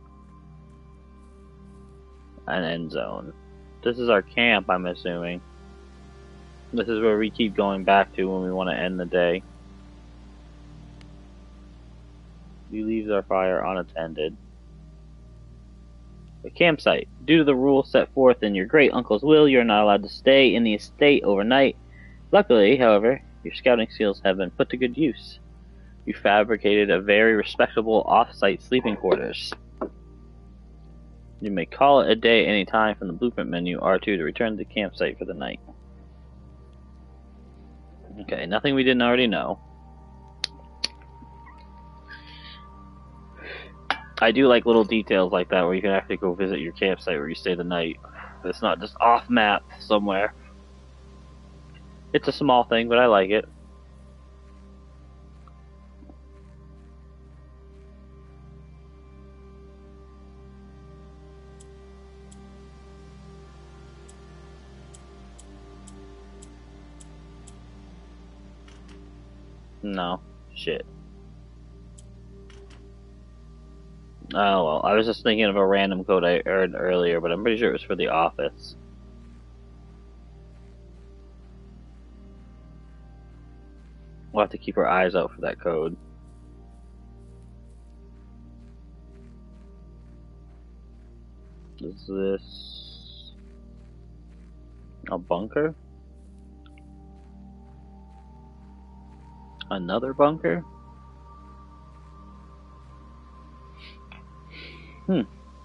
an end zone. This is our camp, I'm assuming. This is where we keep going back to when we want to end the day. We leave our fire unattended. The campsite. Due to the rules set forth in your great uncle's will, you are not allowed to stay in the estate overnight. Luckily, however, your scouting skills have been put to good use. You fabricated a very respectable off-site sleeping quarters. You may call it a day any time from the blueprint menu R2 to return to the campsite for the night. Okay, nothing we didn't already know. I do like little details like that where you can actually go visit your campsite where you stay the night. It's not just off map somewhere. It's a small thing, but I like it. No. Shit. Oh well, I was just thinking of a random code I earned earlier, but I'm pretty sure it was for the office. We'll have to keep our eyes out for that code. Is this a bunker? Another bunker?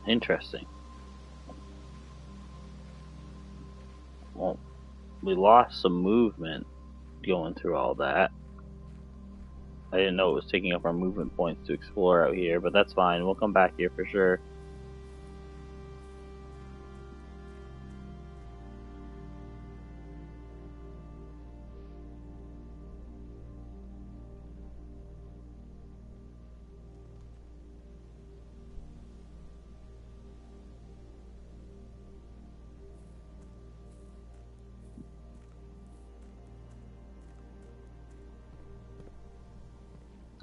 Interesting. Well, we lost some movement going through all that. I didn't know it was taking up our movement points to explore out here, but that's fine. We'll come back here for sure.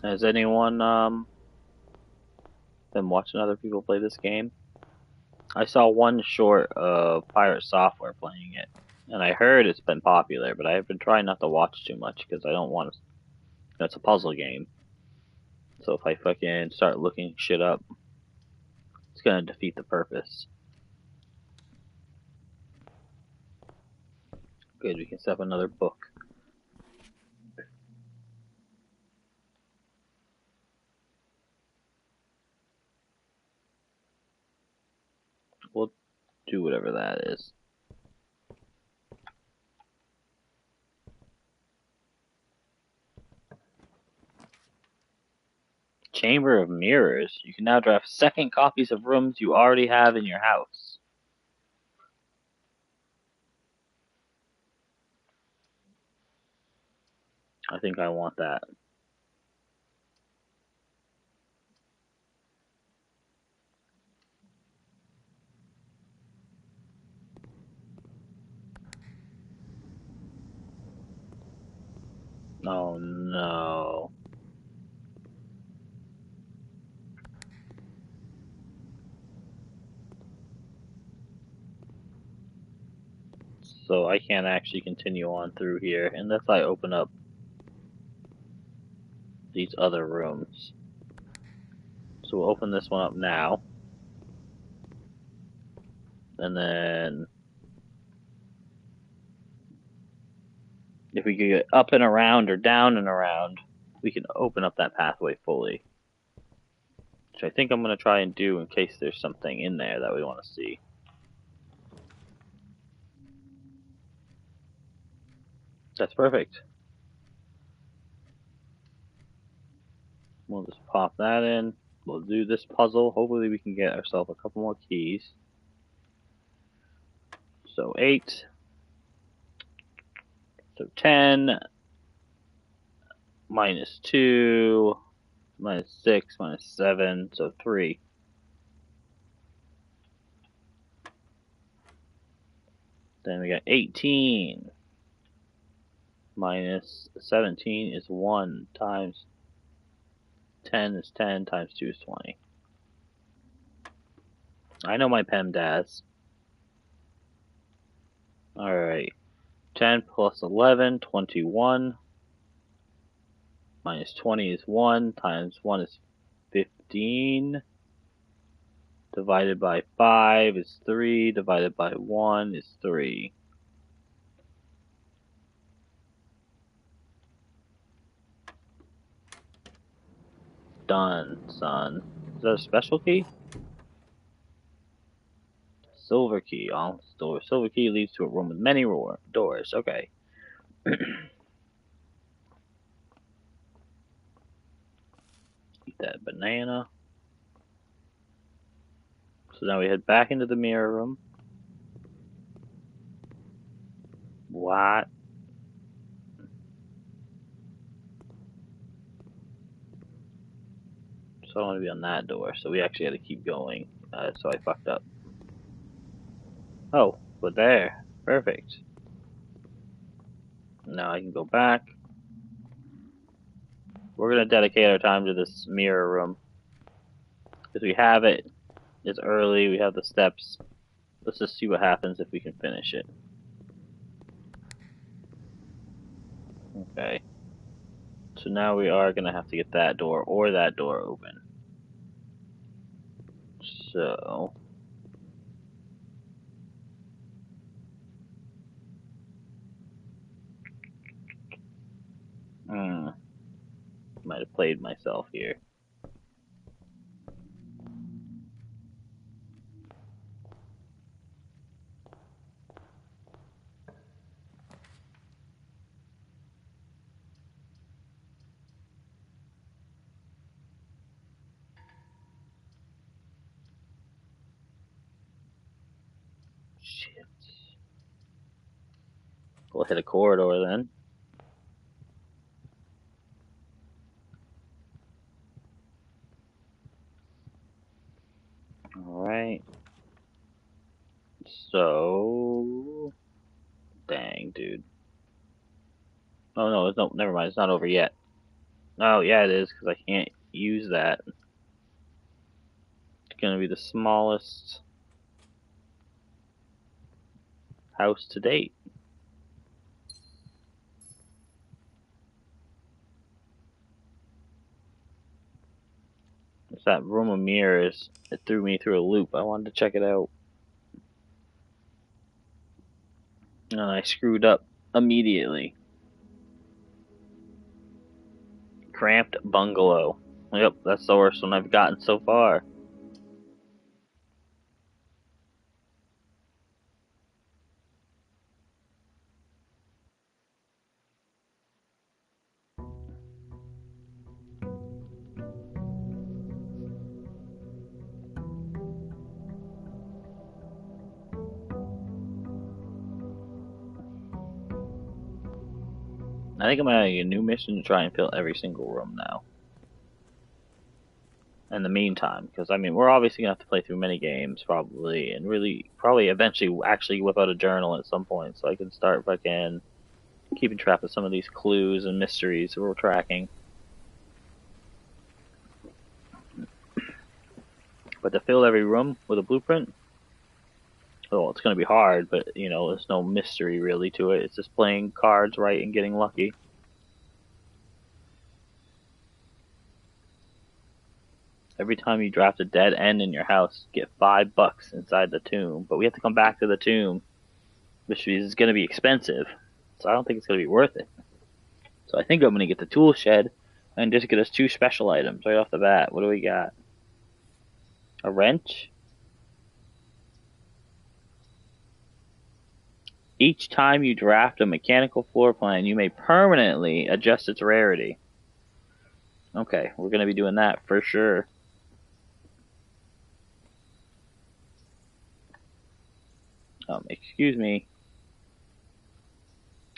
Has anyone been watching other people play this game? I saw one short of Pirate Software playing it, and I heard it's been popular, but I've been trying not to watch too much because I don't want to. It's a puzzle game, so if I fucking start looking shit up, it's gonna defeat the purpose. Good, we can set up another book. We'll do whatever that is. Chamber of Mirrors. You can now draft second copies of rooms you already have in your house. I think I want that. Oh no. So I can't actually continue on through here unless I open up these other rooms. So we'll open this one up now. And then if we could get up and around or down and around, we can open up that pathway fully. Which I think I'm going to try and do in case there's something in there that we want to see. That's perfect. We'll just pop that in. We'll do this puzzle. Hopefully we can get ourselves a couple more keys. So 8. So 10. Minus 2. Minus 6. Minus 7. So 3. Then we got 18. Minus 17 is 1 times 10 is 10 times 2 is 20. I know my PEMDAS. Alright. 10 plus 11, 21. Minus 20 is 1 times 1 is 15. Divided by 5 is 3. Divided by 1 is 3. Done, son. Is that a special key? Silver key. All doors. Silver key leads to a room with many doors. Okay. Eat that banana. So now we head back into the mirror room. What? So I want to be on that door. So we actually had to keep going. So I fucked up. Oh, we're there. Perfect. Now I can go back. We're going to dedicate our time to this mirror room. Because we have it. It's early. We have the steps. Let's just see what happens if we can finish it. Okay. So now we are going to have to get that door or that door open. So... might have played myself here. Shit. We'll hit a corridor then. Alright. So... Dang, dude. Oh no, no, never mind, it's not over yet. Oh yeah it is, because I can't use that. It's gonna be the smallest house to date. It's that room of mirrors. It threw me through a loop. I wanted to check it out. And I screwed up immediately. Cramped bungalow. Yep, that's the worst one I've gotten so far. I think I'm adding a new mission to try and fill every single room now. In the meantime, because I mean, we're obviously gonna have to play through many games probably, and really probably eventually actually whip out a journal at some point, so I can start fucking keeping track of some of these clues and mysteries that we're tracking. But to fill every room with a blueprint, well, it's gonna be hard, but you know, there's no mystery really to it. It's just playing cards right and getting lucky. Every time you draft a dead end in your house, you get $5 inside the tomb. But we have to come back to the tomb, which is going to be expensive. So I don't think it's going to be worth it. So I think I'm going to get the tool shed and just get us 2 special items right off the bat. What do we got? A wrench? Each time you draft a mechanical floor plan, you may permanently adjust its rarity. Okay, we're going to be doing that for sure. Excuse me.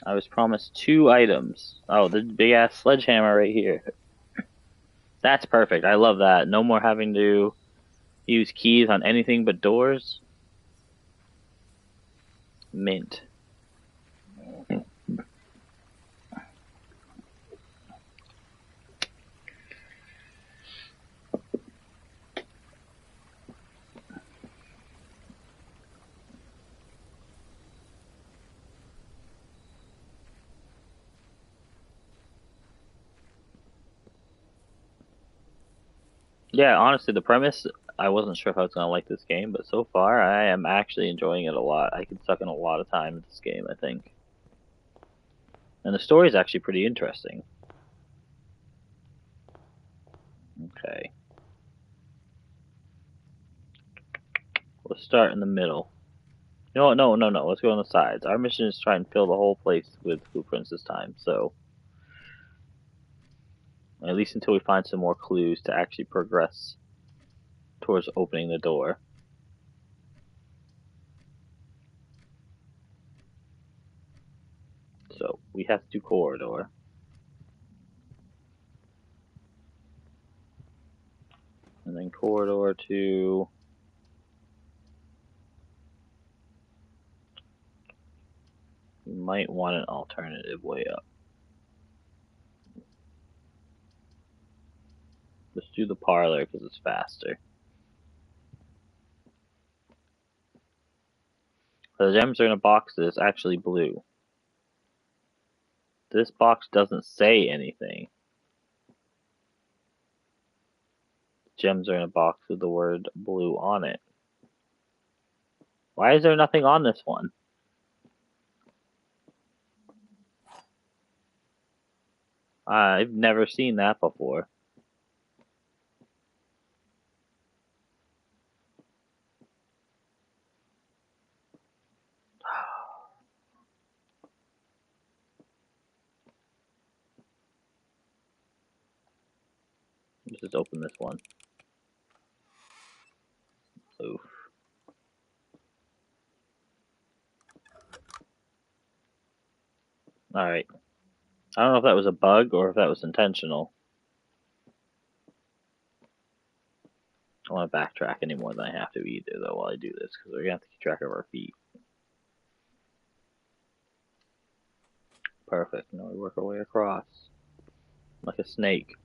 I was promised 2 items. Oh, the big ass sledgehammer right here. That's perfect. I love that. No more having to use keys on anything but doors. Mint. Yeah, honestly, the premise, I wasn't sure if I was going to like this game, but so far I am actually enjoying it a lot. I could suck in a lot of time in this game, I think. And the story is actually pretty interesting. Okay. Let's start in the middle. No, no, no, no. Let's go on the sides. Our mission is to try and fill the whole place with blueprints this time, so at least until we find some more clues to actually progress towards opening the door. So we have to do corridor. And then corridor to... You might want an alternative way up. Let's do the parlor because it's faster. The gems are in a box that is actually blue. This box doesn't say anything. Gems are in a box with the word blue on it. Why is there nothing on this one? I've never seen that before. Let's just open this one. Oof. Alright. I don't know if that was a bug or if that was intentional. I don't want to backtrack any more than I have to either, though, while I do this, because we're going to have to keep track of our feet. Perfect. Now we work our way across. Like a snake.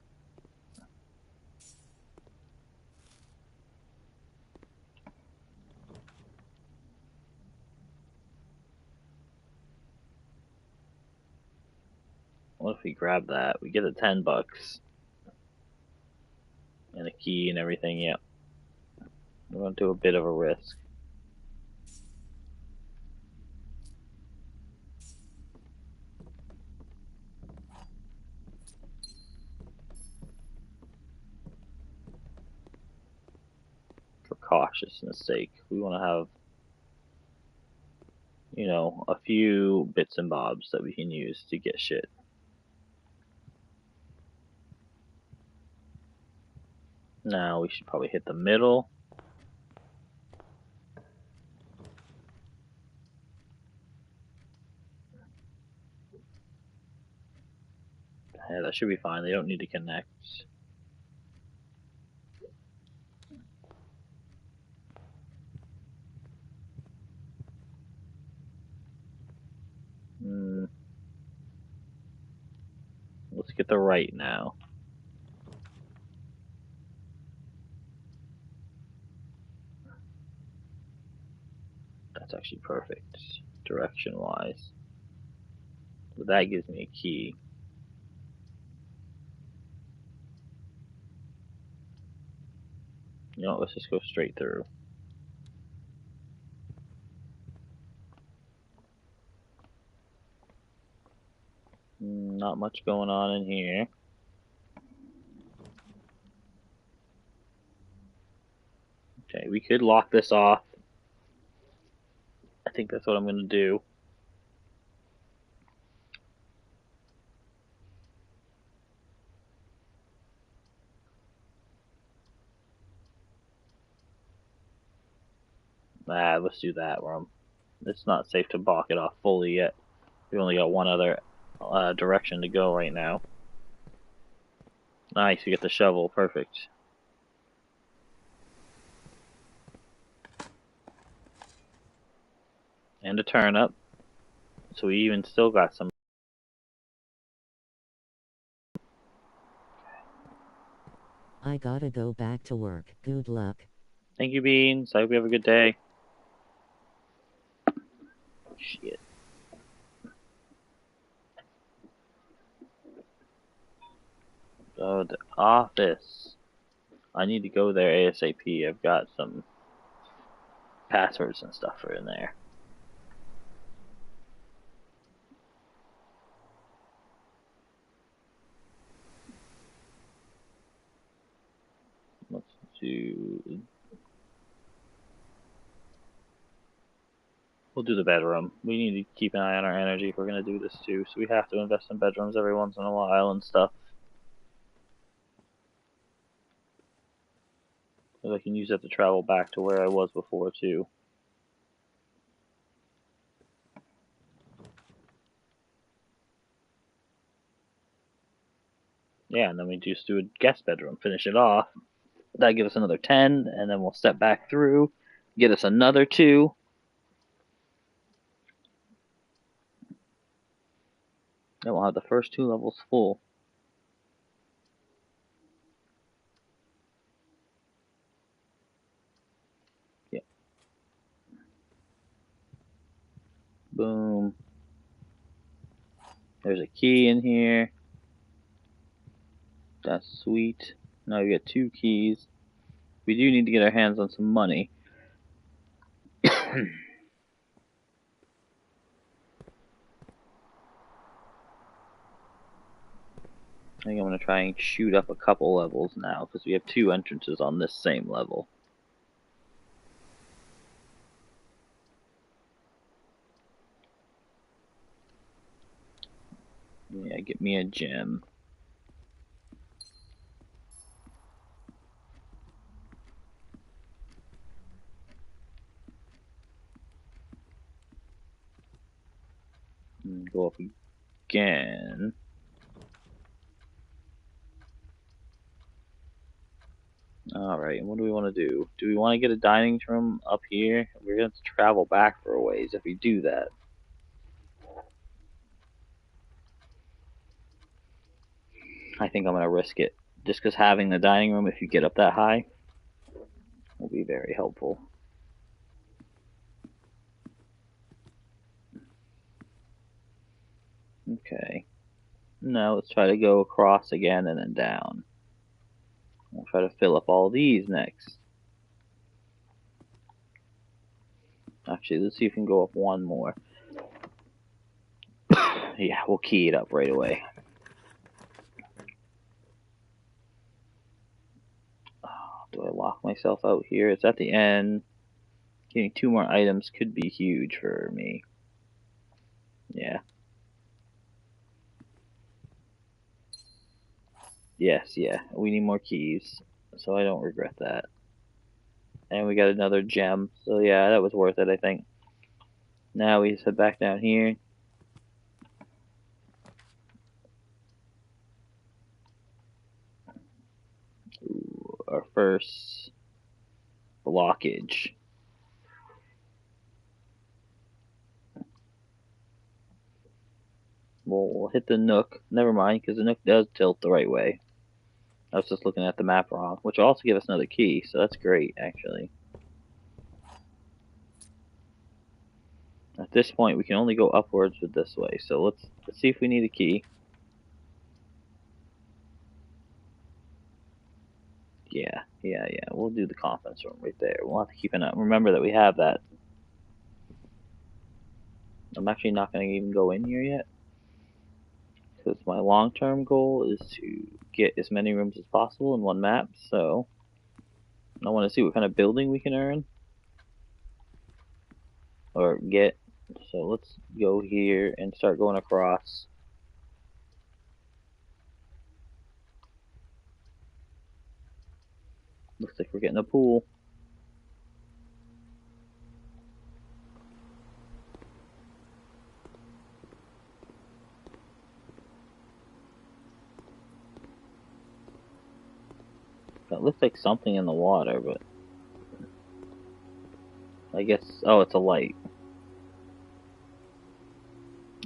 What if we grab that? We get the $10. And a key and everything, yep. We're going to do a bit of a risk. cautiousness sake. We want to have, you know, a few bits and bobs that we can use to get shit. Now we should probably hit the middle. Yeah, that should be fine. They don't need to connect. Let's get the right now. That's actually perfect, direction-wise. So that gives me a key. You know what, let's just go straight through. Not much going on in here. Okay, we could lock this off. I think that's what I'm going to do. Let's do that. It's not safe to block it off fully yet. We only got one other direction to go right now. Nice, you get the shovel. Perfect. And a turnip. So we even still got some. I gotta go back to work. Good luck. Thank you, Beans. I hope you have a good day. Shit. Oh, the office. I need to go there ASAP. I've got some passwords and stuff are in there. Let's do... We'll do the bedroom. We need to keep an eye on our energy if we're going to do this too, so we have to invest in bedrooms every once in a while and stuff. Because I can use that to travel back to where I was before too. Yeah, and then we just do a guest bedroom, finish it off. That'll give us another 10, and then we'll step back through, get us another 2. Then we'll have the first 2 levels full. Yep. Boom. There's a key in here. That's sweet. Now we get 2 keys. We do need to get our hands on some money. I think I'm going to try and shoot up a couple levels now, because we have 2 entrances on this same level. Yeah, get me a gem. And go up again. Alright, and what do we want to do? Do we want to get a dining room up here? We're going to have to travel back for a ways if we do that. I think I'm going to risk it. Just because having the dining room, if you get up that high, will be very helpful. Okay. Now let's try to go across again and then down. We'll try to fill up all these next. Actually, let's see if we can go up one more. Yeah, we'll key it up right away. Oh, do I lock my myself out here. It's at the end. Getting 2 more items could be huge for me. Yeah. Yes, yeah. We need more keys, so I don't regret that. And we got another gem, so yeah, that was worth it, I think. Now we just head back down here. Ooh, our first blockage. We'll hit the Nook. Never mind, because the Nook does tilt the right way. I was just looking at the map wrong, which will also give us another key, so that's great, actually. At this point, we can only go upwards with this way, so let's see if we need a key. Yeah. We'll do the conference room right there. We'll have to keep an eye. Remember that we have that. I'm actually not going to even go in here yet, because my long-term goal is to get as many rooms as possible in one map, so I want to see what kind of building we can earn or get. So let's go here and start going across. Looks like we're getting a pool. That looks like something in the water, but I guess, oh, it's a light.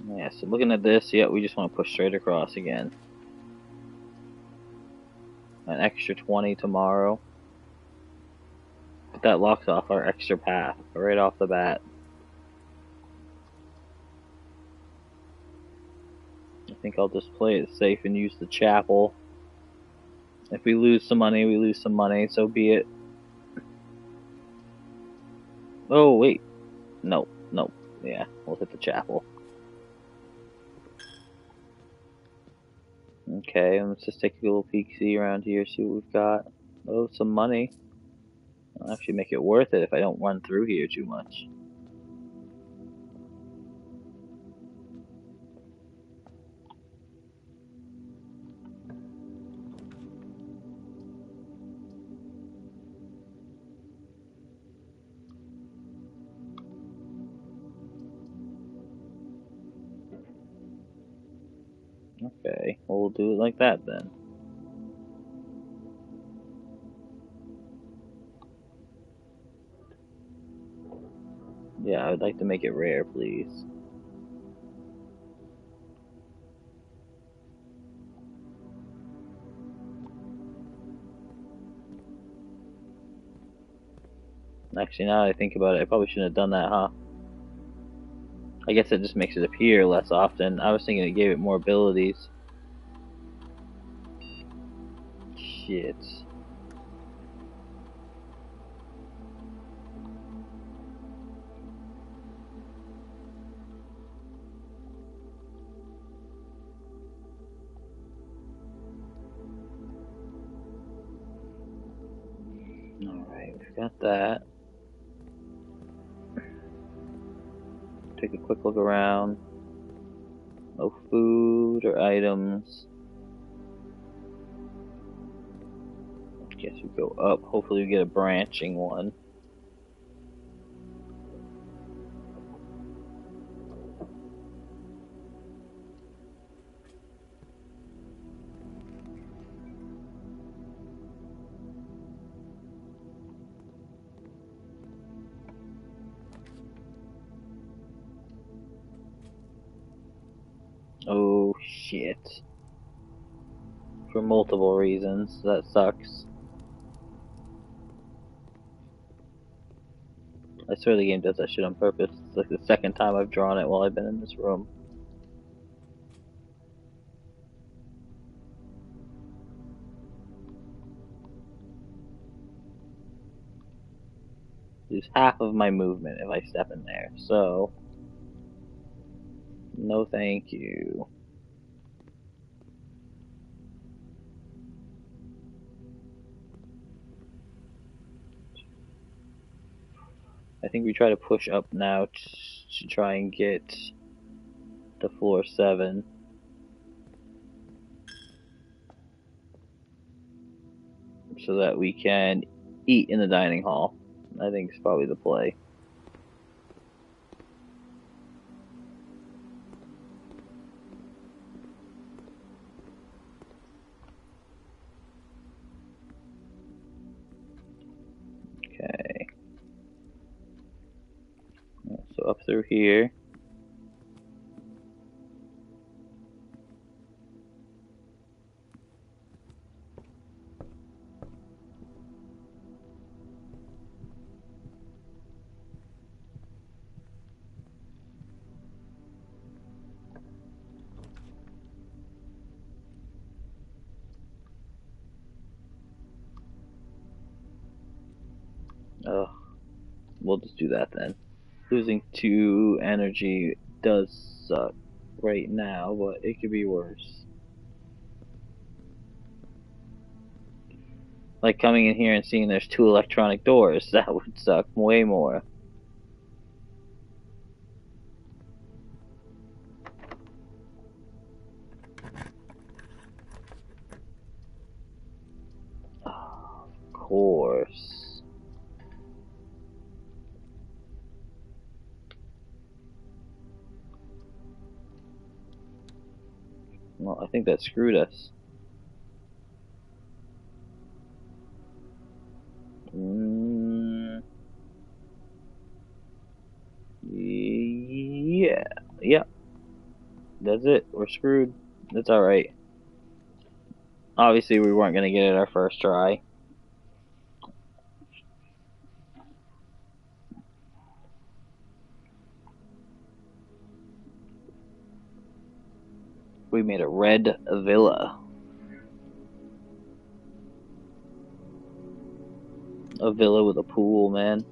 Yeah, so looking at this, yeah, we just want to push straight across again. An extra 20 tomorrow. But that locks off our extra path right off the bat. I think I'll just play it safe and use the chapel. If we lose some money, we lose some money, so be it. Oh, wait. No. Yeah, we'll hit the chapel. Okay, let's just take a little peek-see around here, see what we've got. Oh, some money. I'll actually make it worth it if I don't run through here too much. Okay, well, we'll do it like that then. Yeah, I would like to make it rare, please. Actually, now that I think about it, I probably shouldn't have done that, huh? I guess it just makes it appear less often. I was thinking it gave it more abilities. Shit. Alright, we've got that. Take a quick look around. No food or items. Guess we go up. Hopefully we get a branching one. Oh shit. For multiple reasons. That sucks. I swear the game does that shit on purpose. It's like the second time I've drawn it while I've been in this room. Lose half of my movement if I step in there, so no thank you. I think we try to push up now to try and get to floor 7. So that we can eat in the dining hall. I think it's probably the play. Okay. So up through here. Oh, we'll just do that then. Losing 2 energy does suck right now, but it could be worse. Like coming in here and seeing there's 2 electronic doors, that would suck way more. Of course. Well, I think that screwed us. Yeah. Yeah. That's it. We're screwed. That's alright. Obviously, we weren't going to get it our first try. We made a red villa. A villa with a pool, man.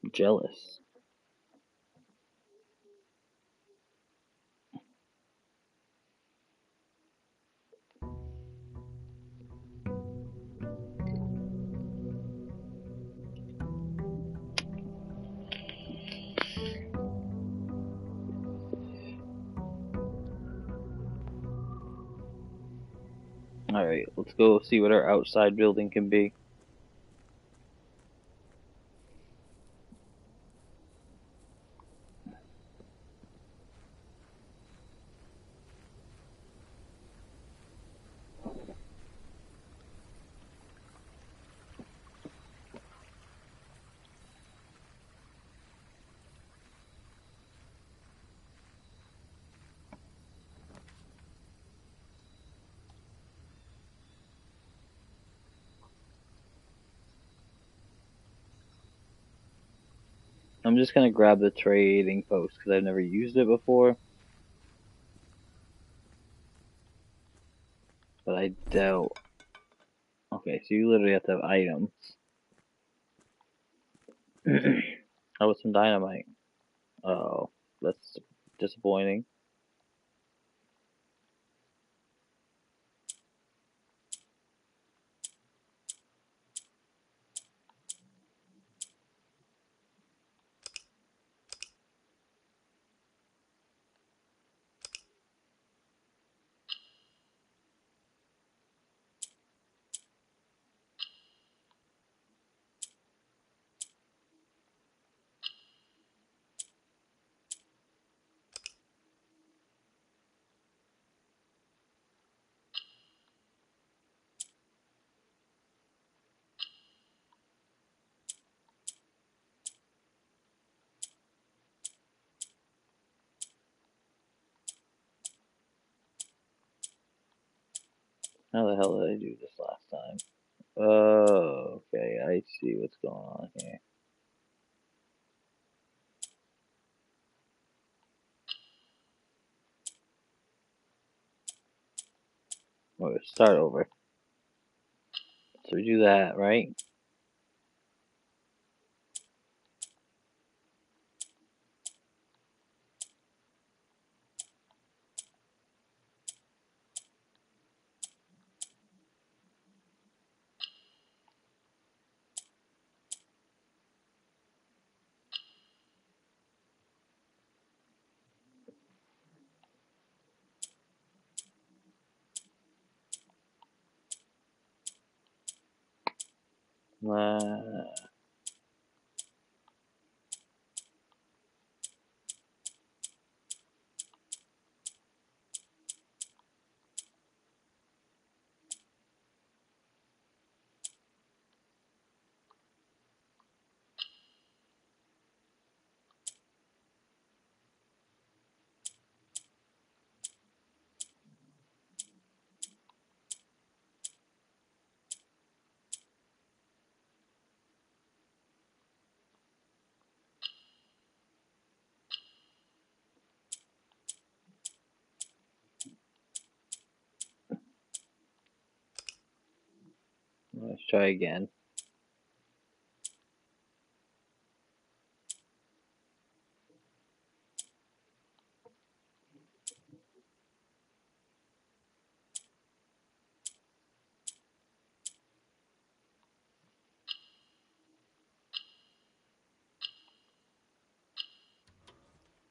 I'm jealous. Alright, let's go see what our outside building can be. I'm just gonna grab the trading post because I've never used it before. But I doubt. Okay, so you literally have to have items. How about some dynamite? Oh, that's disappointing. How the hell did I do this last time? Oh, okay, I see what's going on here. Well, start over. So we do that, right? Uh, let's try again.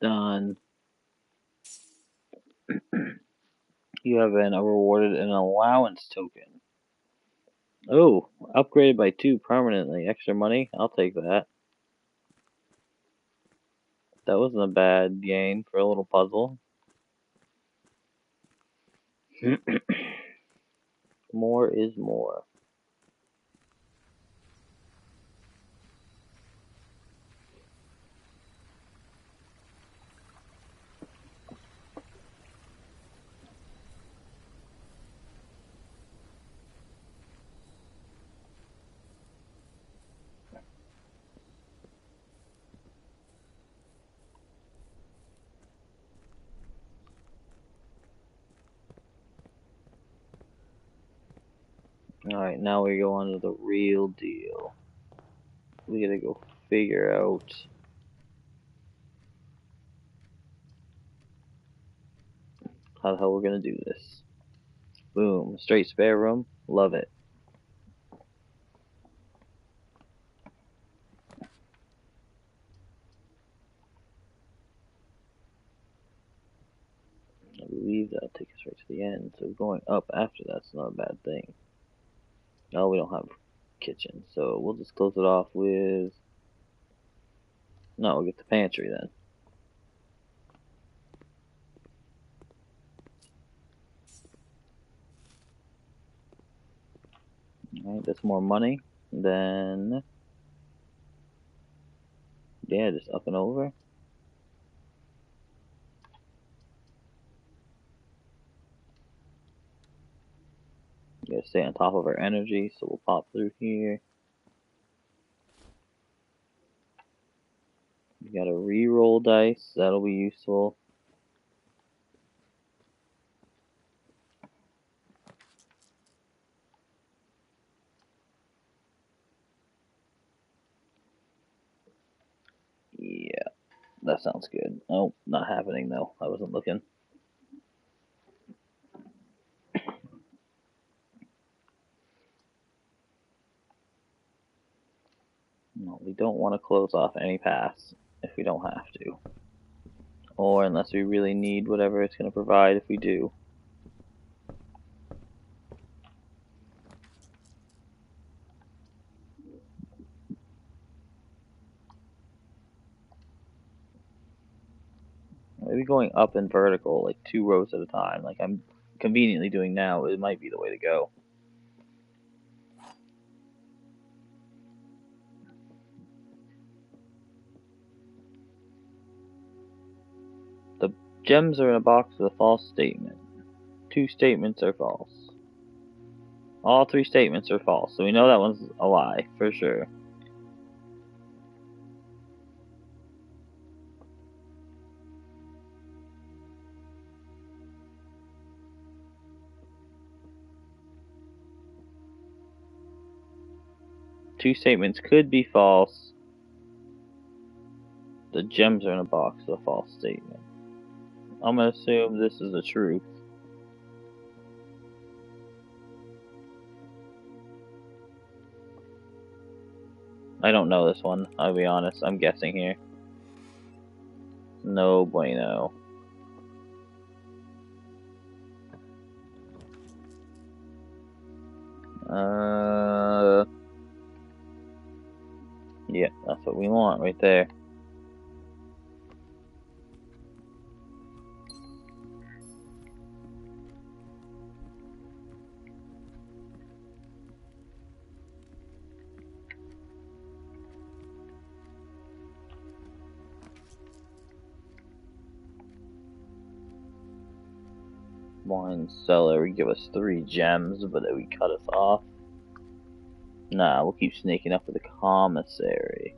Done. You have been rewarded an allowance token. Oh, upgraded by 2 permanently. Extra money? I'll take that. That wasn't a bad gain for a little puzzle. More is more. Alright, now we go on to the real deal. We gotta go figure out how the hell we're gonna do this. Boom. Straight spare room. Love it. I believe that'll take us right to the end. So going up after that's not a bad thing. Oh, we don't have kitchen, so we'll just close it off with. No, we'll get the pantry then. Alright, that's more money. Then. Yeah, just up and over. Gotta stay on top of our energy, so we'll pop through here. We got a re-roll dice, that'll be useful. Yeah, that sounds good. Oh, not happening though. I wasn't looking. No, we don't want to close off any paths if we don't have to. Or unless we really need whatever it's going to provide if we do. Maybe going up in vertical, like 2 rows at a time, like I'm conveniently doing now, it might be the way to go. The gems are in a box with a false statement. 2 statements are false. All 3 statements are false, so we know that one's a lie, for sure. Two statements could be false. The gems are in a box with a false statement. I'm gonna assume this is the truth. I don't know this one, I'll be honest. I'm guessing here. No bueno. we want right there. Wine cellar would give us 3 gems, but it would cut us off. Nah, we'll keep sneaking up with the commissary.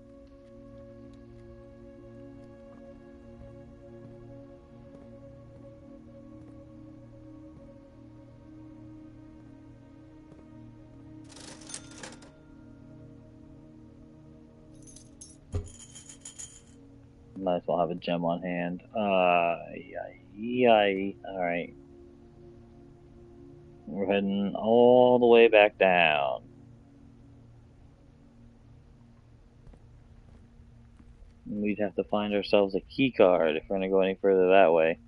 Might as well have a gem on hand. Yay. Alright. We're heading all the way back down. We'd have to find ourselves a key card if we're going to go any further that way.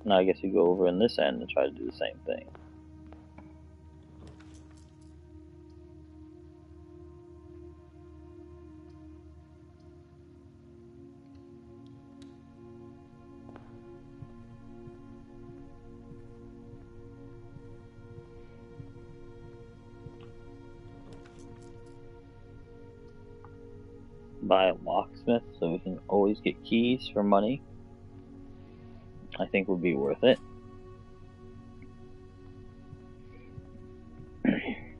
Now I guess we go over in this end and try to do the same thing. Buy a locksmith so we can always get keys for money. I think would be worth it. I'm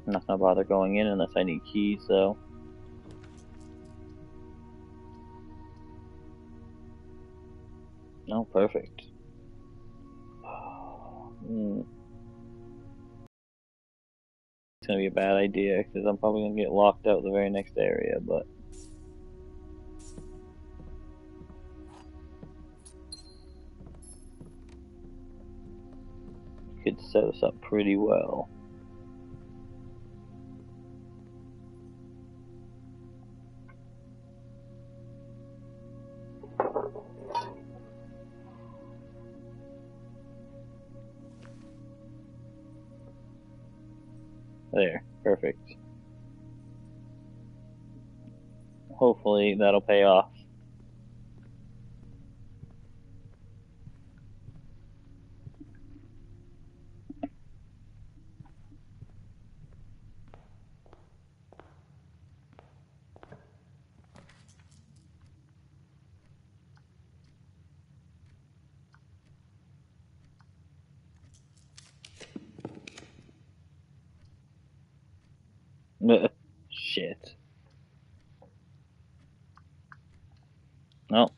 not gonna bother going in unless I need keys though. Oh, perfect. It's gonna be a bad idea because I'm probably gonna get locked out the very next area, but could set us up pretty well. There, perfect. Hopefully that'll pay off. Shit. No.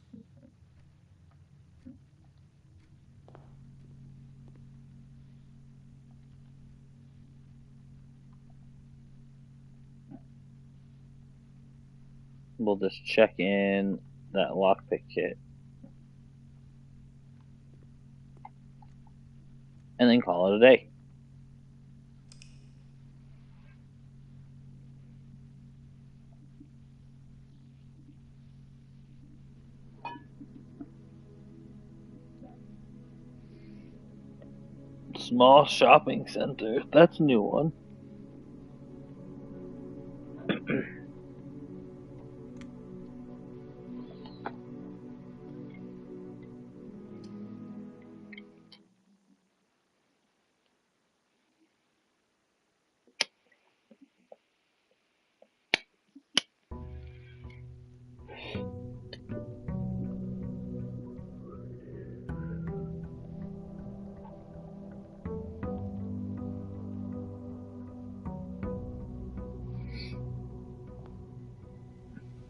We'll just check in that lockpick kit. And then call it a day. Small shopping center. That's a new one.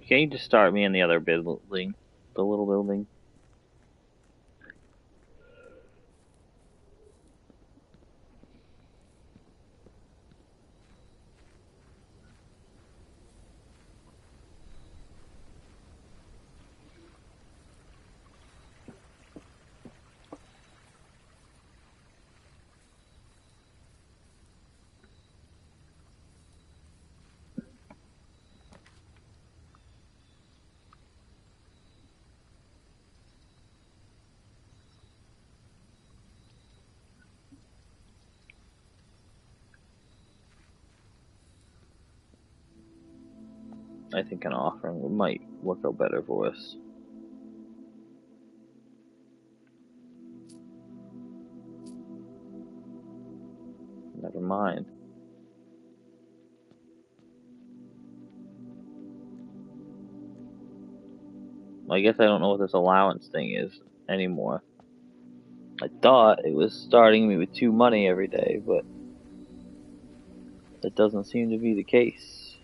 Can you just start me in the other building? The little building? I think an offering might work out better for us. Never mind. I guess I don't know what this allowance thing is anymore. I thought it was starting me with 2 money every day, but that doesn't seem to be the case.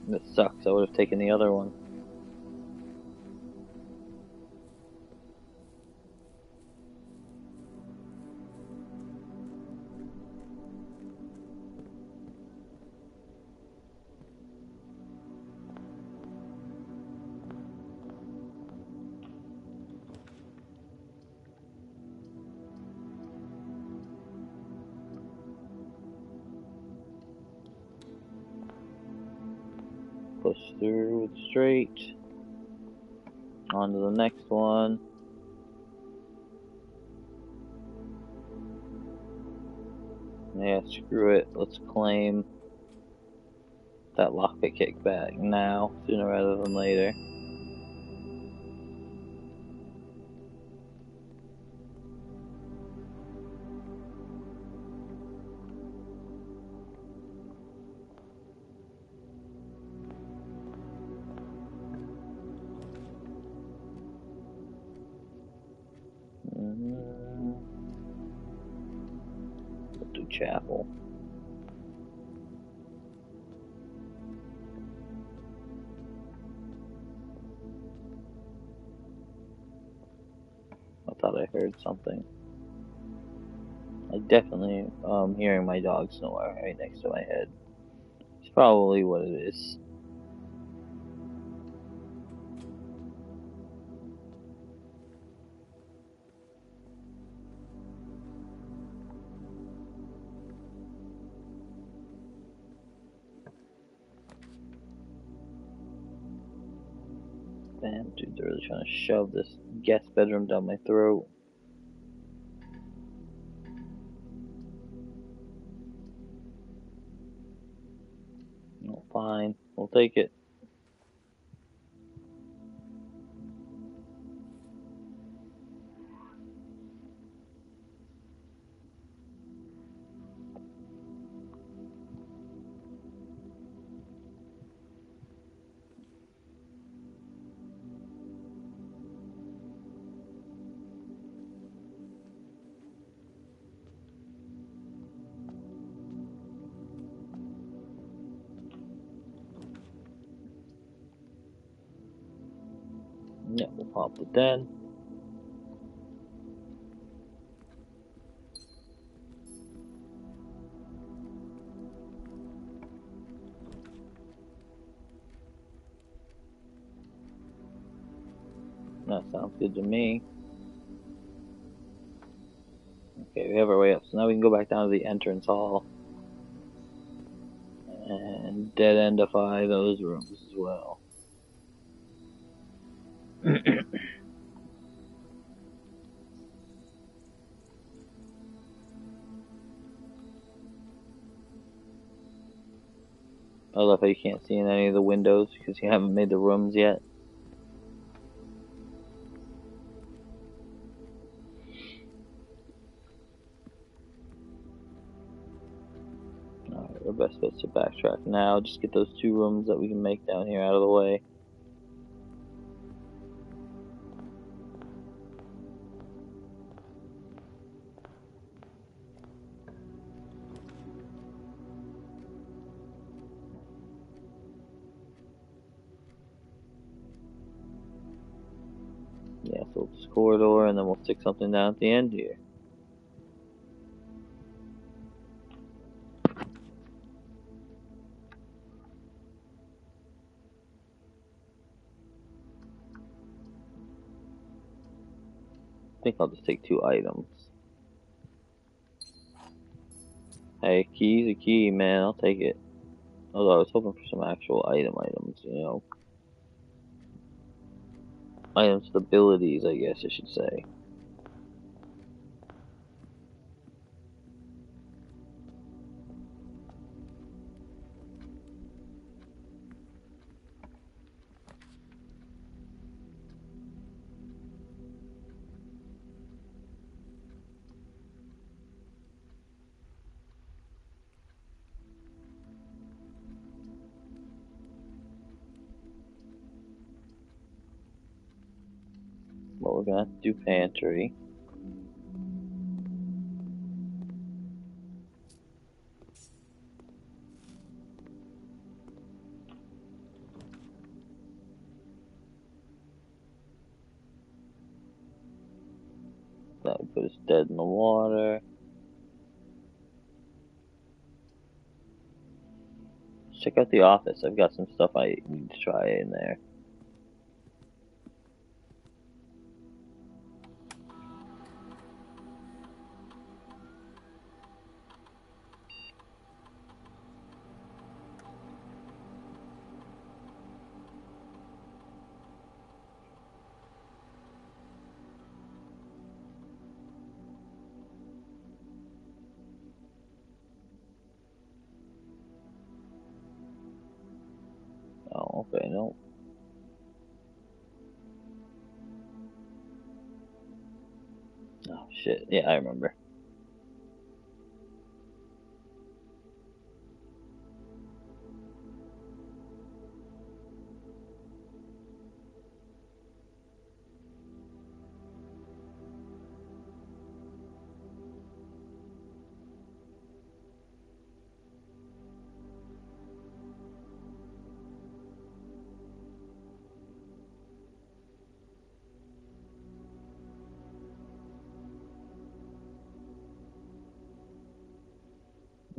This sucks. I would have taken the other one. Push through it straight. On to the next one. Yeah, screw it. Let's claim that lockpick kickback now, sooner rather than later. We'll do chapel. I thought I heard something. I definitely hearing my dog snore right next to my head. It's probably what it is. Damn, dude, they're really trying to shove this guest bedroom down my throat. Oh, fine, we'll take it. Yeah, we'll pop the den. That sounds good to me. Okay, we have our way up. So now we can go back down to the entrance hall. And dead-endify those rooms as well. I love how you can't see in any of the windows because you haven't made the rooms yet. Alright, our best bet's to backtrack now. Just get those 2 rooms that we can make down here out of the way. Yeah, so this corridor, and then we'll stick something down at the end here. I think I'll just take 2 items. Hey, key's a key, man. I'll take it. Although I was hoping for some actual items, you know. Item stabilities, I guess I should say. but we're gonna do pantry. That would put us dead in the water. Check out the office. I've got some stuff I need to try in there. Oh, okay, no. Oh, shit. Yeah, I remember.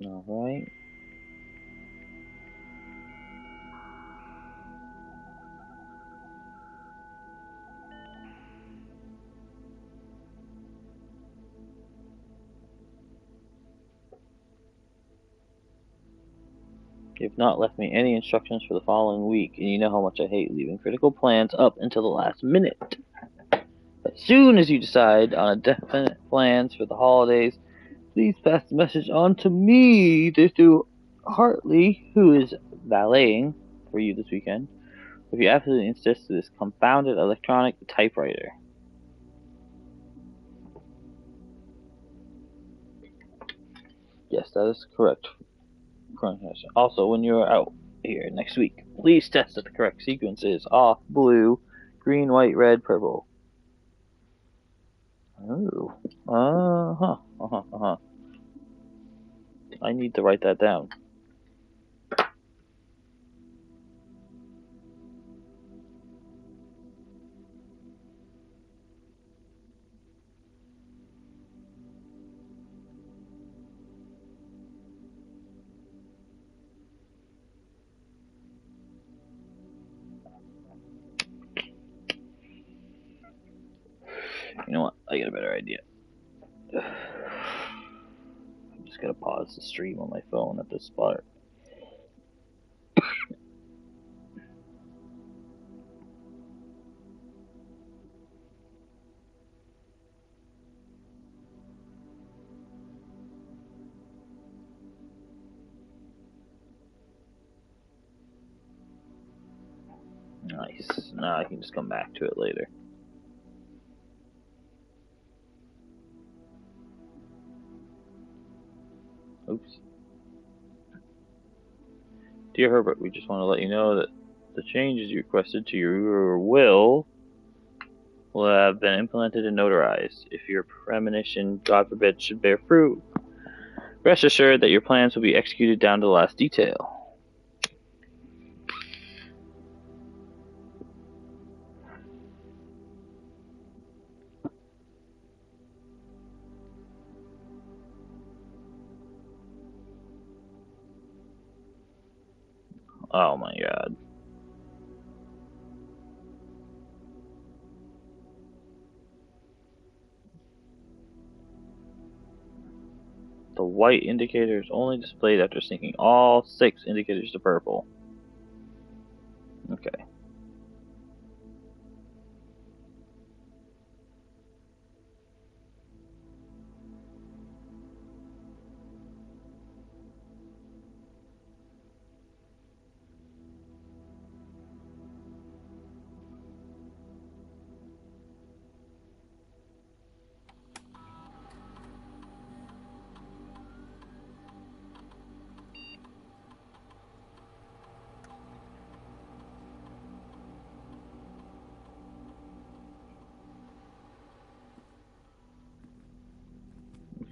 Alright. You've not left me any instructions for the following week, and you know how much I hate leaving critical plans up until the last minute. As soon as you decide on a definite plans for the holidays, please pass the message on to me, either through Hartley, who is valeting for you this weekend, or if you absolutely insist, to this confounded electronic typewriter. Yes, that is correct. Also, when you are out here next week, please test that the correct sequence is off, blue, green, white, red, purple. Oh. I need to write that down. You know what? I got a better idea. I'm just gonna pause the stream on my phone at this spot. Nice. Now I can just come back to it later. Oops. Dear Herbert, we just want to let you know that the changes you requested to your will have been implemented and notarized. If your premonition, God forbid, should bear fruit, rest assured that your plans will be executed down to the last detail. Oh my god. The white indicator is only displayed after syncing all 6 indicators to purple. Okay.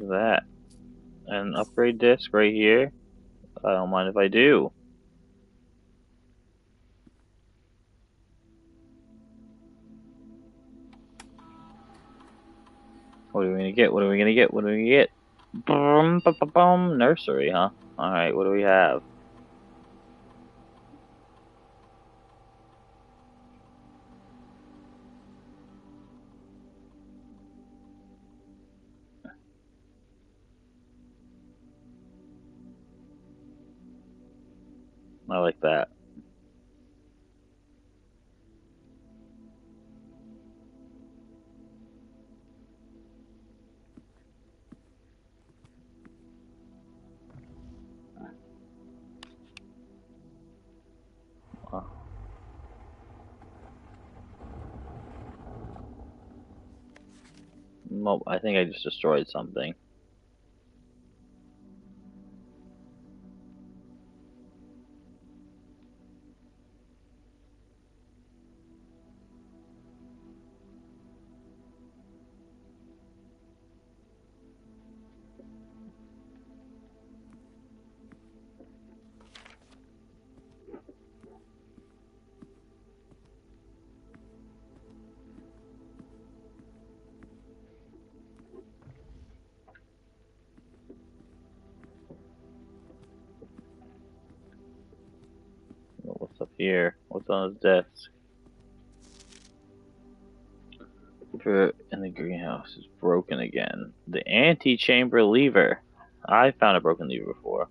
that. An upgrade disc right here. I don't mind if I do. What are we gonna get? What are we gonna get? What are we gonna get? Boom, ba, ba, boom. Nursery, huh? Alright, what do we have? I like that. Nope, I think I just destroyed something. What's up here? What's on his desk? In the greenhouse is broken again. The anti-chamber lever. I found a broken lever before.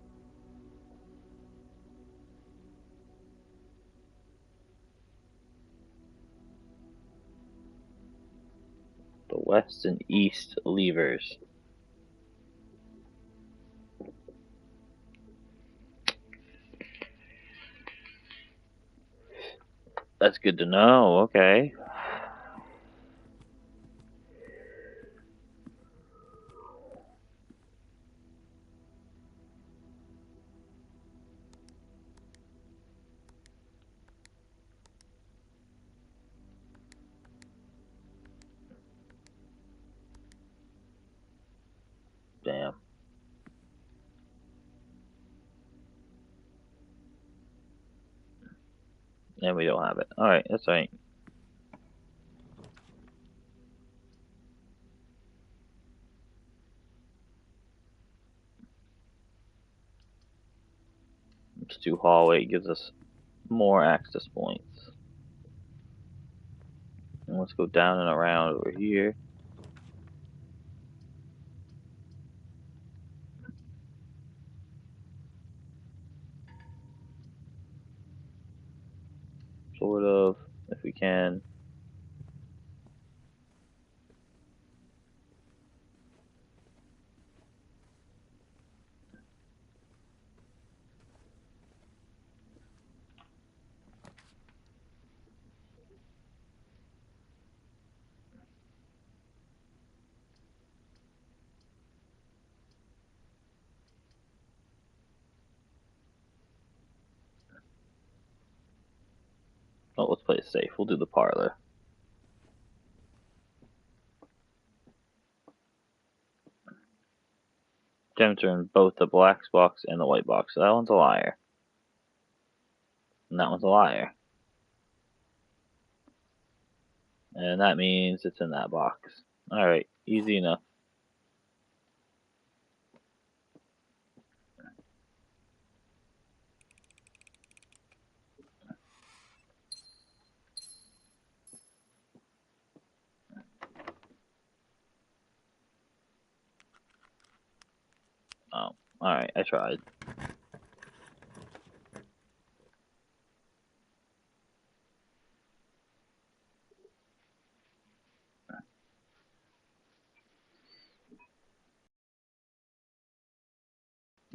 The west and east levers. That's good to know. Okay. Damn. And we don't have it. Alright, that's right. Let's do hallway. It gives us more access points. And let's go down and around over here. Sort of, if we can. Oh, let's play it safe. We'll do the parlor. Gems are in both the black box and the white box. So that one's a liar. And that one's a liar. And that means it's in that box. Alright, easy enough. Oh, alright, I tried.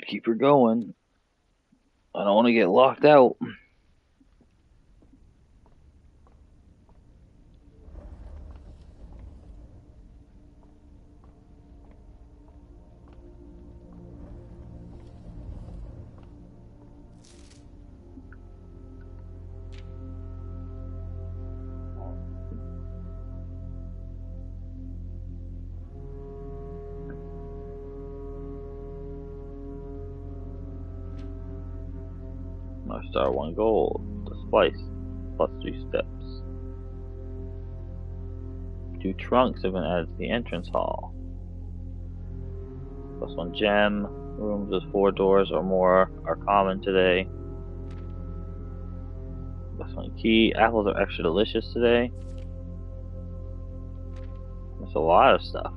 Keep her going. I don't want to get locked out. star 1 gold. The splice plus 3 steps. 2 trunks have been added to the entrance hall. Plus 1 gem. Rooms with 4 doors or more are common today. Plus 1 key. Apples are extra delicious today. That's a lot of stuff.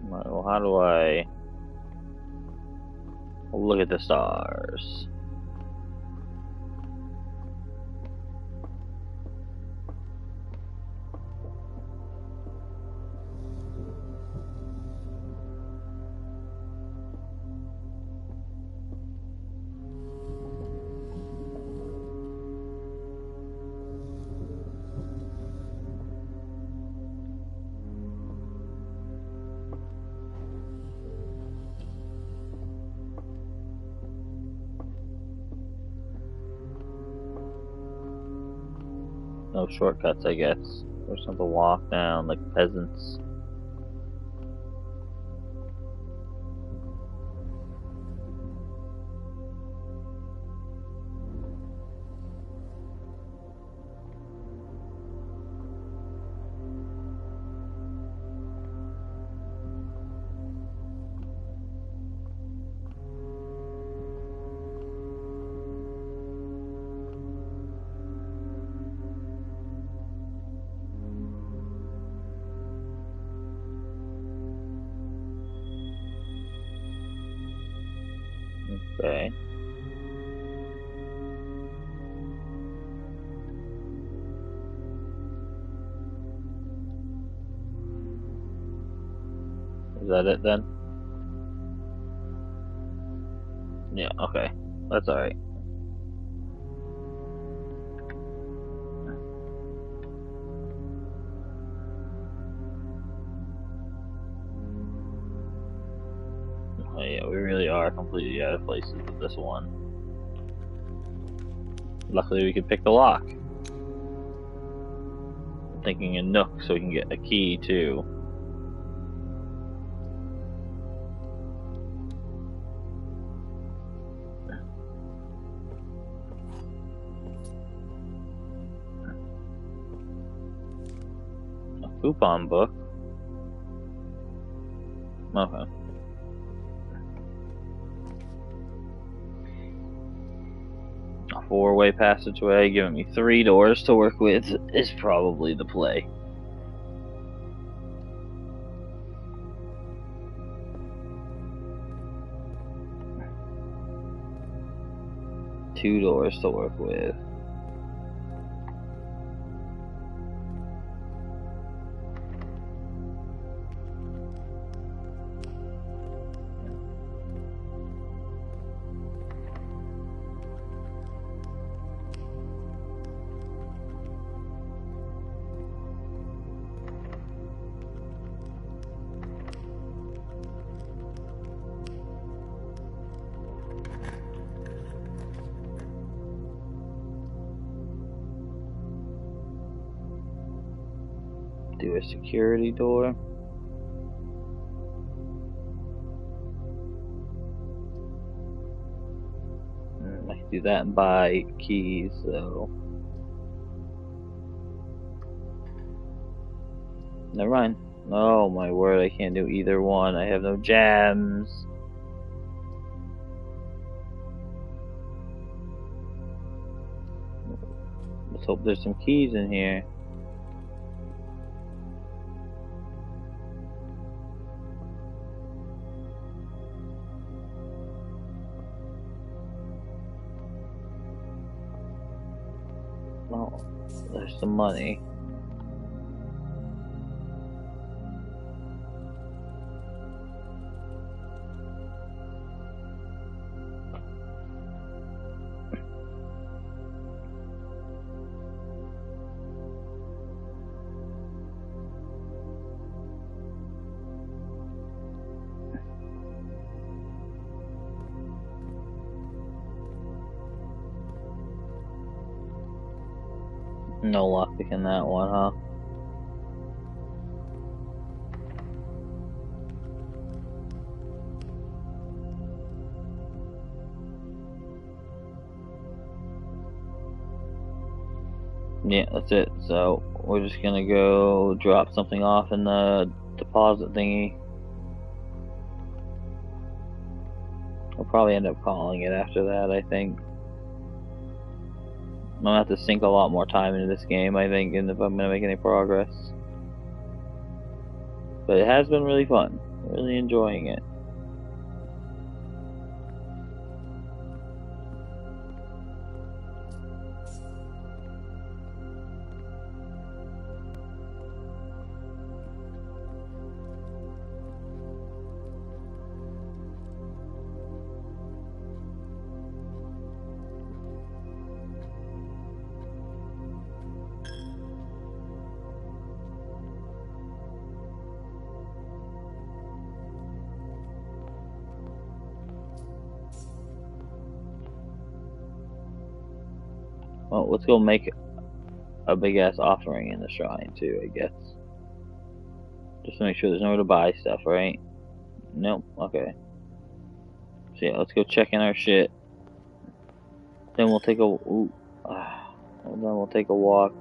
Well, how do I look at the stars? No shortcuts, I guess. Or something walk down like peasants. Okay. Is that it then? Yeah, okay. That's alright. Oh yeah, we really are completely out of places with this one. Luckily we could pick the lock. I'm thinking a nook so we can get a key too. A coupon book. Okay. A 4-way passageway giving me 3 doors to work with is probably the play. Two doors to work with. Do a security door. I can do that and buy keys, so. Never mind. Oh my word, I can't do either one. I have no gems. Let's hope there's some keys in here. Oh, there's some money. No lockpick in that one, huh? Yeah, that's it. So we're just gonna go drop something off in the deposit thingy. We'll probably end up calling it after that, I think. I'm gonna have to sink a lot more time into this game, I think, and if I'm gonna make any progress. But it has been really fun. Really enjoying it. Well, let's go make a big ass offering in the shrine too, I guess. Just to make sure there's nowhere to buy stuff, right? Nope, okay. So yeah, let's go check in our shit. Then we'll take a then we'll take a walk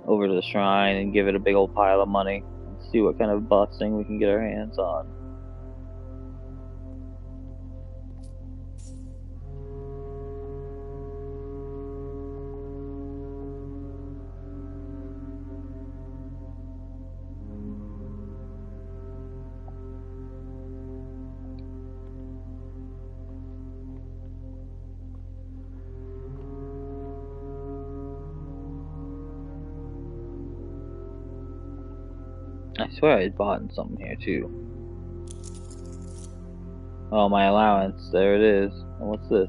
over to the shrine and give it a big old pile of money and see what kind of busting we can get our hands on. I swear I bought something here too. Oh, my allowance. There it is. And what's this?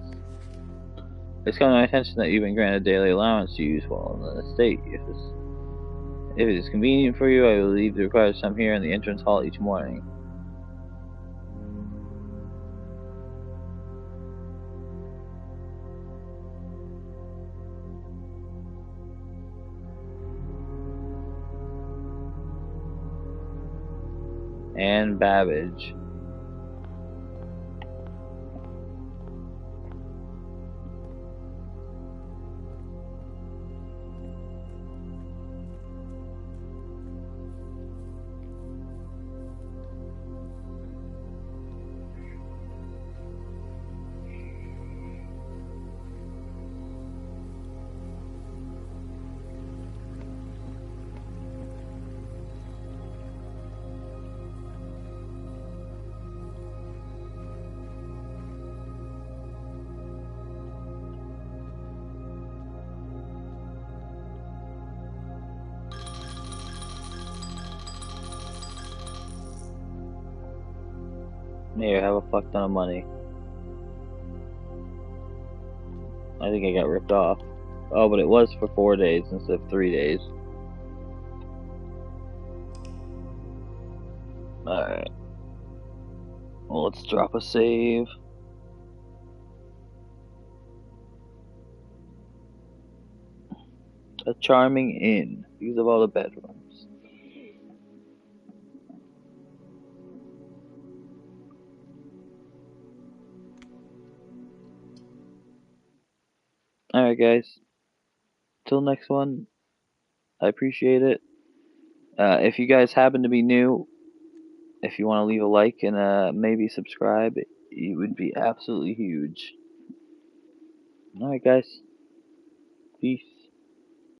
It's come to my attention that you've been granted daily allowance to use while in the estate. If it is convenient for you, I will leave the required sum here in the entrance hall each morning. And Babbage. Here, have a fuck ton of money. I think I got ripped off. Oh, but it was for 4 days instead of 3 days. Alright. Well, let's drop a save. A charming inn. These of all the bedrooms. Alright, guys. Till next one. I appreciate it. If you guys happen to be new, if you want to leave a like and maybe subscribe, it would be absolutely huge. Alright, guys. Peace.